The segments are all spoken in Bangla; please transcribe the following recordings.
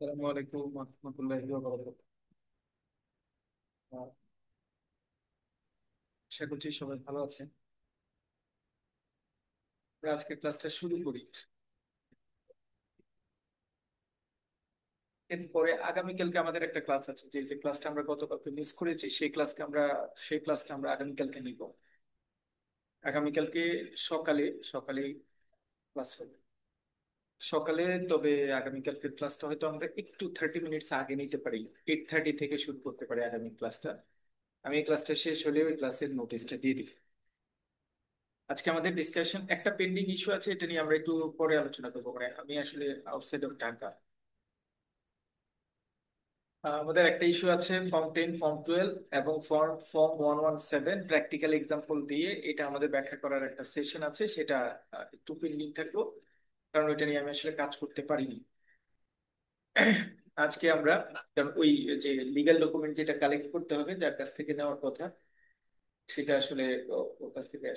আসসালামু আলাইকুম রহমতুল্লাহি ওয়া বারাকাতুহু। আশা করছি সবাই ভালো আছেন। আমরা আজকে ক্লাসটা শুরু করি। এরপরে আগামীকালকে আমাদের একটা ক্লাস আছে, যে যে ক্লাসটা আমরা গতকালকে মিস করেছি সেই ক্লাসটা আমরা আগামীকালকে নিব। আগামীকালকে সকালে সকালে ক্লাস হবে সকালে। তবে আগামীকালকে ক্লাসটা হয়তো আমরা একটু 30 মিনিটস আগে নিতে পারি। 8:30 থেকে শুরু করতে পারি আগামী ক্লাসটা। আমি এই ক্লাসটা শেষ হলে ওই ক্লাসের নোটিশটা দিয়ে দিই। আজকে আমাদের ডিসকাশন একটা পেন্ডিং ইস্যু আছে, এটা নিয়ে আমরা একটু পরে আলোচনা করবো। মানে আমি আসলে আউটসাইড অফ ঢাকা। আমাদের একটা ইস্যু আছে ফর্ম 10, ফর্ম 12 এবং ফর্ম 117 প্র্যাকটিক্যাল এক্সাম্পল দিয়ে। এটা আমাদের ব্যাখ্যা করার একটা সেশন আছে, সেটা একটু পেন্ডিং থাকলো, কারণ ওইটা নিয়ে আমি আসলে কাজ করতে পারিনি আজকে আমরা। কারণ ওই যে লিগ্যাল ডকুমেন্ট যেটা কালেক্ট করতে হবে, যার কাছ থেকে নেওয়ার কথা, সেটা আসলে ওর কাছ থেকে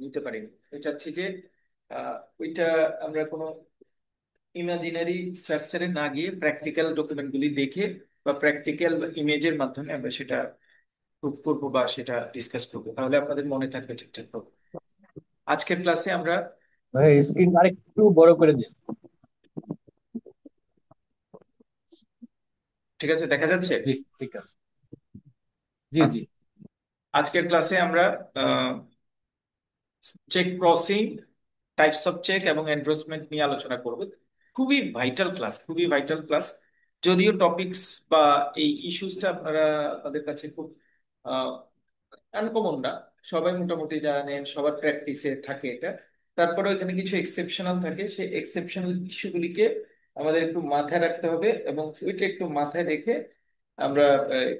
নিতে পারিনি। আমি চাচ্ছি যে ওইটা আমরা কোনো ইমাজিনারি স্ট্রাকচারে না গিয়ে প্র্যাকটিক্যাল ডকুমেন্ট গুলি দেখে বা প্র্যাকটিক্যাল ইমেজের মাধ্যমে আমরা সেটা প্রুভ করবো বা সেটা ডিসকাস করবো, তাহলে আপনাদের মনে থাকবে ঠিকঠাক ভাবে। আজকের ক্লাসে আমরা, ভাই স্ক্রিন আরেকটু বড় করে দিন। ঠিক আছে, দেখা যাচ্ছে। জি, ঠিক আছে। জি আজ- জি। আজকের ক্লাসে আমরা cheque crossing, types of cheque এবং এন্ডোর্সমেন্ট নিয়ে আলোচনা করব। খুবই ভাইটাল ক্লাস, খুবই ভাইটাল ক্লাস। যদিও টপিকস বা এই ইস্যুসটা আপনাদের কাছে খুব আনকমন না, সবাই মোটামুটি জানেন, সবার প্র্যাকটিসে থাকে এটা। তারপরে এখানে কিছু এক্সেপশনাল থাকে, সেই এক্সেপশনাল ইস্যুগুলিকে আমাদের একটু মাথায় রাখতে হবে, এবং ওইটা একটু মাথায় রেখে আমরা আহ,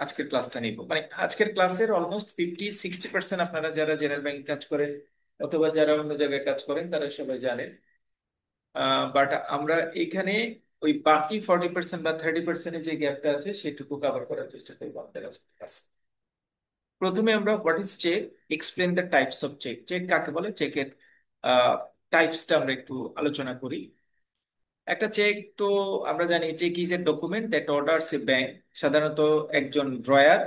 আজকের ক্লাসটা নিব। মানে আজকের ক্লাসের অলমোস্ট 50-60% আপনারা যারা জেনারেল ব্যাংকে কাজ করেন অথবা যারা অন্য জায়গায় কাজ করেন তারা সবাই জানেন। বাট আমরা এখানে ওই বাকি 40% বা 30% যে গ্যাপটা আছে সেটুকু কভার করার চেষ্টা করবো আমাদের আজকের ক্লাস। প্রথমে আমরা what is cheque, explain the types of cheque. Cheque কাকে বলে, চেকের টাইপসটা আমরা একটু আলোচনা করি। একটা চেক তো আমরা জানি, cheque is a document that orders a bank. সাধারণত একজন ড্রয়ার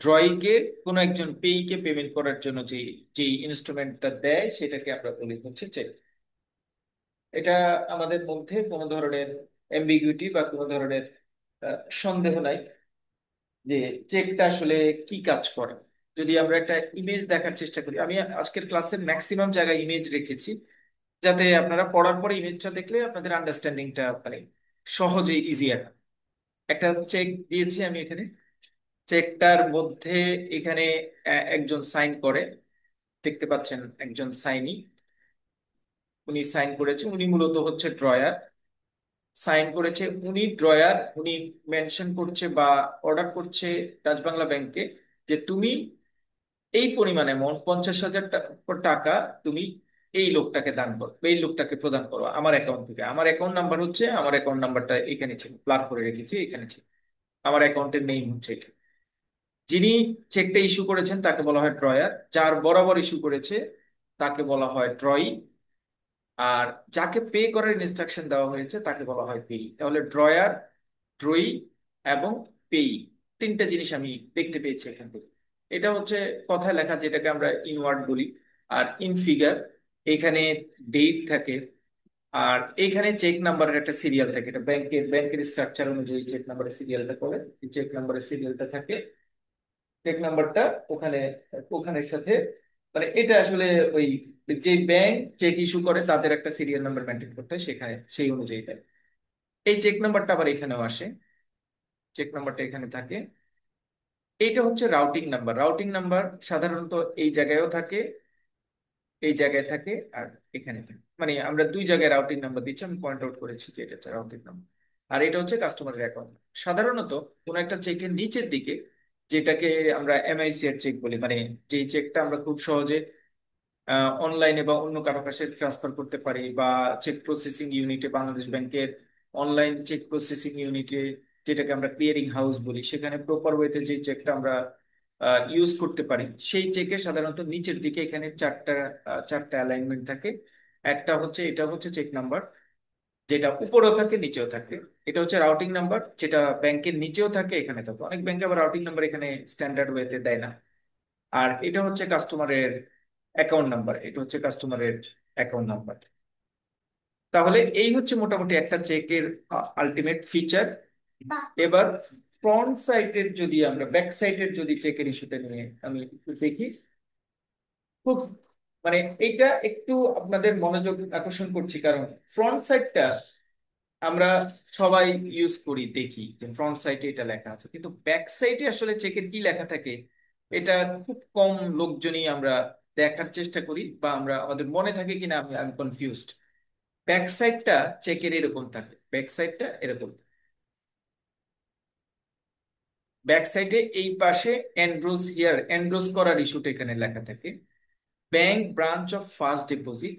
ড্রয়িংকে কোনো একজন পেইকে পেমেন্ট করার জন্য যে যে ইনস্ট্রুমেন্টটা দেয় সেটাকে আমরা বলি হচ্ছে চেক। এটা আমাদের মধ্যে কোনো ধরনের অ্যাম্বিগুইটি বা কোনো ধরনের সন্দেহ নাই যে চেকটা আসলে কি কাজ করে। যদি আমরা একটা ইমেজ দেখার চেষ্টা করি, আমি আজকের ক্লাসের ম্যাক্সিমাম জায়গায় ইমেজ রেখেছি, যাতে আপনারা পড়ার পরে ইমেজটা দেখলে আপনাদের আন্ডারস্ট্যান্ডিংটা মানে সহজে ইজিয়ার। একটা চেক দিয়েছি আমি এখানে। চেকটার মধ্যে এখানে একজন সাইন করে, দেখতে পাচ্ছেন একজন সাইনি, উনি সাইন করেছে, উনি মূলত হচ্ছে ড্রয়ার। সাইন করেছে উনি ড্রয়ার, উনি মেনশন করছে বা অর্ডার করছে ডাচ বাংলা ব্যাংকে যে তুমি এই পরিমাণ অ্যামাউন্ট 50,000 টাকা তুমি এই লোকটাকে দান করো, এই লোকটাকে প্রদান করো আমার অ্যাকাউন্ট থেকে। আমার অ্যাকাউন্ট নাম্বার হচ্ছে, আমার অ্যাকাউন্ট নাম্বারটা এখানে ছিল, প্লাগ করে রেখেছি, এখানে ছিল। আমার অ্যাকাউন্টের নেম হচ্ছে এটা। যিনি চেকটা ইস্যু করেছেন তাকে বলা হয় ড্রয়ার, যার বরাবর ইস্যু করেছে তাকে বলা হয় ড্রয়ি, আর যাকে পে করার ইনস্ট্রাকশন দেওয়া হয়েছে তাকে বলা হয় পেই। তাহলে ড্রয়ার, ড্রয়ি এবং পেই, তিনটা জিনিস আমি দেখতে পেয়েছি এখান থেকে। এটা হচ্ছে কথায় লেখা, যেটাকে আমরা ইনওয়ার্ড বলি। আর ইন ফিগার এখানে ডেট থাকে, আর এখানে চেক নাম্বারের একটা সিরিয়াল থাকে। এটা ব্যাংকের স্ট্রাকচার অনুযায়ী চেক নাম্বারের সিরিয়ালটা করে, চেক নাম্বারের সিরিয়ালটা থাকে। চেক নাম্বারটা ওখানে, ওখানের সাথে মানে এটা আসলে ওই যে ব্যাংক চেক ইস্যু করে তাদের একটা সিরিয়াল নাম্বার মেনটেন করতে হয়, সেখানে সেই অনুযায়ী দেয়। এই চেক নাম্বারটা আবার এখানেও আসে, চেক নাম্বারটা এখানে থাকে। এইটা হচ্ছে রাউটিং নাম্বার। রাউটিং নাম্বার সাধারণত এই জায়গায়ও থাকে, এই জায়গায় থাকে, আর এখানে থাকে। মানে আমরা দুই জায়গায় রাউটিং নাম্বার দিচ্ছি, আমি পয়েন্ট আউট করেছি যে এটা হচ্ছে রাউটিং নাম্বার। আর এটা হচ্ছে কাস্টমারের অ্যাকাউন্ট। সাধারণত কোন একটা চেকের নিচের দিকে, যেটাকে আমরা এমআইসিআর চেক বলি, মানে যেই চেকটা আমরা খুব সহজে অনলাইনে বা অন্য কারো কাছে ট্রান্সফার করতে পারি, বা চেক প্রসেসিং ইউনিটে, বাংলাদেশ ব্যাংকের অনলাইন চেক প্রসেসিং ইউনিটে, যেটাকে আমরা ক্লিয়ারিং হাউস বলি, সেখানে প্রপার ওয়েতে যে চেকটা আমরা ইউজ করতে পারি, সেই চেকে সাধারণত নিচের দিকে এখানে চারটা চারটা অ্যালাইনমেন্ট থাকে। একটা হচ্ছে, এটা হচ্ছে চেক নাম্বার, যেটা উপরেও থাকে নিচেও থাকে। এটা হচ্ছে রাউটিং নাম্বার, যেটা ব্যাংকের নিচেও থাকে এখানে থাকে। অনেক ব্যাংকে আবার রাউটিং নাম্বার এখানে স্ট্যান্ডার্ড ওয়েতে দেয় না। আর এটা হচ্ছে কাস্টমারের অ্যাকাউন্ট নাম্বার, এটা হচ্ছে কাস্টমারের অ্যাকাউন্ট নাম্বার। তাহলে এই হচ্ছে মোটামুটি একটা চেকের আলটিমেট ফিচার। এবার ফ্রন্ট সাইডের যদি আমরা ব্যাক সাইডের যদি চেকের ইস্যুটা নিয়ে আমি একটু দেখি, খুব মানে এইটা একটু আপনাদের মনোযোগ আকর্ষণ করছি, কারণ ফ্রন্ট সাইডটা আমরা সবাই ইউজ করি, দেখি যে ফ্রন্ট সাইডে এটা লেখা আছে, কিন্তু ব্যাক সাইডে আসলে চেকের কি লেখা থাকে এটা খুব কম লোকজনই আমরা দেখার চেষ্টা করি, বা আমরা আমাদের মনে থাকে কিনা আমি আমি কনফিউজড। ব্যাক সাইডটা চেকের এরকম থাকে, ব্যাক সাইডটা এরকম। ব্যাক সাইডে এই পাশে এনরোজ হিয়ার, এনরোজ করার ইস্যুটা এখানে লেখা থাকে। Bank branch of first deposit,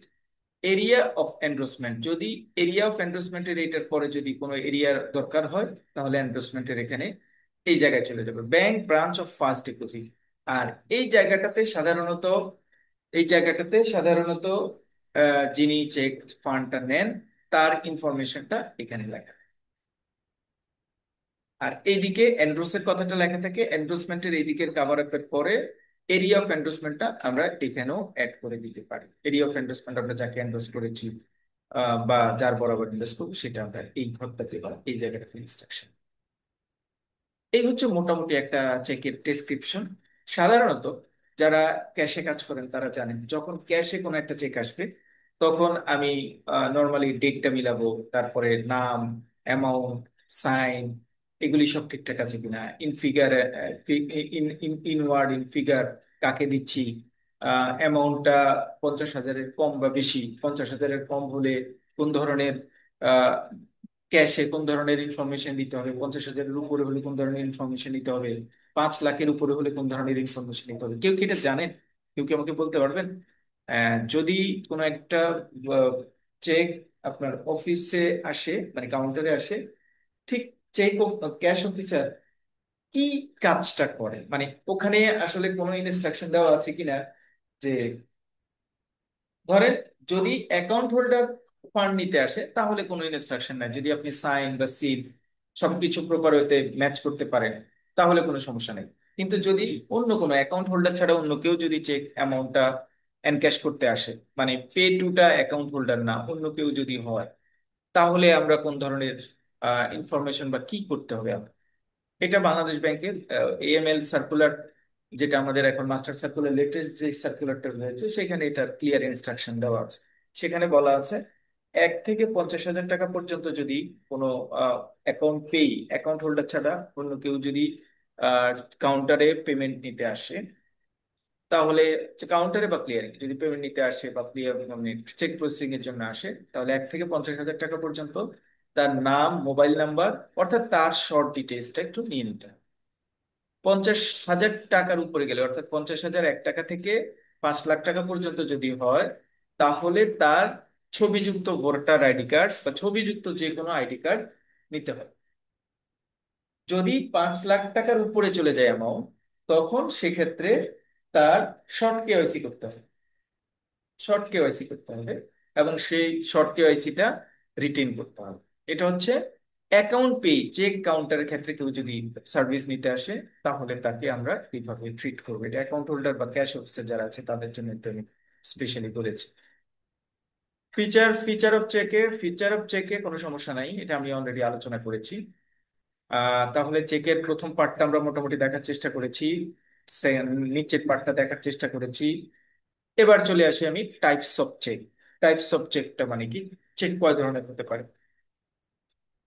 area of encroachment. যদি এরিয়া অফ এনরোচমেন্টের এটার পরে যদি কোনো এরিয়ার দরকার হয়, তাহলে এনরোচমেন্টের এখানে এই জায়গায় চলে যাবে, bank branch of first deposit. আর এই জায়গাটাতে সাধারণত, এই জায়গাটাতে সাধারণত যিনি চেক ফান্ডটা নেন তার ইনফরমেশনটা এখানে লেখা। আর এইদিকে এন্ডোর্সের কথাটা লেখা থাকে, এন্ডোর্সমেন্টের এইদিকে কাভার আপের পরে এরিয়া অফ এন্ডোর্সমেন্টটা আমরা এখানেও অ্যাড করে দিতে পারি। এরিয়া অফ এন্ডোর্সমেন্ট আমরা যাকে এন্ডোর্স করেছি বা যার বরাবর এন্ডোর্স করবো, সেটা আমরা এই ঘরটাতে বা এই জায়গাটাতে ইনস্ট্রাকশন। এই হচ্ছে মোটামুটি একটা চেকের ডেসক্রিপশন। সাধারণত যারা ক্যাশে কাজ করেন তারা জানেন, যখন ক্যাশে কোনো একটা চেক আসবে তখন আমি নর্মালি ডেটটা মিলাবো, তারপরে নাম, অ্যামাউন্ট, সাইন, এগুলি সব ঠিকঠাক আছে কিনা, in figure, in word, in figure কাকে দিচ্ছি, অ্যামাউন্টটা 50,000-এর কম বা বেশি, 50,000-এর কম হলে কোন ধরনের ক্যাশে কোন ধরনের ইনফরমেশন দিতে হবে, 50,000-এর উপরে হলে কোন ধরনের ইনফরমেশন দিতে হবে, 5 লাখের উপরে হলে কোন ধরনের ইনফরমেশন দিতে হবে। কেউ কি এটা জানেন? কেউ কি আমাকে বলতে পারবেন? যদি কোনো একটা চেক আপনার অফিসে আসে, মানে কাউন্টারে আসে, ঠিক চেক ক্যাশ অফিসার কি কাজটা করে, মানে ওখানে আসলে কোনো ইনস্ট্রাকশন দেওয়া আছে কিনা, যে ধরেন যদি অ্যাকাউন্ট হোল্ডার ফান্ড নিতে আসে তাহলে কোনো ইনস্ট্রাকশন নাই, যদি আপনি সাইন বা সিল সবকিছু প্রপার ওয়েতে ম্যাচ করতে পারেন তাহলে কোনো সমস্যা নেই। কিন্তু যদি অন্য কোনো অ্যাকাউন্ট হোল্ডার ছাড়া অন্য কেউ যদি চেক অ্যামাউন্টটা এনক্যাশ করতে আসে, মানে পে টুটা অ্যাকাউন্ট হোল্ডার না অন্য কেউ যদি হয়, তাহলে আমরা কোন ধরনের ইনফরমেশন বা কি করতে হবে? এটা বাংলাদেশ ব্যাংকের এএমএল সার্কুলার, যেটা আমাদের এখন মাস্টার সার্কুলার লেটেস্ট যে সার্কুলারটা রয়েছে, সেখানে এটা ক্লিয়ার ইনস্ট্রাকশন দেওয়া আছে। সেখানে বলা আছে 1 থেকে 50,000 টাকা পর্যন্ত যদি কোনো অ্যাকাউন্ট পেই, অ্যাকাউন্ট হোল্ডার ছাড়া অন্য কেউ যদি কাউন্টারে পেমেন্ট নিতে আসে, তাহলে কাউন্টারে বা ক্লিয়ারিং যদি পেমেন্ট নিতে আসে বা ক্লিয়ার মানে চেক প্রসেসিং এর জন্য আসে, তাহলে 1 থেকে 50,000 টাকা পর্যন্ত তার নাম, মোবাইল নাম্বার, অর্থাৎ তার শর্ট ডিটেলসটা একটু নিয়ে নিতে হবে। 50,000 টাকার উপরে গেলে, অর্থাৎ 50,000 1 টাকা থেকে 5 লাখ টাকা পর্যন্ত যদি হয়, তাহলে তার ছবিযুক্ত ভোটার আইডি কার্ড বা ছবিযুক্ত যে কোনো আইডি কার্ড নিতে হয়। যদি 5 লাখ টাকার উপরে চলে যায় অ্যামাউন্ট, তখন সেক্ষেত্রে তার শর্ট কেওয়াইসি করতে হবে, শর্ট কেওয়াইসি করতে হবে, এবং সেই শর্ট কেওয়াইসিটা রিটেন করতে হবে। এটা হচ্ছে অ্যাকাউন্ট পে, চেক কাউন্টারের ক্ষেত্রে কেউ যদি সার্ভিস নিতে আসে তাহলে তাকে আমরা এইভাবে ট্রিট করবো। এটা অ্যাকাউন্ট হোল্ডার বা ক্যাশ অফিসার যারা আছে তাদের জন্য একটু আমি স্পেশালি বলেছি। ফিচার অফ চেকে কোনো সমস্যা নাই, এটা আমি অলরেডি আলোচনা করেছি। তাহলে চেকের প্রথম পার্টটা আমরা মোটামুটি দেখার চেষ্টা করেছি, নিচের পার্টটা দেখার চেষ্টা করেছি। এবার চলে আসি আমি types of cheque. Types of চেকটা মানে কি, চেক কয় ধরনের হতে পারে।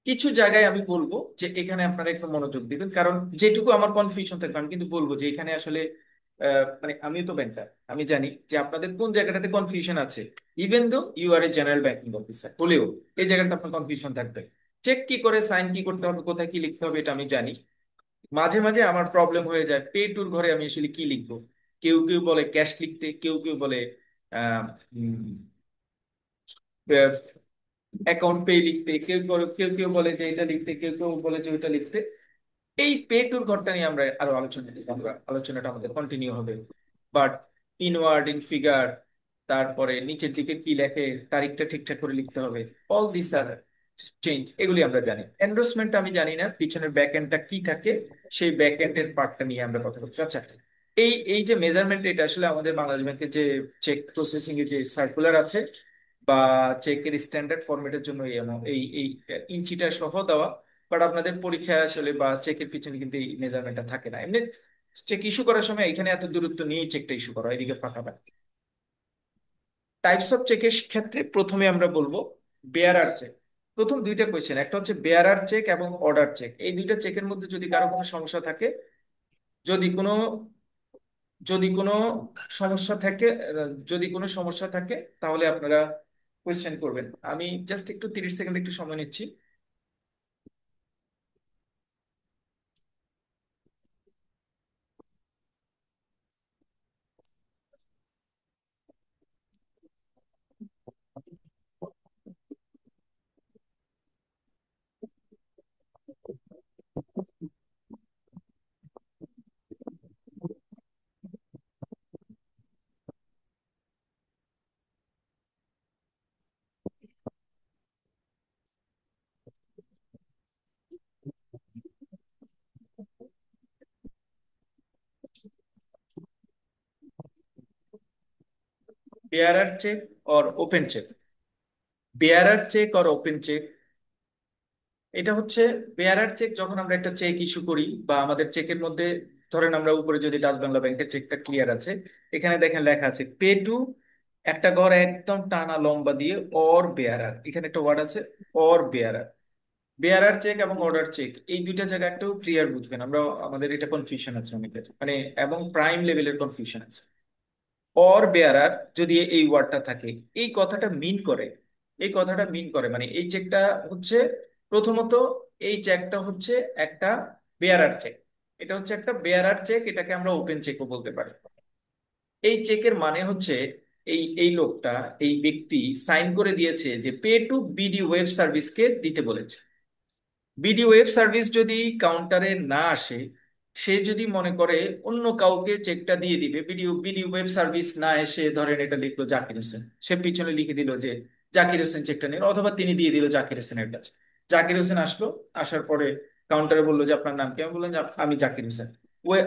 কিছু জায়গায় আমি বলবো যে এখানে আপনারা একটু মনোযোগ দিবেন, কারণ যেটুকু আমার কনফিউশন থাকবে আমি কিন্তু বলবো যে এখানে আসলে মানে আমি তো ব্যাংকার, আমি জানি যে আপনাদের কোন জায়গাটাতে কনফিউশন আছে। Even though you are a general banking officer হলেও এই জায়গাটা আপনার কনফিউশন থাকবে। চেক কি করে, সাইন কি করতে হবে, কোথায় কি লিখতে হবে, এটা আমি জানি। মাঝে মাঝে আমার প্রবলেম হয়ে যায় পে টুর ঘরে আমি আসলে কি লিখবো। কেউ কেউ বলে ক্যাশ লিখতে, কেউ কেউ বলে অ্যাকাউন্ট পে লিখতে, কেউ কেউ বলে যে এটা লিখতে, কেউ কেউ বলে যে ওইটা লিখতে। এই পে টুর ঘরটা নিয়ে আমরা আরো আলোচনাটা আমাদের কন্টিনিউ হবে। বাট ইনওয়ার্ড, ইন ফিগার, তারপরে নিচের দিকে কি লেখে, তারিখটা ঠিকঠাক করে লিখতে হবে, অল দিস আর চেঞ্জ, এগুলি আমরা জানি। এন্ডোর্সমেন্ট আমি জানি না পিছনের ব্যাক এন্ডটা কি থাকে, সেই ব্যাক এন্ডের পার্টটা নিয়ে আমরা কথা বলছি। আচ্ছা, এই এই যে মেজারমেন্ট, এটা আসলে আমাদের বাংলাদেশ ব্যাংকের যে চেক প্রসেসিং এর যে সার্কুলার আছে বা চেকের স্ট্যান্ডার্ড ফরম্যাটের জন্য এই এই ইঞ্চিটা সহ দেওয়া। বাট আপনাদের পরীক্ষায় আসলে বা চেকের পিছনে কিন্তু এই মেজারমেন্টটা থাকে না। এমনি চেক ইস্যু করার সময় এখানে এত দূরত্ব নিয়েই চেকটা ইস্যু করা হয়, এদিকে ফাঁকা পায়। টাইপস অফ চেকের ক্ষেত্রে প্রথমে আমরা বলবো বেয়ারার চেক। প্রথম দুইটা কোয়েশ্চেন, একটা হচ্ছে বেয়ারার চেক এবং অর্ডার চেক। এই দুইটা চেকের মধ্যে যদি কারো কোনো সমস্যা থাকে, যদি কোনো যদি কোনো সমস্যা থাকে যদি কোনো সমস্যা থাকে তাহলে আপনারা কোয়েশ্চেন করবেন। আমি জাস্ট একটু 30 সেকেন্ড একটু সময় নিচ্ছি। Bearer cheque or open cheque, bearer cheque or open cheque, এটা হচ্ছে বেয়ারার চেক। যখন আমরা একটা চেক ইস্যু করি বা আমাদের চেকের মধ্যে, ধরেন আমরা উপরে যদি ডাচ বাংলা ব্যাংকের চেকটা ক্লিয়ার আছে, এখানে দেখেন লেখা আছে পে টু, একটা ঘর একদম টানা লম্বা দিয়ে অর বেয়ারার, এখানে একটা ওয়ার্ড আছে অর বেয়ারার। বেয়ারার চেক এবং অর্ডার চেক এই দুইটা জায়গা একটু ক্লিয়ার বুঝবেন, আমরা আমাদের এটা কনফিউশন আছে অনেকের, মানে এবং প্রাইম লেভেলের কনফিউশন আছে। অর বেয়ারার যদি এই ওয়ার্ডটা থাকে, এই কথাটা মিন করে, এই কথাটা মিন করে মানে এই চেকটা হচ্ছে, প্রথমত এই চেকটা হচ্ছে একটা বেয়ারার চেক। এটা হচ্ছে একটা বেয়ারার চেক, এটাকে আমরা ওপেন চেকও বলতে পারি। এই চেকের মানে হচ্ছে এই এই লোকটা, এই ব্যক্তি সাইন করে দিয়েছে যে পে টু বিডি ওয়েব সার্ভিসকে দিতে বলেছে। বিডি ওয়েব সার্ভিস যদি কাউন্টারে না আসে, সে যদি মনে করে অন্য কাউকে চেকটা দিয়ে দিবে, বিডি ওয়েব সার্ভিস না এসে ধরেন এটা লিখলো জাকির হোসেন, সে পিছনে লিখে দিল যে জাকির হোসেন চেকটা নিন, অথবা তিনি দিয়ে দিল জাকির হোসেনের কাছে। জাকির হোসেন আসলো, আসার পরে কাউন্টারে বললো যে আপনার নাম কি, আমি বললাম যে আমি জাকির হোসেন।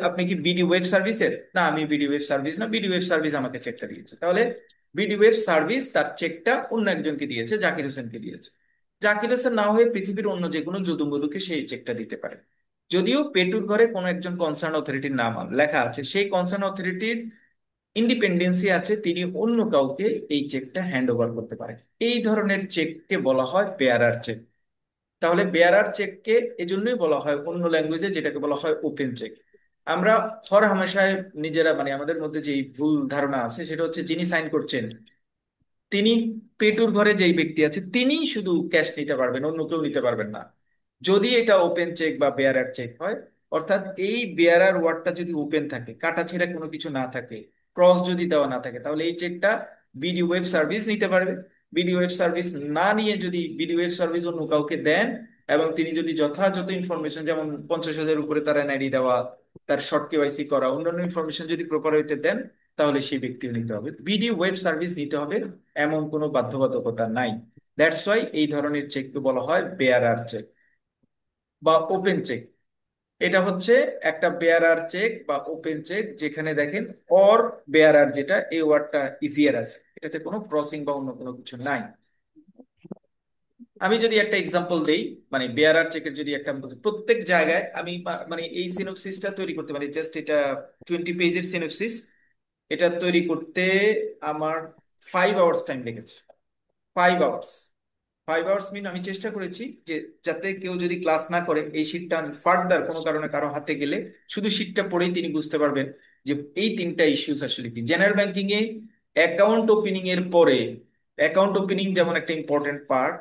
আপনি কি বিডি ওয়েব সার্ভিসের? না, আমি বিডি ওয়েব সার্ভিস না, বিডি ওয়েব সার্ভিস আমাকে চেকটা দিয়েছে। তাহলে বিডি ওয়েব সার্ভিস তার চেকটা অন্য একজনকে দিয়েছে, জাকির হোসেনকে দিয়েছে। জাকির হোসেন না হয়ে পৃথিবীর অন্য যে কোনো যদুমধুকে সেই চেকটা দিতে পারে। যদিও পেটুর ঘরে কোনো একজন কনসার্ন অথরিটির নাম লেখা আছে, সেই কনসার্ন অথরিটির ইন্ডিপেন্ডেন্সি আছে, তিনি অন্য কাউকে এই চেকটা হ্যান্ড ওভার করতে পারে। এই ধরনের চেককে বলা হয় বেয়ারার চেক। তাহলে বেয়ারার চেককে এজন্যই বলা হয় অন্য ল্যাঙ্গুয়েজে যেটাকে বলা হয় ওপেন চেক। আমরা হর হামেশায় নিজেরা মানে আমাদের মধ্যে যে ভুল ধারণা আছে সেটা হচ্ছে যিনি সাইন করছেন তিনি, পেটুর ঘরে যেই ব্যক্তি আছে তিনি শুধু ক্যাশ নিতে পারবেন, অন্য কেউ নিতে পারবেন না। যদি এটা ওপেন চেক বা বেয়ারার চেক হয়, অর্থাৎ এই বেয়ারার ওয়ার্ডটা যদি ওপেন থাকে, কাটাছেঁড়া কোনো কিছু না থাকে, ক্রস যদি দেওয়া না থাকে, তাহলে এই চেকটা বিডি ওয়েব সার্ভিস নিতে পারবে। বিডি ওয়েব সার্ভিস না নিয়ে যদি বিডি ওয়েব সার্ভিস অন্য কাউকে দেন এবং তিনি যদি যথাযথ ইনফরমেশন, যেমন 50,000 উপরে তার এনআইডি দেওয়া, তার শর্ট কেওয়াইসি করা, অন্যান্য ইনফরমেশন যদি প্রপার হইতে দেন, তাহলে সেই ব্যক্তিও নিতে হবে। বিডি ওয়েব সার্ভিস নিতে হবে এমন কোনো বাধ্যবাধকতা নাই। দ্যাটস ওয়াই এই ধরনের চেককে বলা হয় বেয়ারার চেক বা ওপেন চেক। এটা হচ্ছে একটা বেয়ারার চেক বা ওপেন চেক, যেখানে দেখেন অর বেয়ারার, যেটা এই ওয়ার্ডটা ইজিয়ার আছে, এটাতে কোনো ক্রসিং বা অন্য কোনো কিছু নাই। আমি যদি একটা এক্সাম্পল দেই, মানে বেয়ারার চেকের যদি একটা প্রত্যেক জায়গায় আমি মানে এই সিনোপসিসটা তৈরি করতে পারি, জাস্ট এটা 20 পেজের সিনোপসিস, এটা তৈরি করতে আমার 5 আওয়ার্স টাইম লেগেছে। 5 আওয়ার্স। 5 আওয়ার্স মিন আমি চেষ্টা করেছি যে যাতে কেউ যদি ক্লাস না করে এই শীটটা ফার্দার কোনো কারণে কারো হাতে গেলে শুধু শীটটা পড়েই তিনি বুঝতে পারবেন যে এই তিনটা ইস্যুস আসলে কি। জেনারেল ব্যাংকিং এ অ্যাকাউন্ট ওপেনিং এর পরে, অ্যাকাউন্ট ওপেনিং যেমন একটা important part,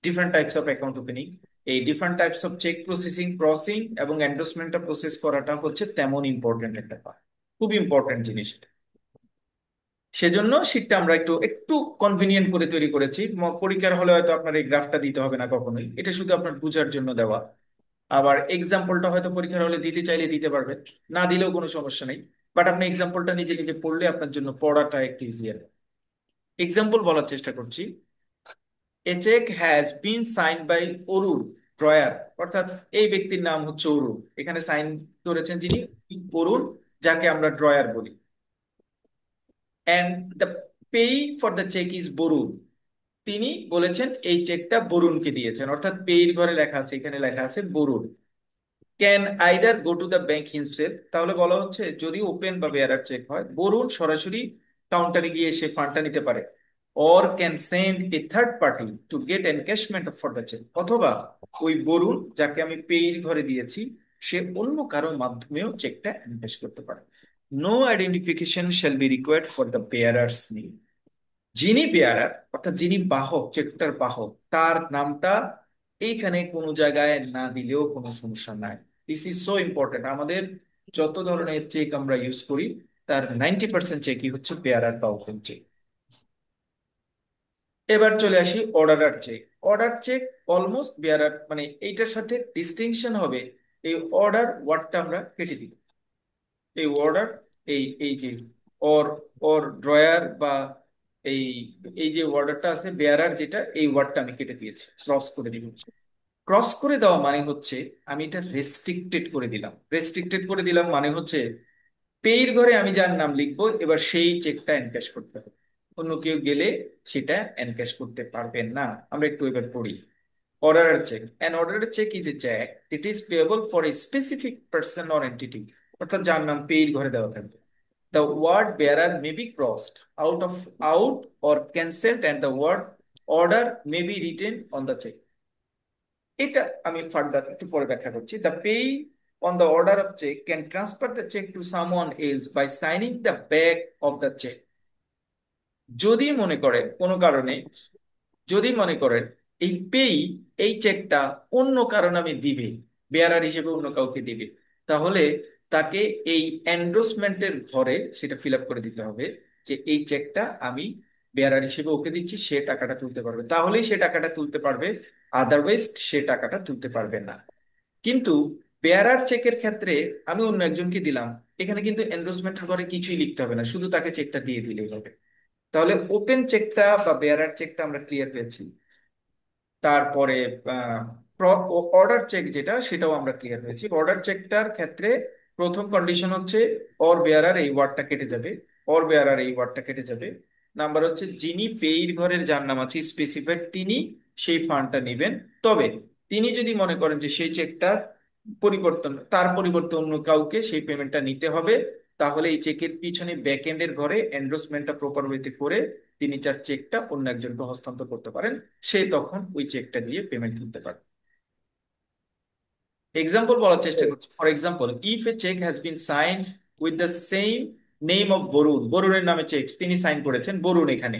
different types of account opening, এই different types of cheque processing, crossing এবং এন্ডোর্সমেন্টটা প্রসেস করাটা হচ্ছে তেমন ইম্পর্টেন্ট একটা পার্ট, খুব ইম্পর্টেন্ট জিনিস। সেজন্য শীটটা আমরা একটু একটু কনভিনিয়েন্ট করে তৈরি করেছি। পরীক্ষার হলে হয়তো আপনার এই গ্রাফটা দিতে হবে না কখনোই, এটা শুধু আপনার বোঝার জন্য দেওয়া। আবার এক্সাম্পলটা হয়তো পরীক্ষার হলে দিতে চাইলে দিতে পারবে, না দিলেও কোনো সমস্যা নেই। বাট আপনি এক্সাম্পলটা নিজে নিজে পড়লে আপনার জন্য পড়াটা একটু ইজিয়ার। এক্সাম্পল বলার চেষ্টা করছি। A cheque has been sign by Arun drawer, অর্থাৎ এই ব্যক্তির নাম হচ্ছে অরুণ, এখানে সাইন করেছেন যিনি, অরুণ, যাকে আমরা ড্রয়ার বলি। And the payee for the cheque is Varun, তিনি বলেছেন এই চেকটা বরুণকে দিয়েছেন, অর্থাৎ পেইর ঘরে লেখা আছে, এখানে লেখা আছে Varun. Can either go to the bank himself, তাহলে বলা হচ্ছে যদি ওপেন বা বেয়ারার চেক হয়, বরুণ সরাসরি কাউন্টারে গিয়ে সে ফান্ডটা নিতে পারে। Or can send a third party to get encashment for the cheque, অথবা ওই বরুণ যাকে আমি পেইর ঘরে দিয়েছি সে অন্য কারো মাধ্যমেও চেকটা এনক্যাশ করতে পারে। No identification shall be required for the bearer's name, যিনি বেয়ারার অর্থাৎ যিনি বাহক, চেকটার বাহক, তার নামটা এইখানে কোনো জায়গায় না দিলেও কোনো সমস্যা নাই। দিস ইজ সো ইম্পর্টেন্ট, আমাদের যত ধরনের চেক আমরা ইউজ করি তার 90% চেকই হচ্ছে বেয়ারার বা ওপেন চেক। এবার চলে আসি অর্ডারার চেক। অর্ডার চেক অলমোস্ট বেয়ারার, মানে এইটার সাথে ডিস্টিংশন হবে, এই অর্ডার ওয়ার্ডটা আমরা কেটে দিই। এই অর্ডার, এই এই যে অর, অর ড্রয়ার বা এই এই যে ওয়ার্ডারটা আছে বেয়ারার, যেটা এই ওয়ার্ডটা আমি কেটে দিয়েছি, ক্রস করে দিব। ক্রস করে দেওয়া মানে হচ্ছে আমি এটা রেস্ট্রিক্টেড করে দিলাম। রেস্ট্রিক্টেড করে দিলাম মানে হচ্ছে পেইর ঘরে আমি যার নাম লিখবো এবার সেই চেকটা এনক্যাশ করতে হবে, অন্য কেউ গেলে সেটা এনক্যাশ করতে পারবেন না। আমরা একটু এবার পড়ি। Order check. An order check is a check that is payable for a specific person or entity. অর্থাৎ যার নাম পেইড ঘরে দেওয়া থাকবে। The word bearer may be crossed out or cancelled and the word order may be written on the check. এটা আমি ফার্দার একটু পরে ব্যাখ্যা করছি। The pay on the order of check can transfer the check to someone else by signing the back of the check. যদি মনে করেন কোনো কারণে, যদি মনে করেন এই পেই এই চেকটা অন্য কারো নামে দিবে, বেয়ারার হিসেবে অন্য কাউকে দিবে, তাহলে তাকে এই এন্ডোর্সমেন্টের ঘরে সেটা ফিল আপ করে দিতে হবে যে এই চেকটা আমি বেয়ারার হিসেবে ওকে দিচ্ছি, সে টাকাটা তুলতে পারবে, তাহলেই সে টাকাটা তুলতে পারবে, আদারওয়াইজ সে টাকাটা তুলতে পারবে না। কিন্তু বেয়ারার চেকের ক্ষেত্রে আমি অন্য একজনকে দিলাম, এখানে কিন্তু এন্ডোর্সমেন্টের ঘরে কিছুই লিখতে হবে না, শুধু তাকে চেকটা দিয়ে দিলেই হবে। তাহলে ওপেন চেকটা বা বেয়ারার চেকটা আমরা ক্লিয়ার পেয়েছি। তারপরে অর্ডার চেক যেটা, সেটাও আমরা ক্লিয়ার হয়েছি। অর্ডার চেকটার ক্ষেত্রে প্রথম কন্ডিশন হচ্ছে অর বেয়ারার, এই ওয়ার্ডটা কেটে যাবে, অর বেয়ারার এই ওয়ার্ডটা কেটে যাবে। নাম্বার হচ্ছে যিনি পেইর ঘরের যার নাম আছে স্পেসিফাইড তিনি সেই ফান্ডটা নেবেন। তবে তিনি যদি মনে করেন যে সেই চেকটা পরিবর্তন, তার পরিবর্তে অন্য কাউকে সেই পেমেন্টটা নিতে হবে, তাহলে এই চেকের পিছনে ব্যাক এন্ডের ঘরে এন্ডোর্সমেন্টটা প্রপার ওয়েতে করে তিনি তার চেকটা অন্য একজনকে হস্তান্তর করতে পারেন, সে তখন ওই চেকটা দিয়ে পেমেন্ট দিতে পারে। এক্সাম্পল বলার চেষ্টা করছি। For example, if a cheque has been signed with the same name of Barun, বরুণের নামে চেক তিনি সাইন করেছেন, বরুণ এখানে,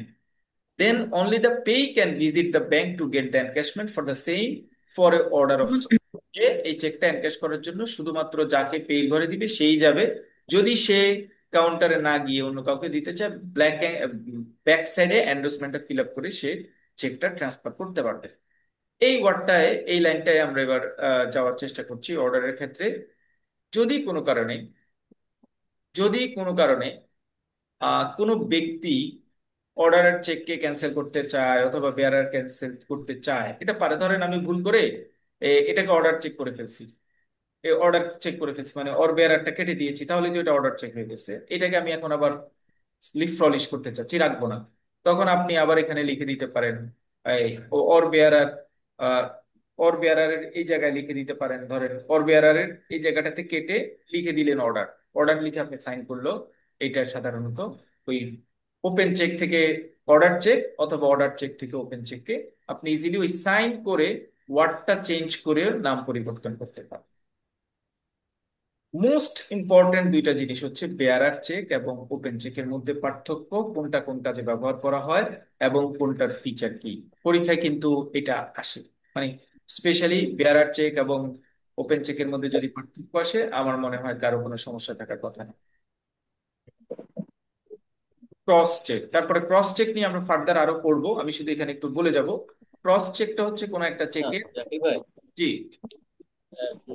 then only the pay can visit the bank to get the encashment for the same for a order of check. যে এই চেকটা এনক্যাশ করার জন্য শুধুমাত্র যাকে পে ঘরে দিবে সেই যাবে, যদি সে কাউন্টারে না গিয়ে অন্য কাউকে দিতে চায়, ব্যাক সাইডে এন্ডোর্সমেন্টটা ফিল আপ করে সে চেকটা ট্রান্সফার করতে পারবে। এই ওয়ার্ডটায়, এই লাইনটায় আমরা এবার যাওয়ার চেষ্টা করছি অর্ডারের ক্ষেত্রে। যদি কোনো কারণে, যদি কোনো কারণে কোনো ব্যক্তি অর্ডারের চেককে ক্যান্সেল করতে চায় অথবা বেয়ারার ক্যান্সেল করতে চায়, এটা পারে। ধরেন আমি ভুল করে এটাকে অর্ডার চেক করে ফেলছি, অর্ডার চেক করে ফেলছি মানে ওর বেয়ারারটা কেটে দিয়েছি, তাহলে তো এটা অর্ডার চেক হয়ে গেছে। এটাকে আমি এখন আবার লিফ ফলিশ করতে চাচ্ছি, রাখবো না, তখন আপনি আবার এখানে লিখে দিতে পারেন এই ওর বেয়ারার, ওর বেয়ারারের এই জায়গায় লিখে দিতে পারেন, ধরেন ওর বেয়ারারের এই জায়গাটাতে কেটে লিখে দিলেন অর্ডার, অর্ডার লিখে আপনি সাইন করলো। এটা সাধারণত ওই ওপেন চেক থেকে অর্ডার চেক অথবা অর্ডার চেক থেকে ওপেন চেককে আপনি ইজিলি ওই সাইন করে ওয়ার্ডটা চেঞ্জ করে নাম পরিবর্তন করতে পারেন। মোস্ট ইম্পর্টেন্ট দুইটা জিনিস হচ্ছে বেয়ারার চেক এবং ওপেন চেকের মধ্যে পার্থক্য, কোনটা কোন কাজে ব্যবহার করা হয় এবং কোনটার ফিচার কি। পরীক্ষায় কিন্তু এটা আসে, মানে স্পেশালি বেয়ারার চেক এবং ওপেন চেকের মধ্যে যদি পার্থক্য আসে, আমার মনে হয় কারো কোনো সমস্যা থাকার কথা না। ক্রস চেক, তারপরে ক্রস চেক নিয়ে আমরা ফার্দার আরো পড়বো, আমি শুধু এখানে একটু বলে যাব। ক্রস চেকটা হচ্ছে কোন একটা না চেকের, জাকির ভাই, জি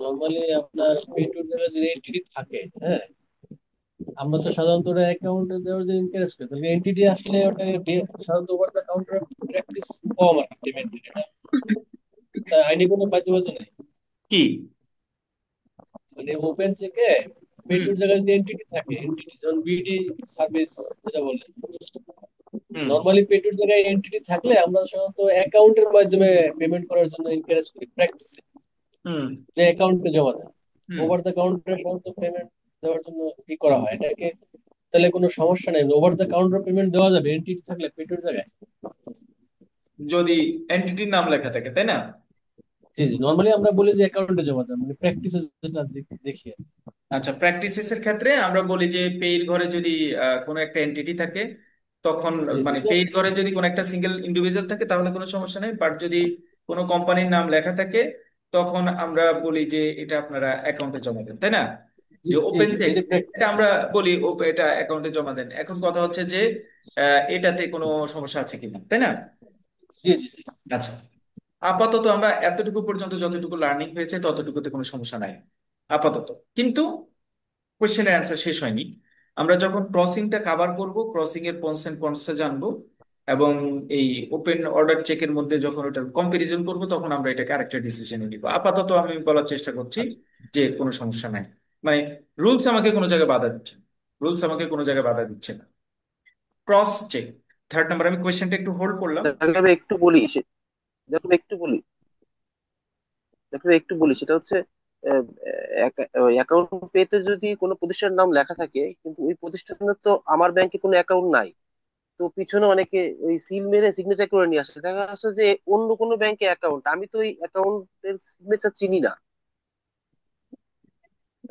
নর্মালি আপনার পেট্রোল যে এন্টিটি থাকে, হ্যাঁ, আমরা তো সাধারণত ওটা অ্যাকাউন্টে দেওয়ার যে ইন্টারেস্ট করি, তাহলে এনটিটি আসলে ওটা সাধারণত ওভার দ্য কাউন্টার প্র্যাকটিস কম আর কি পেমেন্টের। এটা তাই আইনি কোনো বাধ্যবাধকতা নেই। কি? মানে ওপেন চেকে হুম। পেটুর জায়গায় যদি এনটিটি থাকে, এনটিটি যেমন বিডি সার্ভিস যেটা বলে, হুম। নর্মালি পেটুর জায়গায় এনটিটি থাকলে আমরা সাধারণত অ্যাকাউন্টের মাধ্যমে পেমেন্ট করার জন্য এনকারেজ করি প্র্যাকটিসে, হুম। যে অ্যাকাউন্টে জমা দেয়। হুম। ওভার দ্য কাউন্টার সাধারণত পেমেন্ট দেওয়ার জন্য কি করা হয় এটাকে, তাহলে কোনো সমস্যা নেই, ওভার দ্য কাউন্টার পেমেন্ট দেওয়া যাবে এনটিটি থাকলে পেটুর জায়গায়। যদি এন্টিটির নাম লেখা থাকে, তাই না? জি জি, নর্মালি আমরা বলি যে অ্যাকাউন্টে জমা দেয়, মানে প্র্যাকটিসে যেটা দেখি আর কি। আচ্ছা, প্র্যাকটিসেস এর ক্ষেত্রে আমরা বলি যে পেইর ঘরে যদি কোনো একটা এন্টিটি থাকে, তখন জি জি মানে পেইর ঘরে যদি কোনো একটা সিঙ্গেল ইন্ডিভিজুয়াল থাকে তাহলে কোনো সমস্যা নেই, বাট যদি কোনো কোম্পানির নাম লেখা থাকে তখন আমরা বলি যে এটা আপনারা অ্যাকাউন্টে জমা দেন, তাই না? জি যে জি ওপেন জি, চেক, এটা এটা আমরা বলি এটা অ্যাকাউন্টে জমা দেন। এখন কথা হচ্ছে যে এটাতে কোনো সমস্যা আছে কিনা, তাই না? জি জি জি। আচ্ছা, আপাতত আমরা এতটুকু পর্যন্ত যতটুকু লার্নিং হয়েছে ততটুকুতে কোনো সমস্যা নাই আপাতত। কিন্তু কোশ্চেনের অ্যান্সার শেষ হয়নি। আমরা যখন ক্রসিংটা কাভার করব, ক্রসিং এর প্রনস এন্ড কনসটা জানবো, এবং এই ওপেন অর্ডার চেকের মধ্যে যখন ওটার কম্পারিজন করব তখন আমরা এটাকে আরেকটা ডিসিশনে নিব। আপাতত আমি বলার চেষ্টা করছি আচ্ছা যে কোনো সমস্যা নাই। মানে রুলস আমাকে কোনো জায়গায় বাধা দিচ্ছে না, রুলস আমাকে কোনো জায়গায় বাধা দিচ্ছে না। ক্রস চেক, থার্ড নাম্বার, আমি কোয়েশ্চেনটা একটু হোল্ড করলাম। দেখো আমি একটু বলি দেখো একটু বলি দেখো একটু বলি সেটা হচ্ছে অ্যাকাউন্ট পেতে যদি কোনো প্রতিষ্ঠানের নাম লেখা থাকে কিন্তু ওই প্রতিষ্ঠানের তো আমার ব্যাংকে কোনো অ্যাকাউন্ট নাই, তো পিছনে অনেকে ওই সিল মেরে সিগনেচার করে নিয়ে আসে, দেখা যাচ্ছে যে অন্য কোনো ব্যাংকে অ্যাকাউন্ট, আমি তো ওই অ্যাকাউন্টের সিগনেচার চিনি না।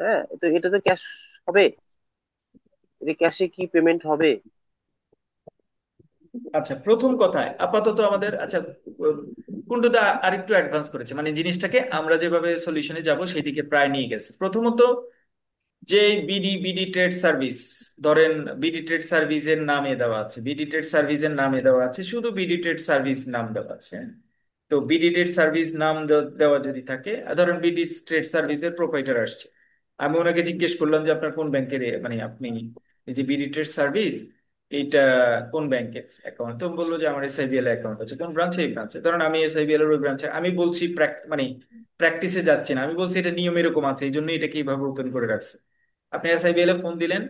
হ্যাঁ, তো এটা তো ক্যাশ হবে? এটা ক্যাশে কি পেমেন্ট হবে? আচ্ছা, প্রথম কথায় আপাতত আমাদের, আচ্ছা, কুন্ডুদা আরেকটু অ্যাডভান্স করেছে, মানে জিনিসটাকে আমরা যেভাবে সলিউশনে যাব সেদিকে প্রায় নিয়ে গেছে। প্রথমত, যে বিডি ট্রেড সার্ভিস, ধরেন বিডি ট্রেড সার্ভিসের নামে দেওয়া আছে, বিডি ট্রেড সার্ভিসের নামে দেওয়া আছে, শুধু বিডি ট্রেড সার্ভিস নাম দেওয়া আছে। তো বিডি ট্রেড সার্ভিস নাম দেওয়া যদি থাকে, ধরেন বিডি ট্রেড সার্ভিসের প্রোপাইটার আসছে, আমি ওনাকে জিজ্ঞেস করলাম যে আপনার কোন ব্যাংকের মানে আপনি এই যে বিডি ট্রেড সার্ভিস, এইটা কোন ব্যাংকের অ্যাকাউন্ট? তো বললো যে আমার এসআইবিএল অ্যাকাউন্ট আছে। কোন ব্রাঞ্চে? এই ব্রাঞ্চে। ধরুন আমি এসআইবিএল এর ওই ব্রাঞ্চে, আমি বলছি মানে প্র্যাকটিসে যাচ্ছি না, আমি বলছি এটা নিয়ম এরকম আছে, এই জন্য এটাকে এইভাবে ওপেন করে রাখছে। আপনি এসআইবিএল এ ফোন দিলেন,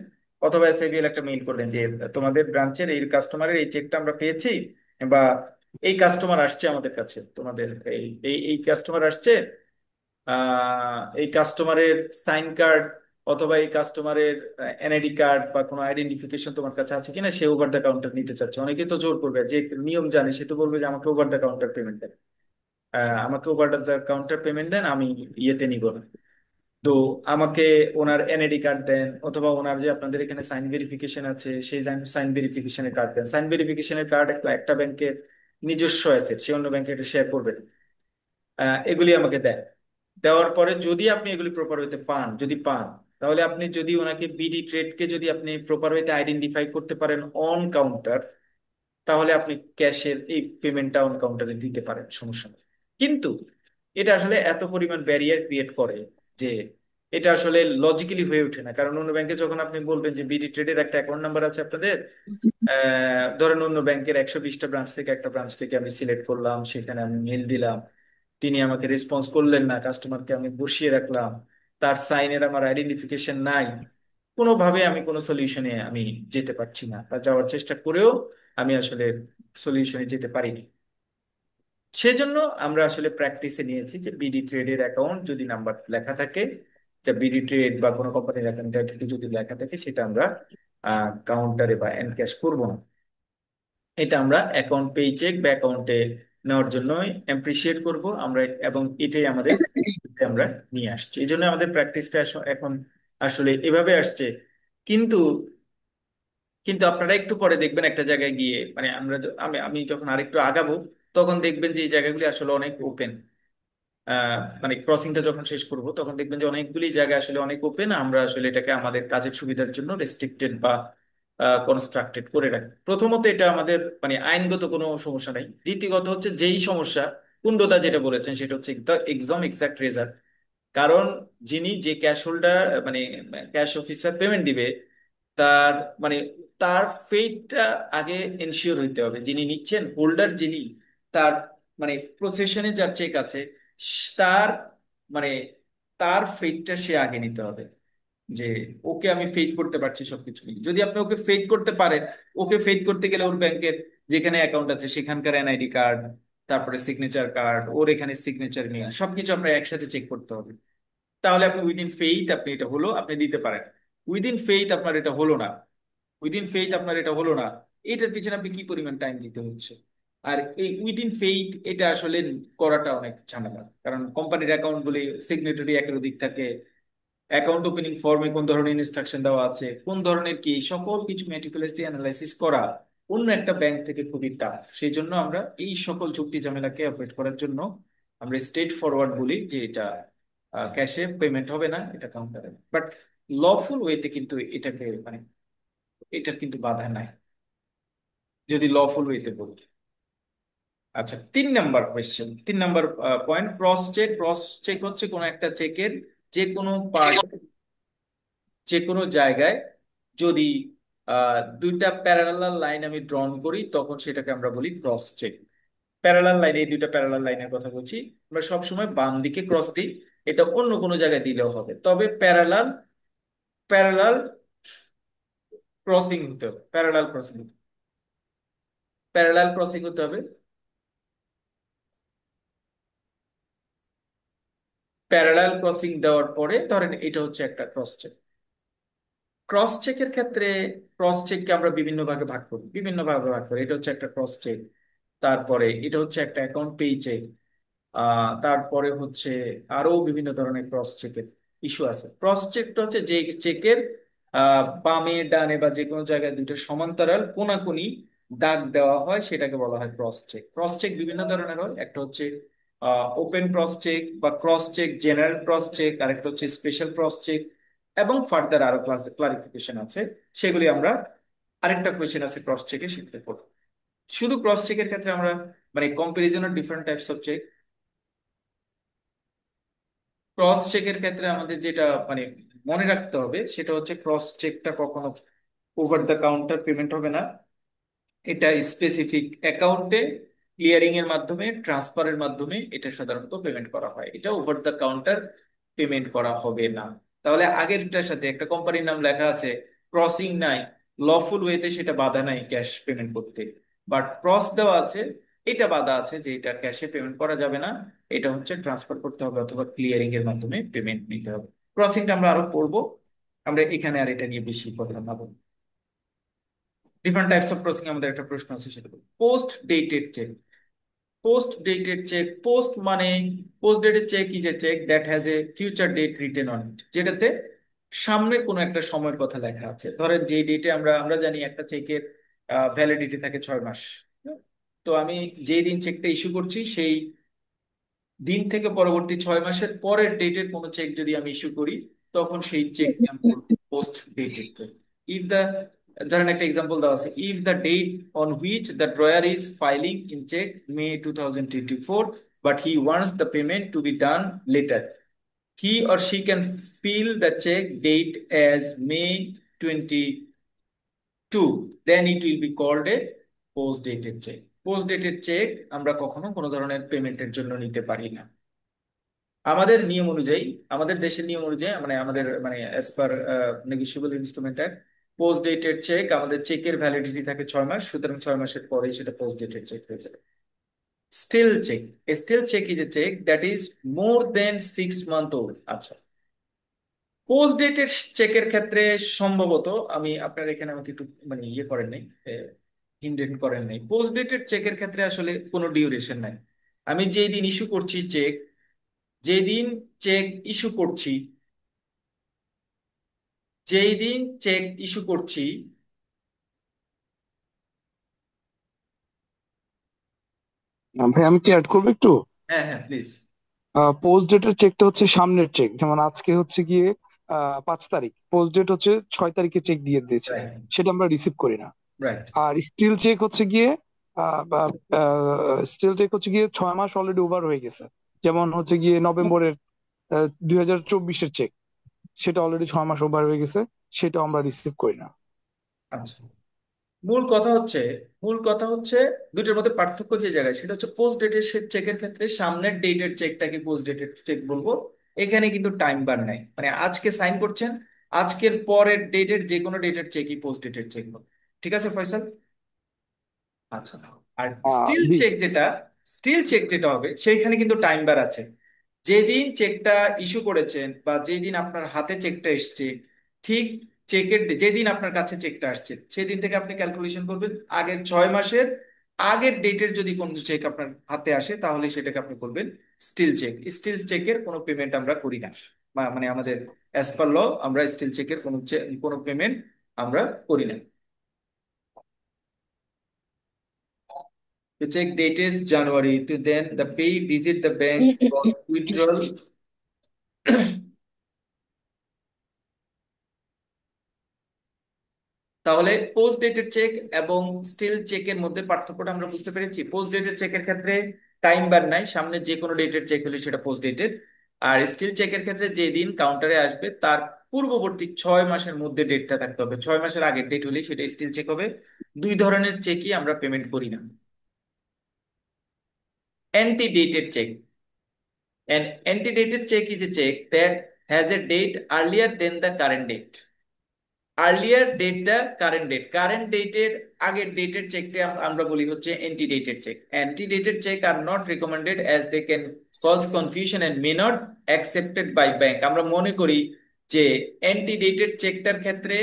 অথবা এসআইবিএল একটা মেইল করলেন যে তোমাদের ব্রাঞ্চের এই কাস্টমারের এই চেকটা আমরা পেয়েছি, বা এই কাস্টমার আসছে আমাদের কাছে, তোমাদের এই এই এই কাস্টমার আসছে, এই কাস্টমারের সাইন কার্ড অথবা এই কাস্টমারের এনআইডি কার্ড বা কোনো আইডেন্টিফিকেশন তোমার কাছে আছে কিনা, সে ওভার দ্য কাউন্টার নিতে চাচ্ছে। অনেকে তো জোর করবে, যে নিয়ম জানে সে তো বলবে যে আমাকে ওভার দ্য কাউন্টার পেমেন্ট দেন, আমাকে ওভার দ্য কাউন্টার পেমেন্ট দেন, আমি ইয়েতে নিব না। তো আমাকে ওনার এনআইডি কার্ড দেন, অথবা ওনার যে আপনাদের এখানে সাইন ভেরিফিকেশন আছে সেই সাইন ভেরিফিকেশনের কার্ড দেন। সাইন ভেরিফিকেশনের কার্ড একটা ব্যাংকের নিজস্ব অ্যাসেট, সে অন্য ব্যাংকে এটা শেয়ার করবে না। এগুলি আমাকে দেন। দেওয়ার পরে যদি আপনি এগুলি প্রপার হইতে পান, যদি পান, তাহলে আপনি যদি ওনাকে বিডি ট্রেডকে যদি আপনি প্রপার হইতে আইডেন্টিফাই করতে পারেন অন কাউন্টার, তাহলে আপনি ক্যাশের এই পেমেন্টটা অন কাউন্টারে দিতে পারেন, সমস্যা নেই। কিন্তু এটা আসলে এত পরিমাণ ব্যারিয়ার ক্রিয়েট করে যে এটা আসলে লজিক্যালি হয়ে ওঠে না। কারণ অন্য ব্যাংকে যখন আপনি বলবেন যে বিডি ট্রেডের একটা অ্যাকাউন্ট নাম্বার আছে আপনাদের, ধরেন অন্য ব্যাংকের 120টা ব্রাঞ্চ থেকে একটা ব্রাঞ্চ থেকে আমি সিলেক্ট করলাম, সেখানে আমি মেল দিলাম, তিনি আমাকে রেসপন্স করলেন না, কাস্টমারকে আমি বসিয়ে রাখলাম, তার সাইনের আমার আইডেন্টিফিকেশন নাই, কোনোভাবে আমি কোনো সলিউশনে আমি যেতে পারছি না, বা যাওয়ার চেষ্টা করেও আমি আসলে সলিউশনে যেতে পারিনি। সেজন্য আমরা আসলে প্র্যাকটিসে নিয়েছি যে বিডি ট্রেডের অ্যাকাউন্ট যদি নাম্বার লেখা থাকে, যা বিডি ট্রেড বা কোনো কোম্পানির অ্যাকাউন্ট যদি লেখা থাকে, সেটা আমরা কাউন্টারে বা এনক্যাশ করব না। এটা আমরা অ্যাকাউন্ট পে চেক বা অ্যাকাউন্টে নেওয়ার জন্য অ্যাপ্রিসিয়েট করব আমরা, এবং এটাই আমাদের আমরা নিয়ে আসছি। এই জন্য আমাদের প্র্যাকটিসটা এখন আসলে এভাবে আসছে। কিন্তু কিন্তু আপনারা একটু পরে দেখবেন একটা জায়গায় গিয়ে, মানে আমি আমি যখন আরেকটু আগাবো তখন দেখবেন যে এই জায়গাগুলি আসলে অনেক ওপেন। মানে ক্রসিংটা যখন শেষ করব তখন দেখবেন যে অনেকগুলি জায়গা আসলে অনেক ওপেন, আমরা আসলে এটাকে আমাদের কাজের সুবিধার জন্য রেস্ট্রিক্টেড বা কনস্ট্রাক্টেড করে রাখি। প্রথমত এটা আমাদের মানে আইনগত কোনো সমস্যা নাই। দ্বিতীয়ত হচ্ছে যেই সমস্যা কুণ্ডতা যেটা বলেছেন সেটা হচ্ছে একদম এক্সাক্ট রেজাল্ট। কারণ যিনি যে ক্যাশ হোল্ডার মানে ক্যাশ অফিসার পেমেন্ট দিবে, তার মানে তার ফেইটটা আগে এনশিওর হইতে হবে, যিনি নিচ্ছেন, হোল্ডার যিনি, তার মানে প্রসেশনে যার চেক আছে, তার মানে তার ফেইটটা সে আগে নিতে হবে, যে ওকে আমি ফেক করতে পারছি সবকিছু মিলিয়ে। যদি আপনি ওকে ফেক করতে পারেন, ওকে ফেক করতে গেলে ওর ব্যাংকের যেখানে অ্যাকাউন্ট আছে সেখানকার এনআইডি কার্ড, তারপরে সিগনেচার কার্ড, ওর এখানে সিগনেচার নিয়ে সবকিছু আপনার একসাথে চেক করতে হবে। তাহলে আপনি উইদিন ফেইথ আপনি এটা হলো আপনি দিতে পারেন। উইদিন ফেইথ আপনার এটা হলো না, উইদিন ফেইথ আপনার এটা হলো না, এটার পিছনে আপনি কি পরিমাণ টাইম দিতে হচ্ছে। আর এই উইদিন ফেইথ এটা আসলে করাটা অনেক ঝামেলা, কারণ কোম্পানির অ্যাকাউন্ট গুলি সিগনেটরি একের দিক থাকে, অ্যাকাউন্ট ওপেনিং ফর্মে কোন ধরনের ইনস্ট্রাকশন দেওয়া আছে, কোন ধরনের কি, সকল কিছু মেটিকুলাসলি অ্যানালাইসিস করা অন্য একটা ব্যাংক থেকে খুবই টাফ। সেই জন্য আমরা এই সকল চুক্তি ঝামেলাকে অ্যাভয়েড করার জন্য আমরা স্ট্রেট ফরওয়ার্ড বলি যে এটা ক্যাশে পেমেন্ট হবে না, এটা কাউন্টারে। বাট লফুল ওয়েতে কিন্তু এটাকে মানে এটার কিন্তু বাধা নাই, যদি লফুল ওয়েতে বলি। আচ্ছা, 3 number question, 3 number point, cross cheque. Cross cheque হচ্ছে কোনো একটা চেকের যে কোনো পার্ট, যে কোনো জায়গায় যদি দুইটা প্যারালাল লাইন আমি ড্রন করি তখন সেটাকে আমরা বলি ক্রস চেক। প্যারালাল লাইন, এই দুইটা প্যারালাল লাইনের কথা বলছি, আমরা সবসময় বাম দিকে ক্রস দিই, এটা অন্য কোনো জায়গায় দিলেও হবে, তবে প্যারালাল প্যারালাল ক্রসিং হতে হবে, প্যারালাল ক্রসিং হতে হবে। প্যারালাল ক্রসিং দেওয়ার পরে ধরেন এটা হচ্ছে একটা ক্রস চেক। ক্রস চেকের ক্ষেত্রে ক্রস চেককে আমরা বিভিন্ন ভাগে ভাগ করি, বিভিন্ন ভাগে ভাগ করি। এটা হচ্ছে একটা ক্রস চেক, তারপরে এটা হচ্ছে একটা অ্যাকাউন্ট পে চেক, তারপরে হচ্ছে আরো বিভিন্ন ধরনের ক্রস চেকের ইস্যু আছে। ক্রস চেকটা হচ্ছে যে চেকের বামে ডানে বা যে কোনো জায়গায় দুটো সমান্তরাল কোনাকুনি দাগ দেওয়া হয় সেটাকে বলা হয় ক্রস চেক। ক্রস চেক বিভিন্ন ধরনের হয়, একটা হচ্ছে ওপেন ক্রস চেক বা cross cheque, general cross cheque, আরেকটা হচ্ছে স্পেশাল ক্রস চেক, এবং ফার্দার আরো ক্লারিফিকেশন আছে, সেগুলি আমরা আরেকটা কোয়েশ্চেন আছে ক্রস চেকে শিখতে পড়বো। শুধু ক্রস চেকের ক্ষেত্রে আমরা মানে কম্পারিজনের different types of cheque. Cross চেকের ক্ষেত্রে আমাদের যেটা মানে মনে রাখতে হবে সেটা হচ্ছে ক্রস চেকটা কখনো ওভার দ্য কাউন্টার পেমেন্ট হবে না, এটা স্পেসিফিক অ্যাকাউন্টে ক্লিয়ারিং এর মাধ্যমে, ট্রান্সফারের মাধ্যমে এটা সাধারণত পেমেন্ট করা হয়, এটা ওভার দ্য কাউন্টার পেমেন্ট করা হবে না। তাহলে আগেরটার সাথে একটা কোম্পানির নাম লেখা আছে, ক্রসিং নাই, লফুল ওয়েতে সেটা বাধা নাই ক্যাশ পেমেন্ট করতে, বাট ক্রস দেওয়া আছে, এটা বাধা আছে যে এটা ক্যাশে পেমেন্ট করা যাবে না, এটা হচ্ছে ট্রান্সফার করতে হবে অথবা ক্লিয়ারিং এর মাধ্যমে পেমেন্ট নিতে হবে। ক্রসিংটা আমরা আরো পড়বো, আমরা এখানে আর এটা নিয়ে বেশি কথা না বলবো। ডিফারেন্ট টাইপস অফ ক্রসিং আমাদের একটা প্রশ্ন আছে, সেটা post dated cheque. Post dated cheque, post মানে post dated cheque is a cheque that has a future date written on it, যেটাতে সামনে কোনো একটা সময়ের কথা লেখা আছে। ধরেন যে ডেটে আমরা আমরা জানি একটা চেকের ভ্যালিডিটি থাকে 6 মাস। তো আমি যেই দিন চেকটা ইস্যু করছি সেই দিন থেকে পরবর্তী 6 মাসের পরের ডেটের কোনো চেক যদি আমি ইস্যু করি তখন সেই চেককে আমি post dated cheque. If the, ধরেন একটা এক্সাম্পল দেওয়া আছে, if the date on which the drawer is filing in cheque May 2024 but he wants the payment to be done later, he or she can fill the check date as May 22, then it will be called a post dated check. Post dated check আমরা কখনো কোনো ধরনের পেমেন্টের জন্য নিতে পারি না। আমাদের নিয়ম অনুযায়ী, আমাদের দেশের নিয়ম অনুযায়ী, মানে আমাদের মানে as per negotiable instrument act, post dated check, আমাদের চেকের ভ্যালিডিটি থাকে 6 মাস, সুতরাং 6 মাসের পরেই সেটা পোস্ট ডেটেড চেক হয়ে যাবে। Stale cheque, stale cheque is a cheque that is more than 6 month old. আচ্ছা, পোস্ট ডেটেড চেকের ক্ষেত্রে সম্ভবত আমি আপনার এখানে আমাকে একটু মানে ইয়ে করেন নাই, ইনডেন্ট করেন নাই। পোস্ট ডেটেড চেকের ক্ষেত্রে আসলে কোনো ডিউরেশন নাই। আমি যেই দিন ইস্যু করছি চেক, যেদিন চেক ইস্যু করছি, যেই দিন চেক ইস্যু করছি, ভাই আমি কি অ্যাড করবো একটু? হ্যাঁ হ্যাঁ প্লিজ। পোস্ট ডেটের চেকটা হচ্ছে সামনের চেক, যেমন আজকে হচ্ছে গিয়ে 5 তারিখ, পোস্ট ডেট হচ্ছে 6 তারিখে চেক দিয়ে দিয়েছে, রাইট, সেটা আমরা রিসিভ করি না। রাইট, আর স্টিল চেক হচ্ছে গিয়ে স্টিল চেক হচ্ছে গিয়ে 6 মাস অলরেডি ওভার হয়ে গেছে, যেমন হচ্ছে গিয়ে নভেম্বরের 2024-এর চেক, সেটা অলরেডি 6 মাস ওভার হয়ে গেছে, সেটা আমরা রিসিভ করি না। আচ্ছা, মূল কথা হচ্ছে মূল কথা হচ্ছে দুটোর মধ্যে পার্থক্য যে জায়গায়, সেটা হচ্ছে পোস্ট ডেটের চেকের ক্ষেত্রে সামনের ডেটের চেকটাকে পোস্ট ডেটের চেক বলবো। এখানে কিন্তু টাইম বার নাই, মানে আজকে সাইন করছেন, আজকের পরের ডেটের যে কোনো ডেটের চেকই পোস্ট ডেটের চেক হবে। ঠিক আছে ফয়সাল? আচ্ছা, আর জি। স্টিল চেক যেটা হবে সেইখানে কিন্তু টাইম বার আছে। যেদিন চেকটা ইস্যু করেছেন বা যেদিন আপনার হাতে চেকটা এসছে, ঠিক যেদিন আপনার কাছে চেকটা আসছে সেদিন থেকে আপনি ক্যালকুলেশন করবেন আগের 6 মাসের আগের ডেটের যদি কোনো চেক আপনার হাতে আসে তাহলে সেটাকে আপনি করবেন স্টিল চেক। স্টিল চেকের কোনো পেমেন্ট আমরা করি না, মানে আমাদের অ্যাজ পার ল আমরা স্টিল চেকের কোনো পেমেন্ট আমরা করি না। The check date is January. To then the pay visit the bank for withdrawal. তাহলে পোস্ট ডেটেড চেক এবং স্টিল চেকের মধ্যে পার্থক্যটা আমরা বুঝতে পেরেছি। পোস্ট ডেটেড চেকের ক্ষেত্রে টাইম বার নাই, সামনে যে কোনো ডেটের চেক হলে সেটা পোস্ট ডেটেড। আর স্টিল চেকের ক্ষেত্রে যেদিন কাউন্টারে আসবে তার পূর্ববর্তী 6 মাসের মধ্যে ডেটটা থাকতে হবে, 6 মাসের আগের ডেট হলে সেটা স্টিল চেক হবে। দুই ধরনের চেকই আমরা পেমেন্ট করি না। Anti dated check, an antedated check is a check that has a date earlier than the current date. Earlier date the current date. Current date এর আগের ডেটের চেককে আমরা বলি হচ্ছে antedated check. Antedated check are not recommended as they can cause confusion and may not accepted by bank. আমরা মনে করি যে antedated চেকটার ক্ষেত্রে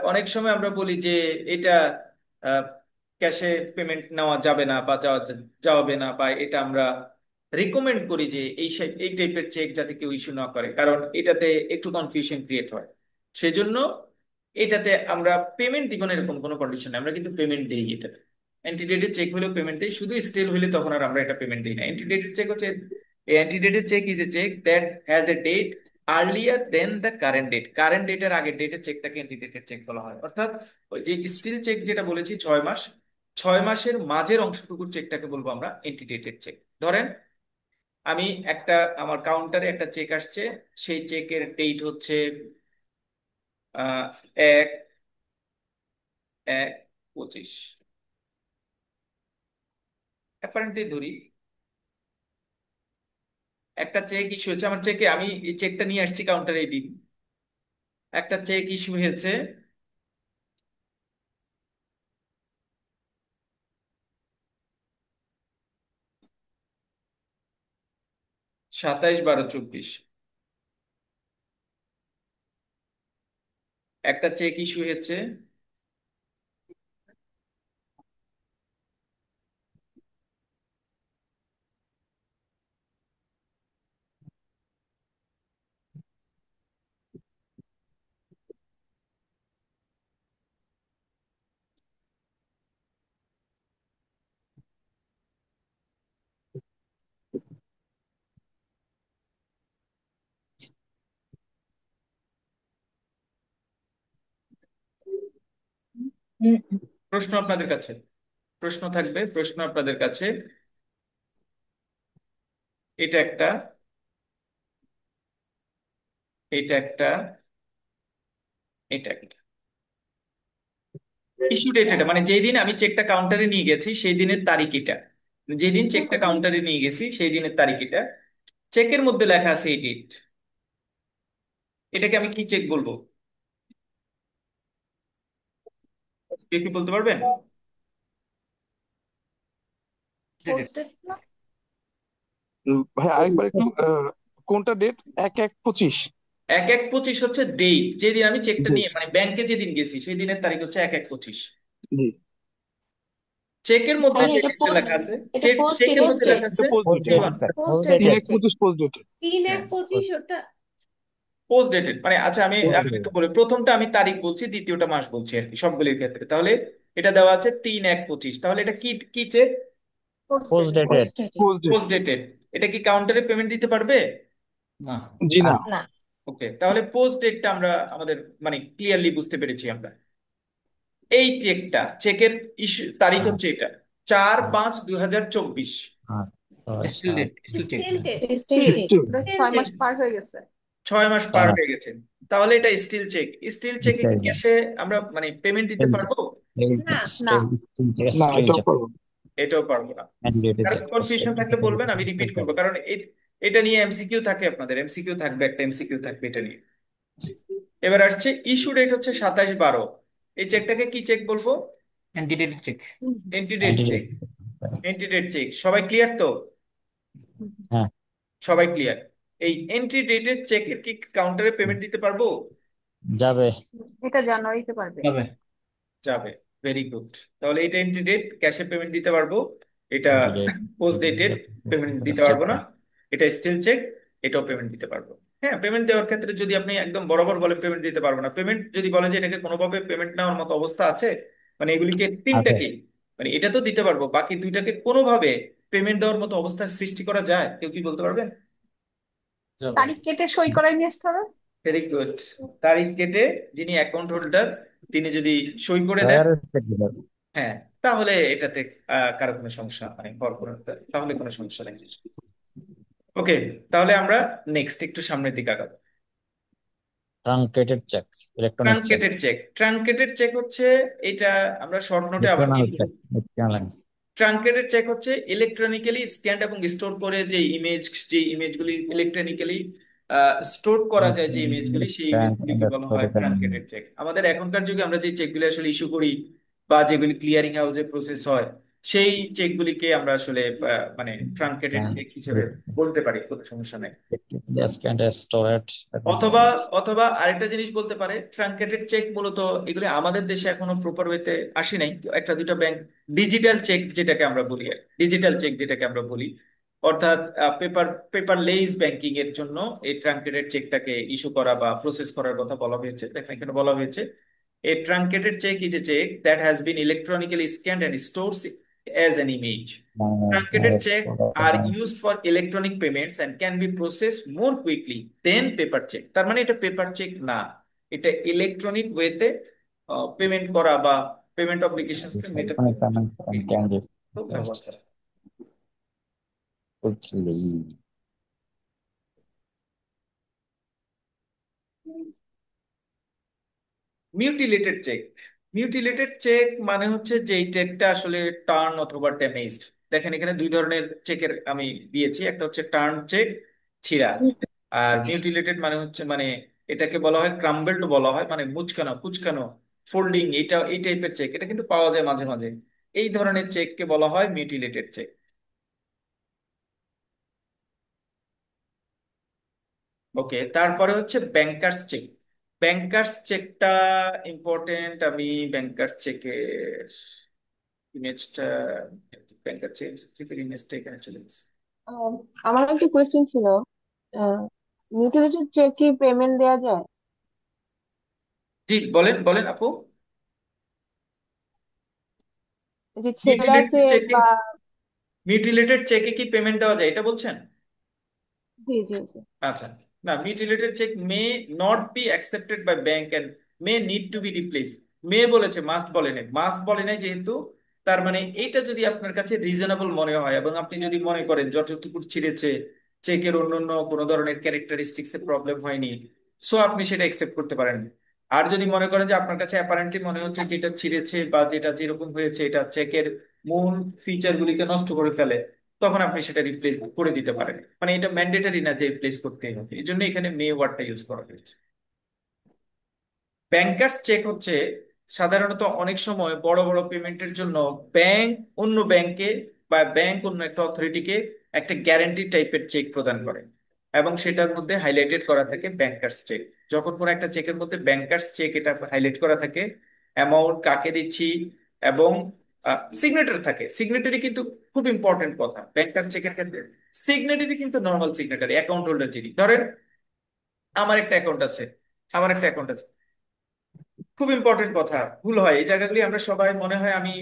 অনেক সময় আমরা বলি যে এটা ক্যাশে পেমেন্ট নেওয়া যাবে না বা যাবে না, বা এটা আমরা রিকমেন্ড করি যে এই টাইপের চেক যাতে কেউ ইস্যু না করে, কারণ এটাতে একটু কনফিউশন ক্রিয়েট হয়। সেজন্য এটাতে আমরা পেমেন্ট দিব না এরকম কোনো কন্ডিশন, আমরা কিন্তু পেমেন্ট দিই এটাতে। অ্যান্টিডেটেড চেক হলেও পেমেন্ট দিই, শুধু স্টিল হলে তখন আর আমরা এটা পেমেন্ট দিই না। অ্যান্টিডেটেড চেক হচ্ছে, antedated cheque is a cheque that has a date earlier than the current date. Current ডেটের আগের ডেটের চেকটাকে অ্যান্টিডেটেড চেক বলা হয়। অর্থাৎ ওই যে স্টিল চেক যেটা বলেছি 6 মাস, 6 মাসের মাঝের অংশটুকুর চেকটাকে বলবো আমরা অ্যান্টিডেটেড চেক। ধরেন আমি একটা, আমার কাউন্টারে একটা চেক আসছে, সেই চেকের ডেট হচ্ছে 1/1/25। অ্যাপারেন্টলি ধরি একটা চেক ইস্যু হয়েছে আমার চেকে, আমি এই চেকটা নিয়ে আসছি কাউন্টারে এই দিন। একটা চেক ইস্যু হয়েছে 27/12/24। একটা চেক ইস্যু হয়েছে প্রশ্ন আপনাদের কাছে, প্রশ্ন থাকবে, প্রশ্ন আপনাদের কাছে। এটা একটা, এটা একটা, এটা একটা ইস্যু ডেট, এটা মানে যেই দিন আমি চেকটা কাউন্টারে নিয়ে গেছি সেই দিনের তারিখ এটা। যেদিন চেকটা কাউন্টারে নিয়ে গেছি সেই দিনের তারিখ এটা। চেকের মধ্যে লেখা আছে এই ডেট। এটাকে আমি কি চেক বলবো? কেউ কি বলতে পারবেন? পোস্টেড না। ভাই আরেকবার একটু কোনটা ডেট? 1/1/25। 1/1/25 হচ্ছে ডেট, যেদিন আমি চেকটা জি। নিয়ে মানে ব্যাংকে যেদিন গেছি সেই দিনের তারিখ হচ্ছে 1/1/25। জি। চেকের মধ্যে আচ্ছা, যে এটা ডেটটা পোস্ট, লেখা আছে, এটা পোস্ট চেকের মধ্যে ডেটেড। লেখা এটা আছে post post dated. T1। Dated sir, post post তিন ডেটেড। ডেটেড। এক পঁচিশ পোস্ট ডেটেড। তিন এক হ্যাঁ, পঁচিশ ওটা পোস্ট ডেটেড মানে আচ্ছা, আমি পোস্ট আমি ডেটেড। একটু বলি, প্রথমটা আমি তারিখ বলছি, দ্বিতীয়টা মাস বলছি আর কি সবগুলির ক্ষেত্রে। তাহলে এটা দেওয়া আছে 3/1/25, তাহলে এটা কি কি cheque? Post dated. Post dated. Post date. Post dated. এটা কি কাউন্টারে পেমেন্ট দিতে পারবে? না। জি না। না। ওকে, তাহলে পোস্ট ডেটটা আমরা আমাদের মানে ক্লিয়ারলি বুঝতে পেরেছি আমরা। এই চেকের ইস্যু তারিখ হচ্ছে এটা 4/5/2024। Stale date, stale cheque. Stale date. Stale stale ওটা স্টিল 6 মাস চেক। পার হয়ে গেছে। 6 মাস ছয় পার মাস হয়ে গেছে, তাহলে এটা স্টিল চেক। স্টিল চেকে কি ক্যাশে আমরা মানে পেমেন্ট দিতে পারবো? না না না, এটাও পারবো না। এটাও পারবো না। কারণ কনফিউশন থাকলে বলবেন, আমি রিপিট করবো, কারণ এটা নিয়ে এমসিকিউ থাকে, আপনাদের এমসিকিউ থাকবে, একটা এমসিকিউ থাকবে এটা নিয়ে। এবার আসছে ইস্যু ডেট হচ্ছে 27/12। এই চেকটাকে কি চেক বলবো? অ্যান্টিডেটেড চেক। এন্টিডেট চেক। এন্টিডেট চেক, সবাই ক্লিয়ার তো? হ্যাঁ, সবাই ক্লিয়ার? এই এন্ট্রি ডেটের চেকের কি কাউন্টারে পেমেন্ট দিতে পারবো? যাবে। এটা জানুয়ারিতে পারবে। তবে যাবে। Very good. তাহলে এটা এন্ট্রি ডেট, ক্যাশে পেমেন্ট দিতে পারবো। এটা পোস্ট ডেটের পেমেন্ট দিতে পারবো না। এটা স্টিল চেক, এটাও পেমেন্ট দিতে পারবো। হ্যাঁ, পেমেন্ট দেওয়ার ক্ষেত্রে যদি আপনি একদম বরাবর বলে পেমেন্ট দিতে পারবো না, পেমেন্ট যদি বলে যে এটাকে কোনোভাবে পেমেন্ট নেওয়ার মতো অবস্থা আছে, মানে এগুলিকে আছে। তিনটাকে, মানে এটা তো দিতে পারবো, বাকি দুইটাকে কোনোভাবে পেমেন্ট দেওয়ার মতো অবস্থা সৃষ্টি করা যায়, কেউ কি বলতে পারবেন? যাবে। তারিখ কেটে সই করাই নিয়ে আসতে হবে। Very good. তারিখ কেটে যিনি অ্যাকাউন্ট হোল্ডার তিনি যদি সই করে দেন, লয়ারের চেক দিবে। হ্যাঁ, তাহলে এটাতে কারো কোনো সমস্যা মানে হওয়ার তাহলে কোনো সমস্যা নেই। ওকে, তাহলে আমরা নেক্সট একটু সামনের দিকে আগাবো। Truncated cheque, electronic cheque, truncated cheque. Truncated cheque হচ্ছে এটা, আমরা শর্ট নোটে আবার কি ইলেকট্রনাল বলবো? Cheque, electronal. ট্রাঙ্কেটেড চেক হচ্ছে ইলেকট্রনিক্যালি স্ক্যান এবং স্টোর করে যে ইমেজগুলি ইলেকট্রনিক্যালি স্টোর করা যায়, যে ইমেজগুলি, সেই ইমেজগুলিকে বলা হয় ট্রাঙ্কেটেড চেক। আমাদের এখনকার যুগে আমরা যে চেকগুলি আসলে ইস্যু করি বা যেগুলি ক্লিয়ারিং হাউসে প্রসেস হয়, সেই চেকগুলিকে আমরা আসলে মানে ট্রাঙ্কেটেড চেক হিসেবে বলতে পারি, কোনো সমস্যা নেই। স্টোরেড। অথবা অথবা আরেকটা জিনিস বলতে পারে, ট্রাঙ্কেটেড চেক মূলত এগুলি আমাদের দেশে এখনো প্রপার ওয়েতে আসে নাই। একটা দুটো ব্যাংক ডিজিটাল চেক যেটাকে আমরা বলি, ডিজিটাল চেক যেটাকে আমরা বলি, অর্থাৎ পেপারলেস ব্যাংকিং এর জন্য এই ট্রাঙ্কেটেড চেকটাকে ইস্যু করা বা প্রসেস করার কথা বলা হয়েছে। দেখেন এখানে বলা হয়েছে, a truncated check is a check that has been electronically scanned and stored as an image. Truncated checks are used for electronic payments and can be processed more quickly than paper check. তার মানে এটা পেপার চেক না, এটা ইলেকট্রনিক ওয়েতে পেমেন্ট করা বা পেমেন্ট অব্লিগেশনস কে মেটার। Mutilated cheque. মিউটিলেটেড চেক মানে হচ্ছে যেই চেকটা আসলে টার্ন অথবা ড্যামেজড। দেখেন এখানে দুই ধরনের চেকের আমি দিয়েছি, একটা হচ্ছে টার্ন চেক, ছিঁড়া, আর মিউটিলেটেড মানে হচ্ছে মানে এটাকে বলা হয় ক্রাম্বলড বলা হয়, মানে মুচকানো কুচকানো, ফোল্ডিং, এটা এই টাইপের চেক, এটা কিন্তু পাওয়া যায় মাঝে মাঝে। এই ধরনের চেককে বলা হয় মিউটিলেটেড চেক। ওকে, তারপরে হচ্ছে ব্যাংকার্স চেক। ব্যাংকার্স চেকটা ইম্পর্টেন্ট। আমি ব্যাংকার্স চেকের ইমেজটা, ব্যাংকার চেকের ইমেজটা এখানে চলে গেছে। আমার একটা কোয়েশ্চেন ছিল, মিউটিলেটেড চেক কি পেমেন্ট দেওয়া যায়? জি, বলেন বলেন আপু। যে ছেঁড়া মিউটিলেটেড চেক চেকে, বা মিউটিলেটেড চেকে কি পেমেন্ট দেওয়া যায় এটা বলছেন? জি জি জি। আচ্ছা, না, mutilated cheque may not be accepted by bank and may need to be replace. May বলেছে, মাস্ট বলে নাই। মাস্ট বলে নাই যেহেতু, তার মানে এইটা যদি আপনার কাছে রিজনেবল মনে হয় এবং আপনি যদি মনে করেন যতটুকু ছিঁড়েছে চেকের অন্যান্য কোনো ধরনের ক্যারেক্টারিস্টিক্স এর প্রবলেম হয়নি, সো আপনি সেটা অ্যাকসেপ্ট করতে পারেন। আর যদি মনে করেন যে আপনার কাছে অ্যাপারেন্টলি মনে হচ্ছে যেটা ছিঁড়েছে বা যেটা যেরকম হয়েছে এটা চেকের মূল ফিচার গুলিকে নষ্ট করে ফেলে, তখন আপনি সেটা রিপ্লেস করে দিতে পারেন। মানে এটা ম্যান্ডেটরি না যে রিপ্লেস করতেই হবে, এই জন্য এখানে মে ওয়ার্ডটা ইউজ করা হয়েছে। ব্যাংকার্স চেক হচ্ছে সাধারণত অনেক সময় বড় বড় পেমেন্টের জন্য ব্যাংক অন্য ব্যাংকে বা ব্যাংক অন্য একটা অথরিটিকে একটা গ্যারান্টি টাইপের চেক প্রদান করে এবং সেটার মধ্যে হাইলাইটেড করা থাকে ব্যাংকার্স চেক। যখন কোনো একটা চেকের মধ্যে ব্যাংকার্স চেক এটা হাইলাইট করা থাকে, অ্যামাউন্ট কাকে দিচ্ছি এবং সিগনেটারি থাকে। সিগনেটারি কিন্তু খুব ইম্পর্টেন্ট কথা ব্যাংকার চেকের ক্ষেত্রে। সিগনেটারি কিন্তু নর্মাল সিগনেটারি, অ্যাকাউন্ট হোল্ডার যিনি, ধরেন আমার একটা অ্যাকাউন্ট আছে, আমার একটা অ্যাকাউন্ট আছে, খুব ইম্পর্টেন্ট কথা, ভুল হয় এই জায়গাগুলি, আমরা সবাই মনে হয় আমি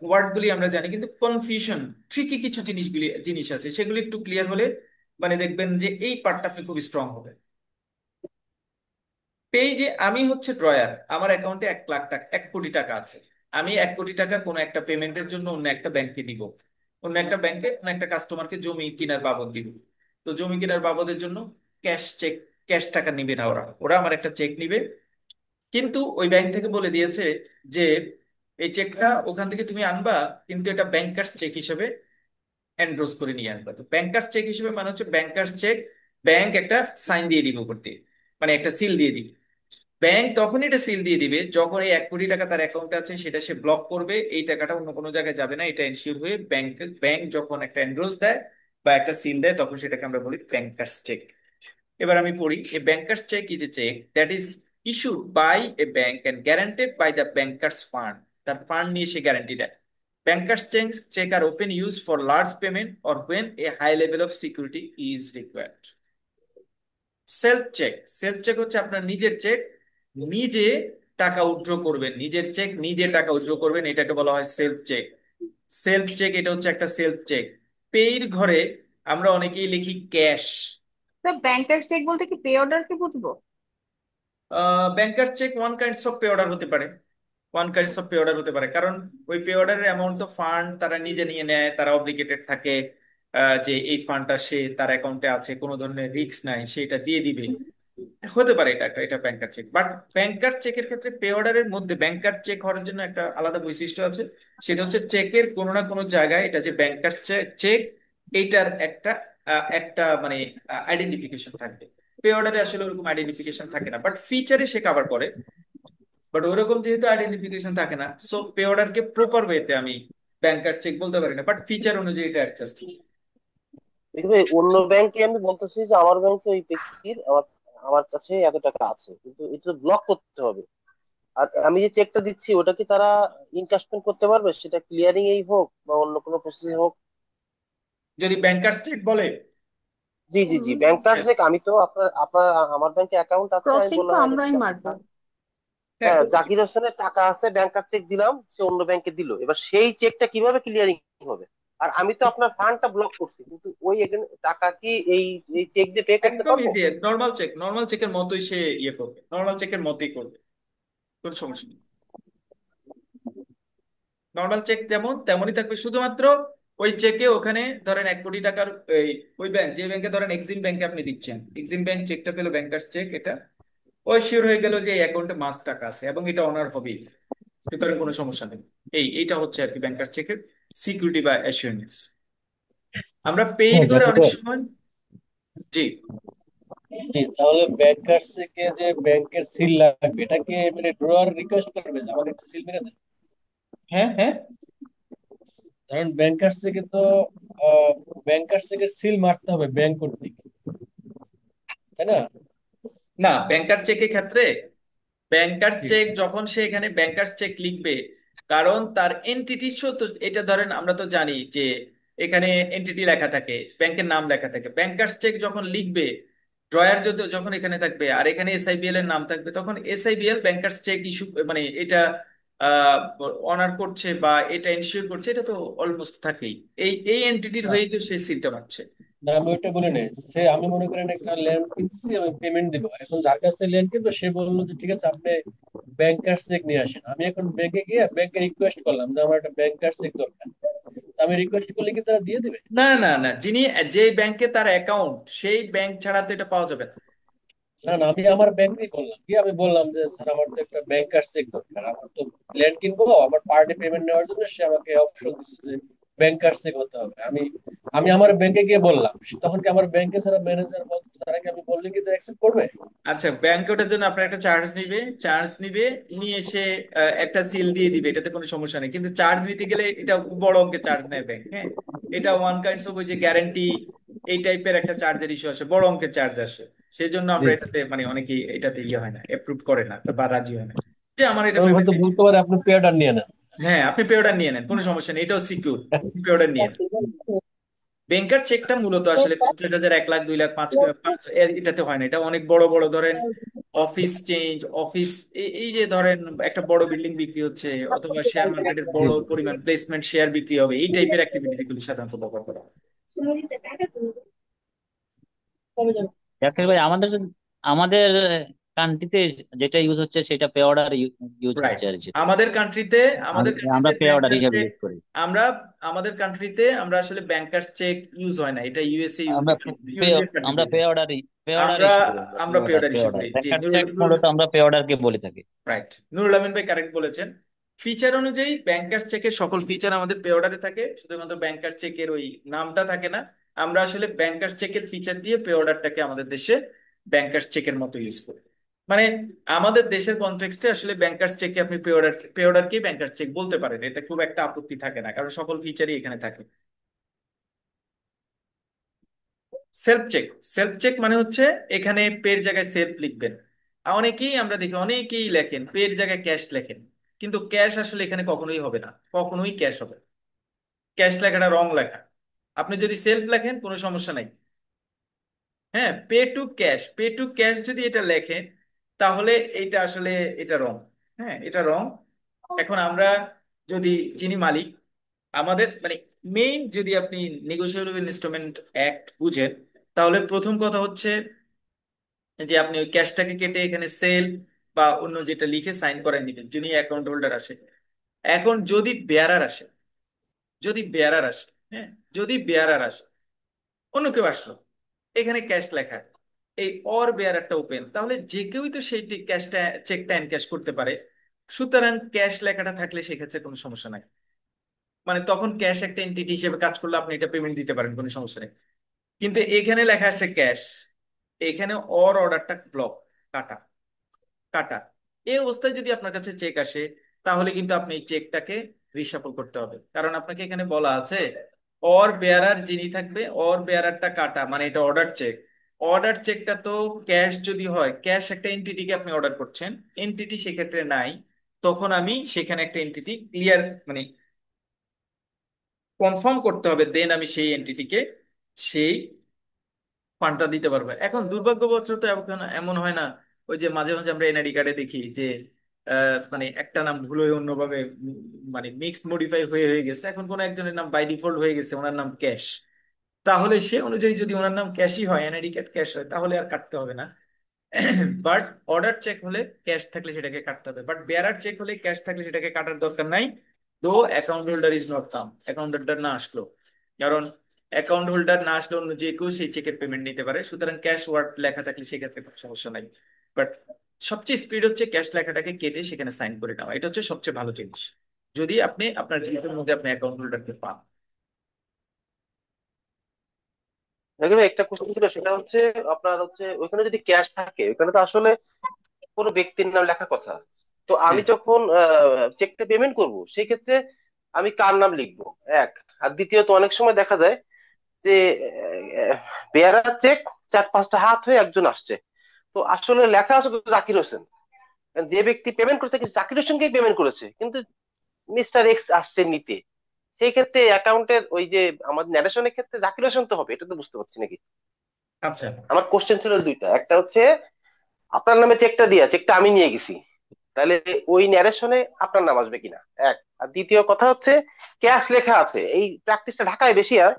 ওয়ার্ড গুলি আমরা জানি কিন্তু কনফিউশন, ট্রিকি কিছু জিনিস আছে, সেগুলি একটু ক্লিয়ার হলে মানে দেখবেন যে এই পার্টটা আপনি খুব স্ট্রং হবে। পেজে আমি হচ্ছে ড্রয়ার, আমার অ্যাকাউন্টে 1 লাখ টাকা, 1 কোটি টাকা আছে। আমি 1 কোটি টাকা কোনো একটা পেমেন্টের জন্য অন্য একটা ব্যাংকে দিব, অন্য একটা ব্যাংকে অন্য একটা কাস্টমারকে জমি কেনার বাবদ দিব। তো জমি কেনার বাবদের জন্য ক্যাশ চেক, ক্যাশ টাকা নিবে না, ওরা ওরা আমার একটা চেক নিবে, কিন্তু ওই ব্যাংক থেকে বলে দিয়েছে যে এই চেকটা ওখান থেকে তুমি আনবা, কিন্তু এটা ব্যাংকার্স চেক হিসেবে এনডোর্স করে নিয়ে আসবা। তো ব্যাংকার্স চেক হিসেবে মানে হচ্ছে ব্যাংকার্স চেক, ব্যাংক একটা সাইন দিয়ে দিবে উপর দিয়ে, মানে একটা সিল দিয়ে দিবে। ব্যাংক তখন এটা সিল দিয়ে দিবে যখন এই 1 কোটি টাকা তার অ্যাকাউন্টে আছে সেটা সে ব্লক করবে, এই টাকাটা অন্য কোনো জায়গায় যাবে না, এটা এনশিওর হয়ে ব্যাংক ব্যাংক যখন একটা এন্ডোর্স দেয় বা একটা সিল দেয় তখন সেটাকে আমরা বলি ব্যাংকার্স চেক। এবার আমি পড়ি, a banker's cheque is a cheque that is issued by a bank and guaranteed by the banker's fund. তার ফান্ড নিয়ে সে গ্যারান্টি দেয়। Banker's cheque are often use for large payment or when a high level of security is required. Self cheque, self cheque হচ্ছে আপনার নিজের চেক, নিজে টাকা উইথড্র করবেন, নিজের চেক নিজে টাকা উইথড্র করবেন, এটাকে বলা হয় সেলফ চেক। সেলফ চেক এটা হচ্ছে একটা সেলফ চেক। পেইর ঘরে আমরা অনেকেই লিখি ক্যাশ। তো ব্যাংকার চেক বলতে কি পে অর্ডার কি বুঝবো? Banker cheque one kinds of pay order হতে পারে, one kinds of pay order হতে পারে, কারণ ওই পে অর্ডারের অ্যামাউন্ট তো ফান্ড তারা নিজে নিয়ে নেয়, তারা অব্লিগেটেড থাকে যে এই ফান্ডটা সে তার অ্যাকাউন্টে আছে, কোনো ধরনের রিস্ক নাই, সেটা দিয়ে দিবে। হতে পারে এটা এটা ব্যাংকার চেক। বাট ব্যাংকার চেকের ক্ষেত্রে পে অর্ডারের মধ্যে ব্যাংকার চেক হওয়ার জন্য একটা আলাদা বৈশিষ্ট্য আছে, সেটা হচ্ছে চেকের কোনো না কোনো জায়গায় এটা যে ব্যাংকার চেক, এইটার একটা একটা মানে আইডেন্টিফিকেশন থাকবে। পে অর্ডারে আসলে ওরকম আইডেন্টিফিকেশন থাকে না, বাট ফিচারে সে কভার করে। বাট ওরকম যেহেতু আইডেন্টিফিকেশন থাকে না, সো পে অর্ডারকে প্রপার ওয়েতে আমি ব্যাংকার চেক বলতে পারি না, বাট ফিচার অনুযায়ী এটা অ্যাডজাস্ট। দেখবে অন্য ব্যাংকে আমি বলতেছি যে আমার ব্যাংকে ওই ব্যক্তির আমার আমার কাছে এত টাকা আছে, কিন্তু এটা ব্লক করতে হবে। আর আমি যে চেকটা দিচ্ছি ওটা কি তারা ইনকাশমেন্ট করতে পারবে, সেটা ক্লিয়ারিং এই হোক বা অন্য কোনো প্রসেসে হোক? যদি ব্যাংকার চেক বলে, জি জি জি, ব্যাংকার চেক। আমি তো আপনার আপনার আমার ব্যাংকে অ্যাকাউন্ট আছে, আমি ক্রসিং তো বললাম হ্যাঁ আমরাই দেখি মারবো। হ্যাঁ হ্যাঁ জাকির হোসেনের টাকা আছে, ব্যাংকার চেক দিলাম, সে অন্য ব্যাংকে দিল, এবার সেই চেকটা কিভাবে ক্লিয়ারিং হবে? আর আমি তো আপনার ফান্ডটা ব্লক করছি, কিন্তু ওই এখানে টাকা কি এই এই চেক দিয়ে পে করতে একদম পারবো? ইজি, নর্মাল চেক, নর্মাল চেকের মতোই সে ইয়ে করবে, নর্মাল চেকের মতোই করবে, কোনো সমস্যা নেই। নর্মাল চেক যেমন তেমনই থাকবে, শুধুমাত্র ওই চেকে ওখানে ধরেন 1 কোটি টাকার এই ওই ব্যাংক, যে ব্যাংকে ধরেন এক্সিম ব্যাংকে আপনি দিচ্ছেন, এক্সিম ব্যাংক চেকটা পেলো ব্যাংকার চেক, এটা ওই শিওর হয়ে গেল যে এই অ্যাকাউন্টে মাস টাকা আছে এবং এটা অনার হবেই, সুতরাং কোনো সমস্যা নেই। এইটা হচ্ছে আর কি ব্যাংকার চেকের সিকিউরিটি বা অ্যাসিওরেন্স। আমরা পেইড হ্যাঁ করে জাকির অনেক ভাই, সময়। জি। জি তাহলে ব্যাংকার থেকে যে ব্যাংকের সিল লাগবে এটাকে মানে ড্রয়ার রিকোয়েস্ট করবে যে আমাকে একটা সিল মেরে দেন। হ্যাঁ হ্যাঁ। কারণ ব্যাংকার থেকে তো ব্যাংকার থেকে সিল মারতে হবে ব্যাংক কর্তৃক, তাই না? না, ব্যাংকার চেকের ক্ষেত্রে ব্যাংকার্স জি চেক যখন সে এখানে ব্যাংকার্স চেক লিখবে, কারণ তার এন্টিটি তো, এটা ধরেন আমরা তো জানি যে এখানে এন্টিটি লেখা থাকে, ব্যাংকের নাম লেখা থাকে, ব্যাংকার্স চেক যখন লিখবে ড্রয়ার যদি যখন এখানে থাকবে আর এখানে এসআইবিএল এর নাম থাকবে, তখন এসআইবিএল ব্যাংকার্স চেক ইস্যু মানে এটা অনার করছে বা এটা এনশিওর করছে, এটা তো অলমোস্ট থাকেই, এই এন্টিটির না, হয়েই তো সে সিলটা মারছে। না আমি ওইটা বলি নাই। সে আমি মনে করেন একটা ল্যান্ড কিনতেছি, আমি পেমেন্ট দিব, এখন যার কাছ থেকে ল্যান্ড কিনবো সে বললো যে ঠিক আছে আপনি ব্যাংকার চেক নিয়ে আসেন। আমি এখন ব্যাংকে গিয়ে ব্যাংকে রিকোয়েস্ট করলাম যে আমার একটা ব্যাংকার চেক দরকার। আমি রিকোয়েস্ট করলে কি তারা দিয়ে দেবে? না না না, যিনি যে ব্যাংকে তার অ্যাকাউন্ট সেই ব্যাংক ছাড়া তো এটা পাওয়া যাবে না। না না, আমি আমার ব্যাংকে করলাম কি, আমি বললাম যে স্যার আমার তো একটা ব্যাংকার চেক দরকার, আমার তো ল্যান্ড কিনবো, আমার পার্টি পেমেন্ট নেওয়ার জন্য সে আমাকে অপশন দিচ্ছে যে ব্যাংকার চেক হতে হবে। আমি আমি আমার ব্যাংকে গিয়ে বললাম, তখন কি আমার ব্যাংকে যারা ম্যানেজার বলতো তারা কি আমি বললে কি তারা অ্যাকসেপ্ট করবে? আচ্ছা, ব্যাংক ওটার জন্য আপনার একটা চার্জ নিবে, চার্জ নিবে, নিয়ে এসে একটা সিল দিয়ে দিবে, এটাতে কোনো সমস্যা নেই, কিন্তু চার্জ নিতে গেলে এটা খুব বড় অঙ্কের চার্জ নেয় ব্যাংক। হ্যাঁ, এটা ওয়ান কাইন্ডস অফ ওই যে গ্যারান্টি, এই টাইপের একটা চার্জের ইস্যু আসে, বড় অঙ্কের চার্জ আসে। সেই জন্য জি আমরা জি। এটাতে মানে অনেকেই এটাতে ইয়ে হয় না, অ্যাপ্রুভ করে না বা রাজি হয় না, যে আমার এটা এবং পেমেন্ট। হয়তো বলতে পারে আপনি পেয়ারটা নিয়ে নেন। হ্যাঁ, আপনি পে অর্ডার নিয়ে নেন, কোনো সমস্যা নেই, এটাও সিকিউর, পে অর্ডার নিয়ে নেন। ব্যাংকার চেকটা মূলত আসলে 50,000, 1 লাখ, 2 লাখ, এটাতে হয় না, এটা অনেক বড় বড় ধরেন অফিস চেঞ্জ, অফিস, এই যে ধরেন একটা বড় বিল্ডিং বিক্রি হচ্ছে অথবা শেয়ার মার্কেটের জি বড় জি। পরিমাণ প্লেসমেন্ট শেয়ার বিক্রি হবে, এই টাইপের অ্যাক্টিভিটি গুলি সাধারণত ব্যবহার করা হয়। জাকির ভাই, আমাদের কান্ট্রিতে যেটা ইউজ হচ্ছে সেটা পে অর্ডার ইউজ হচ্ছে রাইট। আর কি। আমাদের কান্ট্রিতে আমাদের আমরা কান্ট্রিতে পে অর্ডার ব্যাংকার হিসেবে চেক, ইউজ করি। আমরা আমাদের কান্ট্রিতে আমরা আসলে ব্যাংকার চেক ইউজ হয় না, এটা ইউএসএ আমরা পে ইউরোপিয়ান আমরা কান্ট্রিতে। পে অর্ডার আমরা ইস্যু করি, আমরা পে আমরা pay order order pay issue order করি। জি, ব্যাংকার নুরুল চেক নুরুল মূলত আমরা পে অর্ডারকে বলে থাকি। রাইট, নুরুল আমিন ভাই কারেক্ট বলেছেন। ফিচার অনুযায়ী ব্যাংকার চেকের সকল ফিচার আমাদের পে অর্ডারে থাকে, শুধুমাত্র ব্যাংকার চেকের ওই নামটা থাকে না। আমরা আসলে ব্যাংকার চেকের ফিচার দিয়ে পে অর্ডারটাকে আমাদের দেশে ব্যাংকার চেকের মতো ইউজ করি। মানে আমাদের দেশের কনটেক্সটে আসলে ব্যাংকার চেকে আপনি পে অর্ডারকেই ব্যাংকার চেক বলতে পারেন, এটা খুব একটা আপত্তি থাকে না, কারণ সকল ফিচারই এখানে থাকে। সেলফ চেক, সেলফ চেক মানে হচ্ছে এখানে পের জায়গায় সেলফ লিখবেন। অনেকেই আমরা দেখি অনেকেই লেখেন পের জায়গায় ক্যাশ লেখেন, কিন্তু ক্যাশ আসলে এখানে কখনোই হবে না, কখনোই ক্যাশ হবে না। ক্যাশ লেখাটা রং লেখা। আপনি যদি সেলফ লেখেন কোনো সমস্যা নাই। হ্যাঁ, পে টু ক্যাশ যদি এটা লেখেন তাহলে এটা আসলে এটা রং। হ্যাঁ, এটা রং। এখন আমরা যদি, যিনি মালিক আমাদের মানে মেইন, যদি আপনি নেগোশিয়েবল ইনস্ট্রুমেন্ট অ্যাক্ট বুঝেন, তাহলে প্রথম কথা হচ্ছে যে আপনি ওই ক্যাশটাকে কেটে এখানে সেল বা অন্য যেটা লিখে সাইন করে নেবেন যিনি অ্যাকাউন্ট হোল্ডার আসে। এখন যদি বেয়ারার আসে, যদি বেয়ারার আসে, হ্যাঁ, যদি বেয়ারার আসে, অন্য কেউ আসলো, এখানে ক্যাশ লেখা, এই অর বেয়ারারটা ওপেন, তাহলে যে কেউই তো সেই ক্যাশটা চেকটা এনক্যাশ করতে পারে। সুতরাং ক্যাশ লেখাটা থাকলে সেক্ষেত্রে কোনো সমস্যা নাই। মানে তখন ক্যাশ একটা এন্টিটি হিসেবে কাজ করলে আপনি এটা পেমেন্ট দিতে পারেন, কোনো সমস্যা নেই। কিন্তু এখানে লেখা আছে ক্যাশ, এখানে অর অর্ডারটা ব্লক, কাটা, কাটা। এই অবস্থায় যদি আপনার কাছে চেক আসে, তাহলে কিন্তু আপনি এই চেকটাকে রিশাফল করতে হবে, কারণ আপনাকে এখানে বলা আছে অর বেয়ারার যিনি থাকবে, অর বেয়ারারটা কাটা, মানে এটা অর্ডার চেক। অর্ডার চেকটা তো ক্যাশ যদি হয়, ক্যাশ একটা এন্টিটিকে আপনি অর্ডার করছেন, এন্টিটি সেক্ষেত্রে নাই, তখন আমি সেখানে একটা এন্টিটি ক্লিয়ার মানে কনফার্ম করতে হবে, দেন আমি সেই এন্টিটিকে সেই ফান্ডটা দিতে পারবে। এখন দুর্ভাগ্যবশত তো এখন এমন হয় না, ওই যে মাঝে মাঝে আমরা এনআইডি কার্ডে দেখি যে মানে একটা নাম ভুল হয়ে অন্যভাবে মানে মিক্সড মডিফাই হয়ে হয়ে গেছে, এখন কোন একজনের নাম বাই ডিফল্ট হয়ে গেছে ওনার নাম ক্যাশ, তাহলে সে অনুযায়ী যদি ওনার নাম ক্যাশই হয়, এনআইডি কার্ড ক্যাশ হয়, তাহলে আর কাটতে হবে না। বাট অর্ডার চেক হলে ক্যাশ থাকলে সেটাকে কাটতে হবে, বাট বেয়ারার চেক হলে ক্যাশ থাকলে সেটাকে কাটার দরকার নাই। Though account holder is not come, account holder না আসলো, কারণ অ্যাকাউন্ট হোল্ডার না আসলে অন্য যে কেউ সেই চেকের পেমেন্ট নিতে পারে, সুতরাং ক্যাশ ওয়ার্ড লেখা থাকলে সেক্ষেত্রে কোনো সমস্যা নাই। বাট সবচেয়ে স্পিড হচ্ছে ক্যাশ লেখাটাকে কেটে সেখানে সাইন করে নেওয়া, এটা হচ্ছে সবচেয়ে ভালো জিনিস, যদি আপনি আপনার গ্রুপের মধ্যে আপনি অ্যাকাউন্ট হোল্ডারকে পান। দেখবেন একটা কোশ্চেন ছিল, সেটা হচ্ছে আপনার হচ্ছে ওইখানে যদি ক্যাশ থাকে, ওইখানে তো আসলে কোনো ব্যক্তির নাম লেখার কথা। তো জি। আমি যখন চেকটা পেমেন্ট করব, সেই ক্ষেত্রে আমি কার নাম লিখবো? এক। আর দ্বিতীয়ত অনেক সময় দেখা যায় যে বেয়ারার চেক চার পাঁচটা হাত হয়ে একজন আসছে, তো আসলে লেখা আছে তো জাকির হোসেন, যে ব্যক্তি পেমেন্ট করতে গেছে জাকির হোসেনকেই পেমেন্ট করেছে, কিন্তু মিস্টার এক্স আসছে নিতে। সেই ক্ষেত্রে অ্যাকাউন্টের ওই যে আমাদের ন্যারেশনের ক্ষেত্রে জাকির হোসেন তো হবে, এটা তো বুঝতে পারছি নাকি। আচ্ছা। আমার কোশ্চেন ছিল দুইটা, একটা হচ্ছে আপনার নামে চেকটা দিয়া, চেকটা আমি নিয়ে গেছি, তাহলে ওই ন্যারেশনে আপনার নাম আসবে কিনা। এক। আর দ্বিতীয় কথা হচ্ছে ক্যাশ লেখা আছে, এই প্র্যাকটিসটা ঢাকায় বেশি আর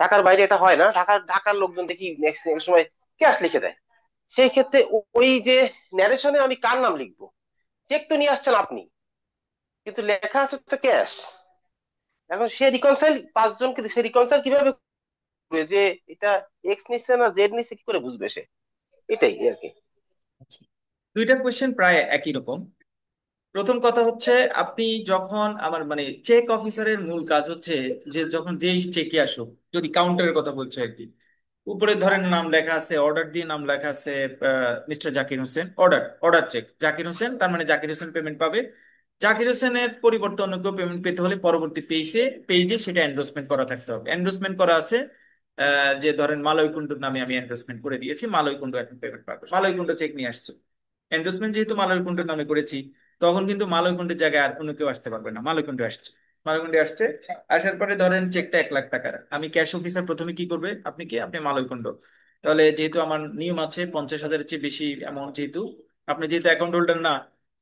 ঢাকার বাইরে এটা হয় না। ঢাকার ঢাকার লোকজন দেখি ম্যাক্সিমাম সময় ক্যাশ লিখে দেয়। সেই ক্ষেত্রে ওই যে ন্যারেশনে আমি কার নাম লিখবো? চেক তো নিয়ে আসছেন আপনি, কিন্তু লেখা আছে তো ক্যাশ। এখন সে রিকনসাইল, পাঁচজনকে সে রিকনসাইল কিভাবে করবে যে এটা এক্স নিচ্ছে না জেড নিচ্ছে, কি করে বুঝবে সে? এটাই আর কি। আচ্ছা। দুইটা কোয়েশ্চেন প্রায় একই রকম। প্রথম কথা হচ্ছে আপনি যখন আমার মানে চেক অফিসারের মূল কাজ হচ্ছে যে যখন যেই চেকে আসুক, যদি কাউন্টারের কথা বলছে আর কি, উপরে ধরেন নাম লেখা আছে, অর্ডার দিয়ে নাম লেখা আছে mister Zakir Hossain, order order cheque Zakir Hossain, তার মানে জাকির হোসেন পেমেন্ট পাবে। জাকির হোসেনের পরিবর্তে অন্য কেউ পেমেন্ট পেতে হলে পরবর্তী পেজে সেটা এন্ডোর্সমেন্ট করা থাকতে হবে। এন্ডোর্সমেন্ট করা আছে যে ধরেন মালয় কুণ্ডুর নামে আমি এন্ডোর্সমেন্ট করে দিয়েছি, মালয় কুণ্ডু এখন পেমেন্ট পাবে, মালয় কুণ্ডু চেক নিয়ে আসছে। এন্ডোর্সমেন্ট যেহেতু মালয় কুণ্ডুর নামে করেছি, তখন কিন্তু মালয়কুণ্ডের জায়গায় আর কোনো কেউ আসতে পারবে না, মালয়কুণ্ডে আসছে, মালয়কুণ্ডে আসছে। আসার পরে ধরেন চেকটা 1 লাখ টাকার, আমি ক্যাশ অফিসার প্রথমে কি করবে, আপনি কি আপনি মালয়কুণ্ড, তাহলে যেহেতু আমার নিয়ম আছে 50,000-এর চেয়ে বেশি অ্যামাউন্ট, যেহেতু আপনি যেহেতু অ্যাকাউন্ট হোল্ডার না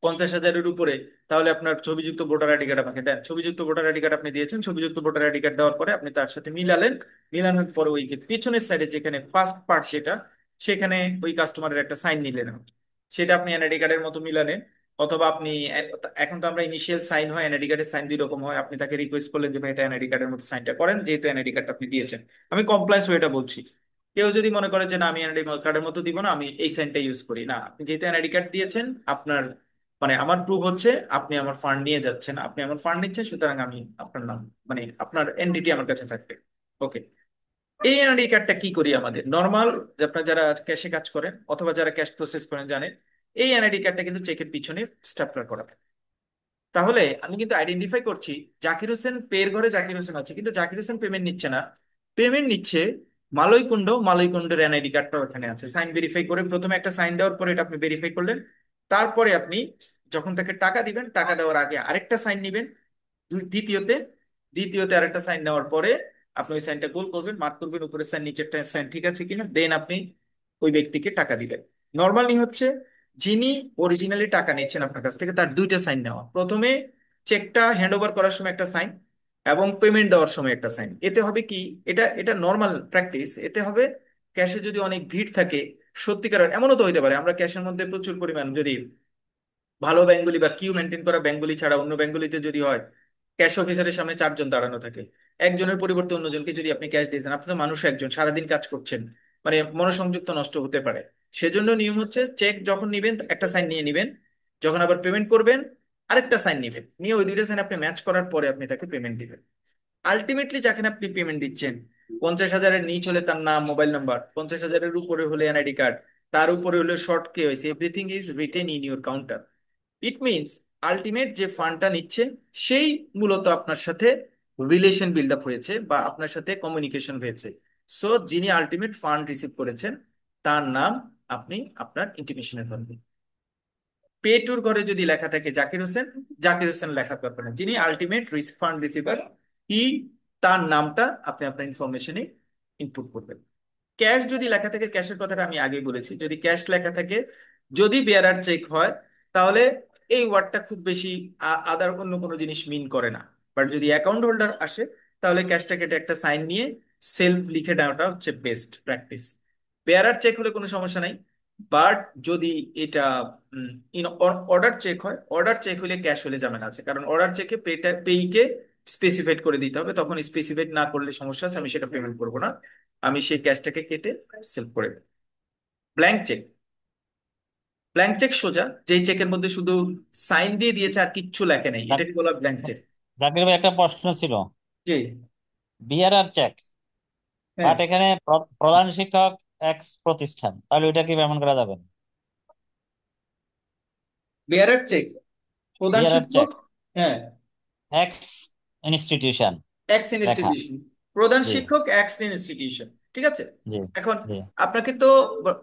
50,000-এর উপরে, তাহলে আপনার ছবিযুক্ত ভোটার আইডি কার্ড আমাকে দেন। ছবিযুক্ত ভোটার আইডি কার্ড আপনি দিয়েছেন, ছবিযুক্ত ভোটার আইডি কার্ড দেওয়ার পরে আপনি তার সাথে মিলালেন। মিলানোর পরে ওই যে পেছনের সাইডে যেখানে ফার্স্ট পার্ট যেটা, সেখানে ওই কাস্টমারের একটা সাইন নিলেন। সেটা আপনি এনআইডি কার্ডের মতো মিলালেন, অথবা আপনি এখন তো আমরা ইনিশিয়াল সাইন হয়, এনআইডি কার্ডের সাইন দুই রকম হয়, আপনি তাকে রিকোয়েস্ট করলেন যে ভাই এটা এনআইডি কার্ডের মতো সাইনটা করেন, যেহেতু এনআইডি কার্ডটা আপনি দিয়েছেন। আমি কমপ্লায়েন্স ওয়েটা বলছি। কেউ যদি মনে করে যে না আমি এনআইডি কার্ডের মতো দিব না, আমি এই সাইনটা ইউজ করি না, আপনি যেহেতু এনআইডি কার্ড দিয়েছেন, আপনার মানে আমার প্রুফ হচ্ছে আপনি আমার ফান্ড নিয়ে যাচ্ছেন, আপনি আমার ফান্ড নিচ্ছেন, সুতরাং আমি আপনার নাম মানে আপনার এনডিটি আমার কাছে থাকবে। ওকে। এই এনআইডি কার্ডটা কি করি আমাদের নর্মাল, যে আপনার যারা ক্যাশে কাজ করেন অথবা যারা ক্যাশ প্রসেস করেন জানেন, এই এনআইডি কার্ডটা কিন্তু চেকের পিছনে স্ট্যাপলার করা থাকে। তাহলে আমি কিন্তু আইডেন্টিফাই করছি জাকির হোসেন পের ঘরে জাকির হোসেন আছে, কিন্তু জাকির হোসেন পেমেন্ট নিচ্ছে না, পেমেন্ট নিচ্ছে মালয়কুণ্ড, মালয়কুণ্ডের এনআইডি কার্ডটা ওখানে আছে। সাইন ভেরিফাই করে প্রথমে একটা সাইন দেওয়ার পরে এটা আপনি ভেরিফাই করলেন, তারপরে আপনি যখন তাকে টাকা দিবেন, টাকা দেওয়ার আগে আরেকটা সাইন নিবেন, দ্বিতীয়তে দ্বিতীয়তে আরেকটা সাইন নেওয়ার পরে আপনি ওই সাইনটা গোল করবেন, মার্ক করবেন উপরে সাইন নিচেরটা সাইন ঠিক আছে কিনা, দেন আপনি ওই ব্যক্তিকে টাকা দিবেন। নর্মালি হচ্ছে যিনি অরিজিনালি টাকা নিচ্ছেন আপনার কাছ থেকে তার দুইটা সাইন নেওয়া, প্রথমে চেকটা হ্যান্ড ওভার করার সময় একটা সাইন এবং পেমেন্ট দেওয়ার সময় একটা সাইন। এতে হবে কি, এটা এটা নর্মাল প্র্যাকটিস, এতে হবে ক্যাশে যদি অনেক ভিড় থাকে, সত্যিকার এমনও তো হইতে পারে আমরা ক্যাশের মধ্যে প্রচুর পরিমাণ যদি ভালো ব্যাঙ্কগুলি বা কিউ মেনটেন করা ব্যাঙ্কগুলি ছাড়া অন্য ব্যাঙ্কগুলিতে যদি হয় ক্যাশ অফিসারের সামনে চারজন দাঁড়ানো থাকে, একজনের পরিবর্তে অন্যজনকে যদি আপনি ক্যাশ দিতেন, আপনি তো মানুষ একজন সারাদিন কাজ করছেন, মানে মনোসংযোগ তো নষ্ট হতে পারে। সেজন্য নিয়ম হচ্ছে চেক যখন নিবেন একটা সাইন নিয়ে নিবেন, যখন আবার পেমেন্ট করবেন আরেকটা সাইন নিবেন, নিয়ে ওই দুইটা সাইন আপনি ম্যাচ করার পরে আপনি তাকে পেমেন্ট দিবেন। আলটিমেটলি যাকে আপনি পেমেন্ট দিচ্ছেন 50,000-এর নিচ হলে তার নাম মোবাইল নাম্বার, 50,000-এর উপরে হলে এনআইডি কার্ড, তার উপরে হলে short KYC, everything is written in your counter. It means ultimate যে ফান্ডটা নিচ্ছে সেই মূলত আপনার সাথে রিলেশন বিল্ড আপ হয়েছে বা আপনার সাথে কমিউনিকেশন হয়েছে। সো যিনি আলটিমেট ফান্ড রিসিভ করেছেন তার নাম আপনি আপনার ইন্টিমেশনের পাবেন। পে টুর ঘরে যদি লেখা থাকে জাকির হোসেন, জাকির হোসেন লেখার দরকার নেই, যিনি আলটিমেট ফান্ড রিসিভার ই, তার নামটা আপনি আপনার ইনফরমেশনে ইনপুট করবেন। ক্যাশ যদি লেখা থাকে, ক্যাশের কথাটা আমি আগেই বলেছি, যদি ক্যাশ লেখা থাকে, যদি বেয়ারার চেক হয়, তাহলে এই ওয়ার্ডটা খুব বেশি আদার অন্য কোনো জিনিস মিন করে না। বাট যদি অ্যাকাউন্ট হোল্ডার আসে, তাহলে ক্যাশটা কেটে একটা সাইন নিয়ে সেলফ লিখে দেওয়াটা হচ্ছে বেস্ট প্র্যাকটিস। বেয়ারার চেক হলে কোনো সমস্যা নাই, বাট যদি এটা অর্ডার চেক হয়, অর্ডার চেক হলে ক্যাশ হলে ঝামেলা আছে, কারণ অর্ডার চেকে পেইকে স্পেসিফাইড করে দিতে হবে, তখন স্পেসিফাইড না করলে সমস্যা আছে, আমি সেটা পেমেন্ট করবো না, আমি সেই ক্যাশটাকে কেটে সেল করে দেব। ব্ল্যাঙ্ক চেক, ব্ল্যাঙ্ক চেক সোজা যেই চেকের মধ্যে শুধু সাইন দিয়ে দিয়েছে আর কিচ্ছু লেখে নেই, জাক- এটাকে বলা ব্ল্যাঙ্ক চেক। জাকির ভাই একটা প্রশ্ন ছিল। জি। বিআরআর চেক, হ্যাঁ, বাট এখানে প্রধান শিক্ষক এক্স প্রতিষ্ঠান, তাহলে ওইটা কি ব্যবহার করা যাবে? বেয়ারার চেক প্রধান বিআরআর শিক্ষক, চেক হ্যাঁ, এক্স ইনস্টিটিউশন এক্স লেখা। ইনস্টিটিউশন, প্রধান জি শিক্ষক এক্স ইনস্টিটিউশন, ঠিক আছে। জি এখন জি। আপনাকে তো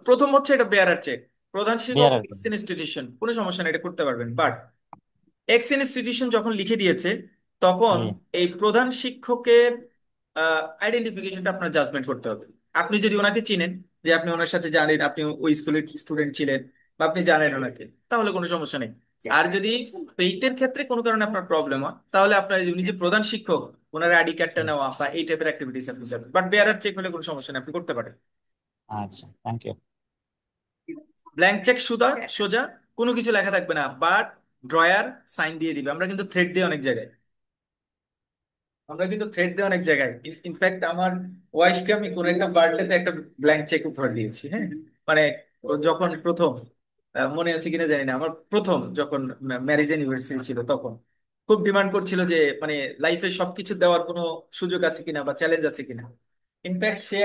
প্রথম হচ্ছে এটা বেয়ারার চেক, প্রধান শিক্ষক বিআরআর, এক্স ইনস্টিটিউশন, কোনো সমস্যা নেই, এটা করতে পারবেন। বাট এক্স ইনস্টিটিউশন যখন লিখে দিয়েছে, তখন জি এই প্রধান শিক্ষকের আইডেন্টিফিকেশনটা আপনার জাজমেন্ট করতে হবে। আপনি যদি ওনাকে চিনেন, যে আপনি ওনার সাথে জানেন আপনি ওই স্কুলের স্টুডেন্ট ছিলেন, বা আপনি জানেন ওনাকে, তাহলে কোনো সমস্যা নেই। আর যদি পেইতের ক্ষেত্রে কোনো কারণে আপনার প্রবলেম হয়, তাহলে আপনার উনি যে প্রধান শিক্ষক, ওনার আইডি কার্ডটা জি। নেওয়া বা এই টাইপের অ্যাক্টিভিটিস আপনি যাবেন। বাট বেয়ারার চেক হলে কোনো সমস্যা নেই, আপনি করতে পারেন। আচ্ছা, থ্যাংক ইউ। ব্ল্যাঙ্ক চেক সোজা সোজা, কোনো কিছু লেখা থাকবে না, বাট ড্রয়ার সাইন দিয়ে দিবে। আমরা কিন্তু থ্রেড দিই অনেক জায়গায়, আমরা কিন্তু থ্রেড দিই অনেক জায়গায়। ইনফ্যাক্ট আমার ওয়াইফকে আমি কোন একটা বার্থডেতে একটা ব্ল্যাঙ্ক চেক উপহার দিয়েছি, হ্যাঁ। মানে ও যখন প্রথম, মনে আছে কিনা জানি না, আমার প্রথম যখন ম্যারেজ অ্যানিভার্সারি ছিল, তখন খুব ডিমান্ড করছিল যে মানে লাইফে সবকিছু দেওয়ার কোনো সুযোগ আছে কিনা বা চ্যালেঞ্জ আছে কিনা। ইনফ্যাক্ট সে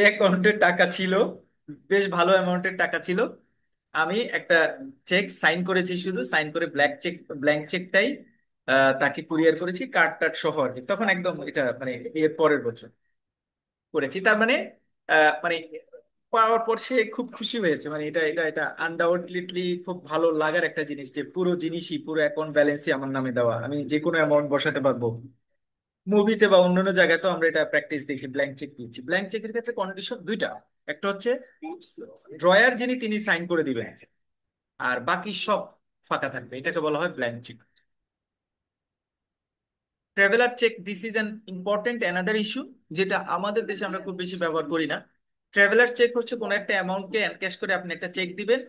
অ্যাকাউন্টে টাকা ছিল, বেশ ভালো অ্যামাউন্টের টাকা ছিল। আমি একটা চেক সাইন করেছি, শুধু সাইন করে ব্ল্যাঙ্ক চেকটাই তাকে কুরিয়ার করেছি, কার্ড টার্ড সহ আর কি। তখন একদম এটা মানে এর পরের বছর করেছি, তার মানে মানে পাওয়ার পর সে খুব খুশি হয়েছে। মানে এটা আনডাউটলি খুব ভালো লাগার একটা জিনিস, যে পুরো জিনিসই পুরো অ্যাকাউন্ট ব্যালেন্সই আমার নামে দেওয়া, আমি যে কোনো অ্যামাউন্ট বসাতে পারবো। মুভিতে বা অন্যান্য জায়গায় তো আমরা এটা প্র্যাকটিস দেখি, ব্ল্যাঙ্ক চেক দিচ্ছি। ব্ল্যাঙ্ক চেকের ক্ষেত্রে কন্ডিশন দুইটা, একটা হচ্ছে ড্রয়ার যিনি তিনি সাইন করে দিবেন, আর বাকি সব ফাঁকা থাকবে, এটাকে বলা হয় blank cheque. Traveller cheque, this is an important another issue, যেটা আমাদের দেশে আমরা খুব বেশি ব্যবহার করি না। ট্রাভেলার চেক হচ্ছে কোনো একটা অ্যামাউন্টকে এনক্যাশ করে আপনি একটা চেক দিবেন,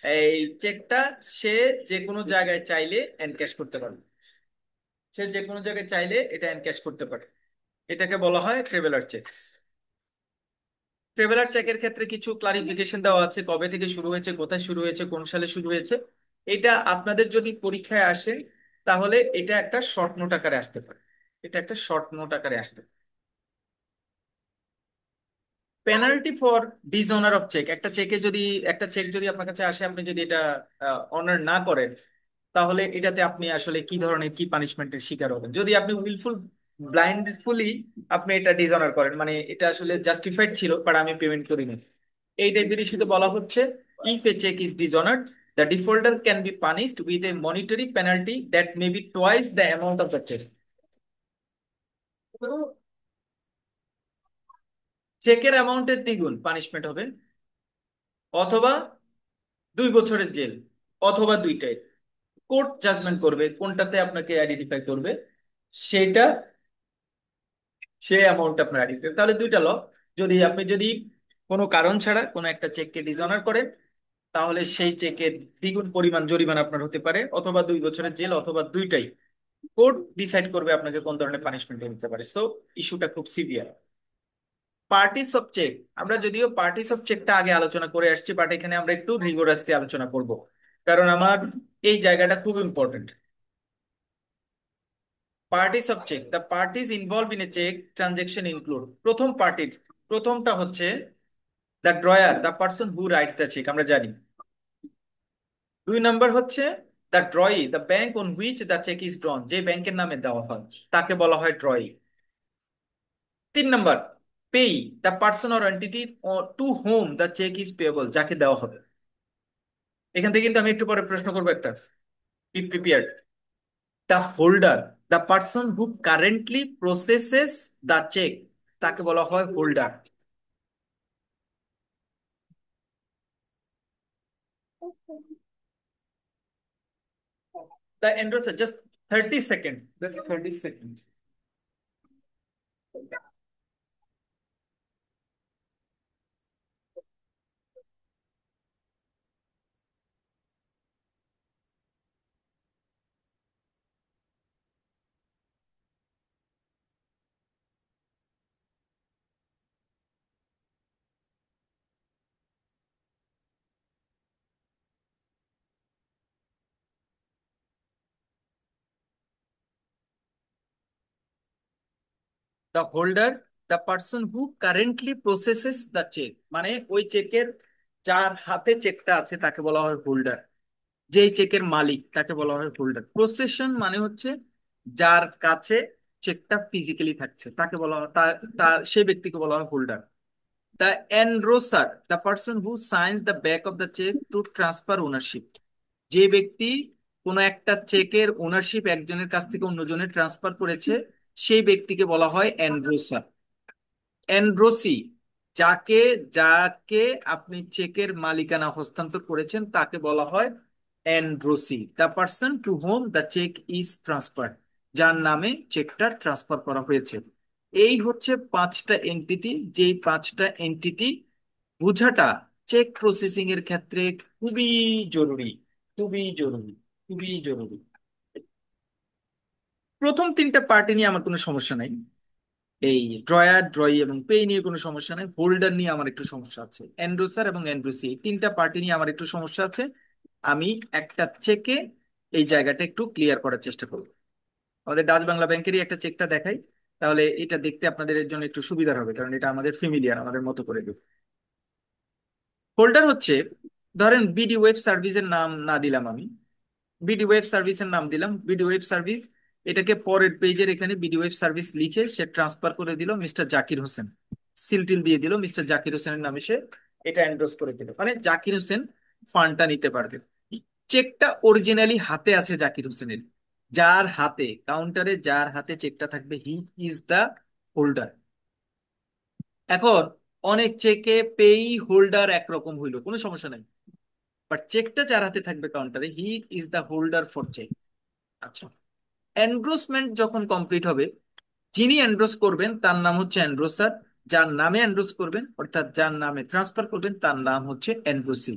এই চেকটা সে যে কোনো জায়গায় চাইলে এনক্যাশ করতে পারবে। সে যে কোনো জায়গায় চাইলে এটা এনক্যাশ করতে পারে। এটাকে বলা হয় ট্রাভেলার চেক। ট্রাভেলার চেকের ক্ষেত্রে কিছু ক্লারিফিকেশন দেওয়া আছে, কবে থেকে শুরু হয়েছে, কোথায় শুরু হয়েছে, কোন সালে শুরু হয়েছে। এটা আপনাদের যদি পরীক্ষায় আসে তাহলে এটা একটা শর্ট নোট আকারে আসতে পারে। এটা একটা শর্ট নোট আকারে আসতে পারে। Penalty for dishonour of cheque, একটা চেকে যদি, একটা চেক যদি আপনার কাছে আসে, আপনি যদি এটা অনার না করেন, তাহলে এটাতে আপনি আসলে কি ধরনের কি পানিশমেন্টের শিকার হবেন। যদি আপনি উইলফুল ব্লাইন্ডফুলি আপনি এটা ডিসঅনার করেন, মানে এটা আসলে জাস্টিফাইড ছিল বাট আমি পেমেন্ট করিনি, এই টাইপের ইস্যুতে বলা হচ্ছে if a cheque is dishonoured the defaulter can be punished with a monetary penalty that may be twice the amount of the cheque. চেকের অ্যামাউন্টের দ্বিগুণ পানিশমেন্ট হবে, অথবা 2 বছরের জেল, অথবা দুইটাই। কোর্ট জাজমেন্ট করবে কোনটাতে আপনাকে আইডেন্টিফাই করবে, সেটা সে অ্যামাউন্ট আপনার আইডেন্টিফাই। তাহলে দুইটা ল, যদি আপনি যদি কোনো কারণ ছাড়া কোনো একটা চেককে ডিসঅনার করেন, তাহলে সেই চেকের দ্বিগুণ পরিমাণ জরিমানা আপনার হতে পারে, অথবা 2 বছরের জেল, অথবা দুইটাই। কোর্ট ডিসাইড করবে আপনাকে কোন ধরনের পানিশমেন্ট দিতে পারে। সো ইস্যুটা খুব সিভিয়ার। পার্টিস অফ চেক, আমরা যদিও পার্টিস অফ চেকটা আগে আলোচনা করে আসছি, বাট এখানে আমরা একটু রিগোরাসলি আলোচনা করব, কারণ আমার এই জায়গাটা খুব important. Parties of cheque, the parties involve in a cheque transaction include, প্রথম পার্টির, প্রথমটা হচ্ছে the drawer, the person who writes the cheque, আমরা জানি। 2 নম্বর হচ্ছে the drawee, the bank on which the cheque is drawn, যে ব্যাংকের নামে দেওয়া হয় তাকে বলা হয় ড্রয়ি। 3 নম্বর payee, the person or entity to whom the cheque is payable, যাকে দেওয়া হবে। এখান থেকে কিন্তু আমি একটু পরে প্রশ্ন করবো একটা, be prepared. The holder, the person who currently processes the cheque, তাকে বলা হয় holder. The endorser, just 30 seconds. That's 30 seconds. The holder, the person who currently processes the check, মানে ওই চেকের যার হাতে চেকটা আছে তাকে বলা হয় হোল্ডার। যেই চেকের মালিক তাকে বলা হয় হোল্ডার। প্রসেশন মানে হচ্ছে যার কাছে চেকটা ফিজিক্যালি থাকছে তাকে বলা হয়, তার সেই ব্যক্তিকে বলা হয় holder. The endorser, the person who signs the back of the cheque to transfer ownership, যে ব্যক্তি কোনো একটা চেকের ওনারশিপ একজনের কাছ থেকে অন্যজনের ট্রান্সফার করেছে, সেই ব্যক্তিকে বলা হয় এনরোসার। এনরোসি, যাকে যাকে আপনি চেকের মালিকানা হস্তান্তর করেছেন তাকে বলা হয় endorsee. The person to whom the cheque is transfer, যার নামে চেকটা ট্রান্সফার করা হয়েছে। এই হচ্ছে 5টা এন্টিটি, যেই 5টা এন্টিটি বোঝাটা চেক প্রসেসিং এর ক্ষেত্রে খুবই জরুরি, খুবই জরুরি, খুবই জরুরি। প্রথম 3টা পার্টি নিয়ে আমার কোনো সমস্যা নাই, এই ড্রয়ার, ড্রয়ি এবং পে নিয়ে কোনো সমস্যা নাই। হোল্ডার নিয়ে আমার একটু সমস্যা আছে, এন্ডোসার এবং এন্ড্রোসি, এই 3টা পার্টি নিয়ে আমার একটু সমস্যা আছে। আমি একটা চেকে এই জায়গাটা একটু ক্লিয়ার করার চেষ্টা করব। আমাদের ডাচ বাংলা ব্যাংকেরই একটা চেকটা দেখাই, তাহলে এটা দেখতে আপনাদের জন্য একটু সুবিধার হবে, কারণ এটা আমাদের ফ্যামিলিয়ার, আমাদের মতো করে দেব। হোল্ডার হচ্ছে, ধরেন বিডি ওয়েব সার্ভিসের নাম না দিলাম আমি, বিডি ওয়েব সার্ভিসের নাম দিলাম, বিডি ওয়েব সার্ভিস, এটাকে পরের পেজের এখানে বিডি ওয়েব সার্ভিস লিখে সে ট্রান্সফার করে দিল মিস্টার জাকির হোসেন, সিলটিল দিয়ে দিল মিস্টার জাকির হোসেনের নামে, সে এটা এন্ডোর্স করে দিল, মানে জাকির হোসেন ফান্ডটা নিতে পারবে। চেকটা অরিজিনালি হাতে আছে জাকির হোসেনের, যার হাতে, কাউন্টারে যার হাতে চেকটা থাকবে, হি ইজ দা হোল্ডার। এখন অনেক চেকে পেই হোল্ডার একরকম হইলো, কোনো সমস্যা নাই, বাট চেকটা যার হাতে থাকবে কাউন্টারে, he is the holder for cheque. আচ্ছা, এনডোর্সমেন্ট যখন কমপ্লিট হবে, যিনি এনডোর্স করবেন তার নাম হচ্ছে এনডোর্সার, যার নামে এনডোর্স করবেন অর্থাৎ যার নামে ট্রান্সফার করবেন তার নাম হচ্ছে এনডোর্সি।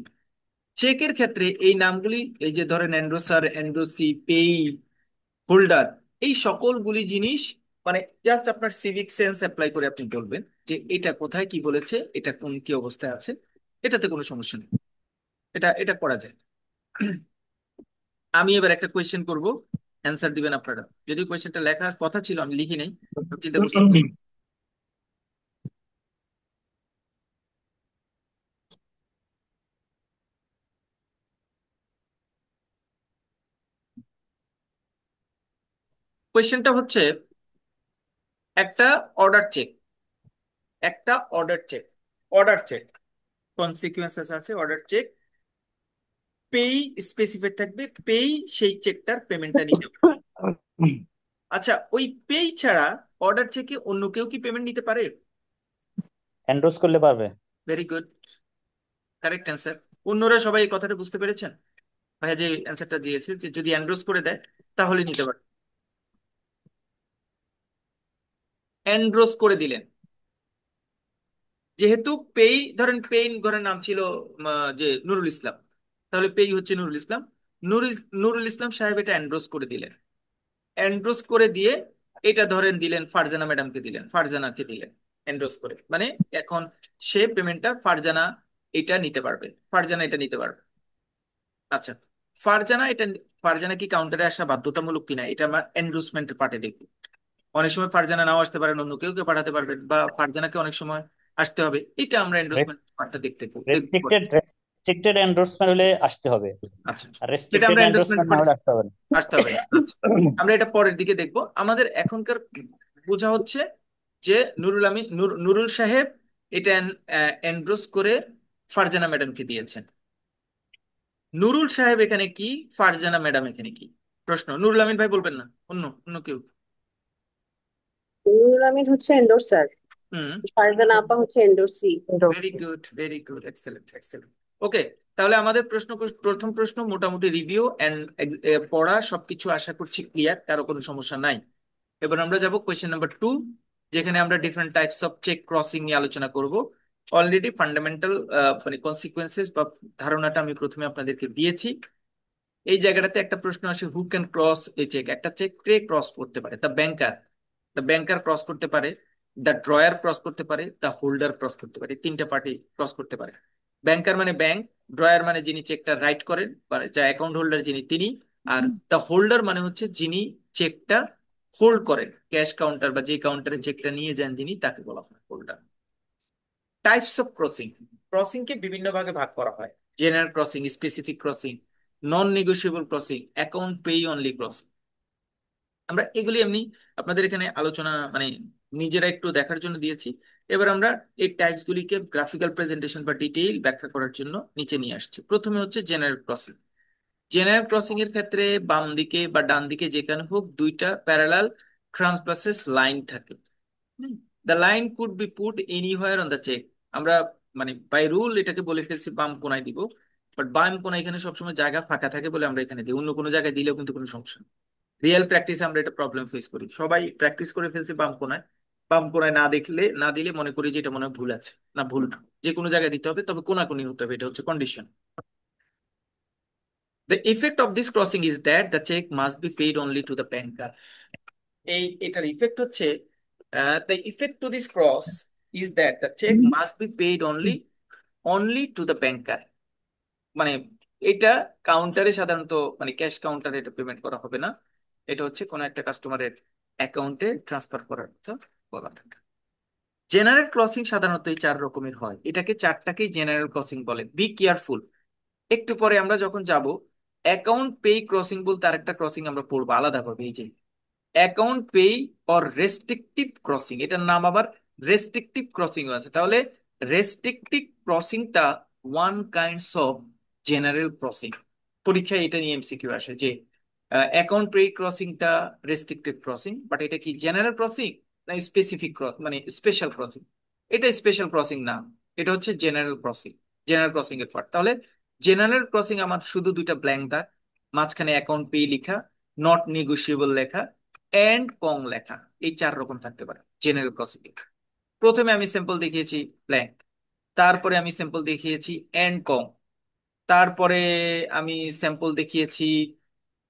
চেকের ক্ষেত্রে এই নামগুলি, এই যে ধরেন এন্ড্রোসার, এন্ড্রোসি, পেই, হোল্ডার, এই সকলগুলি জিনিস মানে জাস্ট আপনার সিভিক সেন্স অ্যাপ্লাই করে আপনি বলবেন যে এটা কোথায় কি বলেছে, এটা কোন কি অবস্থায় আছে। এটাতে কোনো সমস্যা নেই, এটা এটা করা যায়। আমি এবার একটা কোয়েশ্চেন করব, অ্যান্সার দিবেন আপনারা। যদি কোয়েশ্চেনটা লেখার কথা ছিল আমি লিখি নাই, আমি চিন্তা করছি। কোয়েশ্চেনটা হচ্ছে একটা অর্ডার চেক, একটা order cheque, order cheque consequences আছে। অর্ডার চেক পেই স্পেসিফাইড থাকবে, পেই সেই চেকটার পেমেন্টটা নিতে হবে। আচ্ছা, ওই পেই ছাড়া অর্ডার চেকে অন্য কেউ কি পেমেন্ট নিতে পারে? এন্ডোর্স করলে পারবে। Very good, correct answer. অন্যরা সবাই এই কথাটা বুঝতে পেরেছেন? ভাইয়া যে অ্যান্সারটা দিয়েছে যে যদি অ্যান্ড্রোস করে দেয় তাহলে নিতে পারে। অ্যান্ড্রোস করে দিলেন যেহেতু পেই, ধরেন পেই ঘরের নাম ছিল যে নুরুল ইসলাম, তাহলে পেই হচ্ছে নুরুল ইসলাম। নুরুল ইসলাম সাহেব এটা অ্যান্ড্রোস করে দিলেন। এন্ডোর্স করে দিয়ে এটা ধরেন দিলেন ফারজানা ম্যাডামকে, দিলেন ফারজানাকে, দিলেন এন্ডোর্স করে, মানে এখন সে পেমেন্টটা ফারজানা এটা নিতে পারবে, ফারজানা এটা নিতে পারবে। আচ্ছা, ফারজানা এটা, ফারজানা কি কাউন্টারে আসা বাধ্যতামূলক কিনা এটা আমরা এন্ডোর্সমেন্টের পার্টে দেখবো। অনেক সময় ফারজানা নাও আসতে পারেন, অন্য কেউ কেউ পাঠাতে পারবেন, বা ফারজানাকে অনেক সময় আসতে হবে, এটা আমরা এন্ডোর্সমেন্ট পার্টটা দেখবো। রেস্ট্রিক্টেড এন্ডোর্সমেন্ট হলে আসতে হবে, আচ্ছা, আর এটা রেস্ট্রিক্টেড আমরা এন্ডোর্সমেন্ট এন্ডোর্সমেন্ট না হলে আসতে হবে না। আসতে হবে না। আচ্ছা, আমরা এটা পরের দিকে দেখবো। আমাদের এখনকার বোঝা হচ্ছে যে নুরুল সাহেব এটা এন্ডোর্স করে ফারজানা ম্যাডামকে দিয়েছেন। নুরুল সাহেব এখানে কি, ফারজানা ম্যাডাম এখানে কি? প্রশ্ন, নুরুল আমিন ভাই বলবেন না, অন্য অন্য কেউ? নুরুল আমিন হচ্ছে এন্ডোর্সার, হুম, ফারজানা আপা হচ্ছে endorsee. Very good, very good, excellent, excellent. Okay, তাহলে আমাদের প্রথম প্রশ্ন মোটামুটি রিভিউ এন্ড পড়া সবকিছু আশা করছি ক্লিয়ার, কারো কোনো সমস্যা নাই। এবার আমরা যাব কোয়েশ্চেন নাম্বার 2, যেখানে আমরা different types of cheque crossing নিয়ে আলোচনা করব। অলরেডি ফান্ডামেন্টাল মানে কনসিকুয়েন্সেস বা ধারণাটা আমি প্রথমে আপনাদেরকে দিয়েছি। এই জায়গাটাতে একটা প্রশ্ন আসে, who can cross a cheque? একটা চেক কে ক্রস করতে পারে? দ্য ব্যাংকার ক্রস করতে পারে, দ্য ড্রয়ার ক্রস করতে পারে, দ্য হোল্ডার ক্রস করতে পারে। তিনটা পার্টি ক্রস করতে পারে। ব্যাংকার মানে ব্যাংক, ড্রয়ার মানে যিনি চেকটা রাইট করেন, মানে যা অ্যাকাউন্ট হোল্ডার যিনি তিনি, আর দ্য হোল্ডার মানে হচ্ছে যিনি চেকটা হোল্ড করেন, ক্যাশ কাউন্টার বা যে কাউন্টারে চেকটা নিয়ে যান যিনি, তাকে বলা হয় holder. Types of crossing, crossing কে বিভিন্ন ভাগে ভাগ করা হয়। General crossing, specific crossing, non negotiable crossing, account payee only crossing. আমরা এগুলি এমনি আপনাদের এখানে আলোচনা মানে নিজেরা একটু দেখার জন্য দিয়েছি। এবার আমরা এই টাইপস গুলিকে গ্রাফিক্যাল প্রেজেন্টেশন বা ডিটেইল ব্যাখ্যা করার জন্য নিচে নিয়ে আসছি। প্রথমে হচ্ছে জেনারেল ক্রসিং। জেনারেল ক্রসিং এর ক্ষেত্রে বাম দিকে বা ডান দিকে যেখানে হোক দুইটা প্যারালাল ট্রান্সভার্সেস লাইন থাকে। The line could be put anywhere on the cheque. আমরা মানে বাই রুল এটাকে বলে ফেলছি বাম কোনায় দিব, বাট বাম কোনায় এখানে সবসময় জায়গা ফাঁকা থাকে বলে আমরা এখানে দিই, অন্য কোনো জায়গায় দিলেও কিন্তু কোনো সমস্যা নেই। রিয়েল প্র্যাকটিসে আমরা এটা প্রবলেম ফেস করি, সবাই প্র্যাকটিস করে ফেলছি বাম কোনায়। বাম কোনায় না দিলে মনে করি যে এটা মনে হয় ভুল আছে, না ভুল না, যে কোনো জায়গায় দিতে হবে, তবে কোনাকুনি হতে হবে, এটা হচ্ছে condition. The effect of this crossing is that the check must be paid only to the banker. এটার ইফেক্ট হচ্ছে, the effect to this cross is that the check must be paid only to the banker. মানে এটা কাউন্টারে সাধারণত মানে ক্যাশ কাউন্টারে এটা পেমেন্ট করা হবে না, এটা হচ্ছে কোনো একটা কাস্টমারের অ্যাকাউন্টে ট্রান্সফার করার কথা বলা থাকে। জেনারেল ক্রসিং সাধারণত এই 4 রকমের হয়, এটাকে 4টাকেই জেনারেল ক্রসিং বলে। বি কেয়ারফুল, একটু পরে আমরা যখন যাব অ্যাকাউন্ট পে ক্রসিং বলতে আরেকটা ক্রসিং আমরা পড়বো আলাদাভাবে, এই যে account pay or restrictive crossing, এটার নাম আবার রেস্ট্রিকটিভ ক্রসিং আছে। তাহলে রেস্ট্রিকটিভ ক্রসিংটা one kinds of general crossing. পরীক্ষায় এটা নিয়ে এমসিকিউ আসে যে অ্যাকাউন্ট পে ক্রসিংটা রেস্ট্রিকটিভ ক্রসিং, বাট এটা কি জেনারেল ক্রসিং না স্পেসিফিক মানে স্পেশাল ক্রসিং? এটা স্পেশাল ক্রসিং না, এটা হচ্ছে জেনারেল ক্রসিং, জেনারেল ক্রসিং এর পার্ট। তাহলে জেনারেল ক্রসিং আমার শুধু দুইটা ব্ল্যাঙ্ক দাগ, মাঝখানে অ্যাকাউন্ট পে লেখা, নট নেগোশিয়েবল লেখা, এন্ড কং লেখা, এই 4 রকম থাকতে পারে জেনারেল ক্রসিং। প্রথমে আমি সিম্পল দেখিয়েছি ব্ল্যাঙ্ক, তারপরে আমি সিম্পল দেখিয়েছি এন্ড কং, তারপরে আমি স্যাম্পল দেখিয়েছি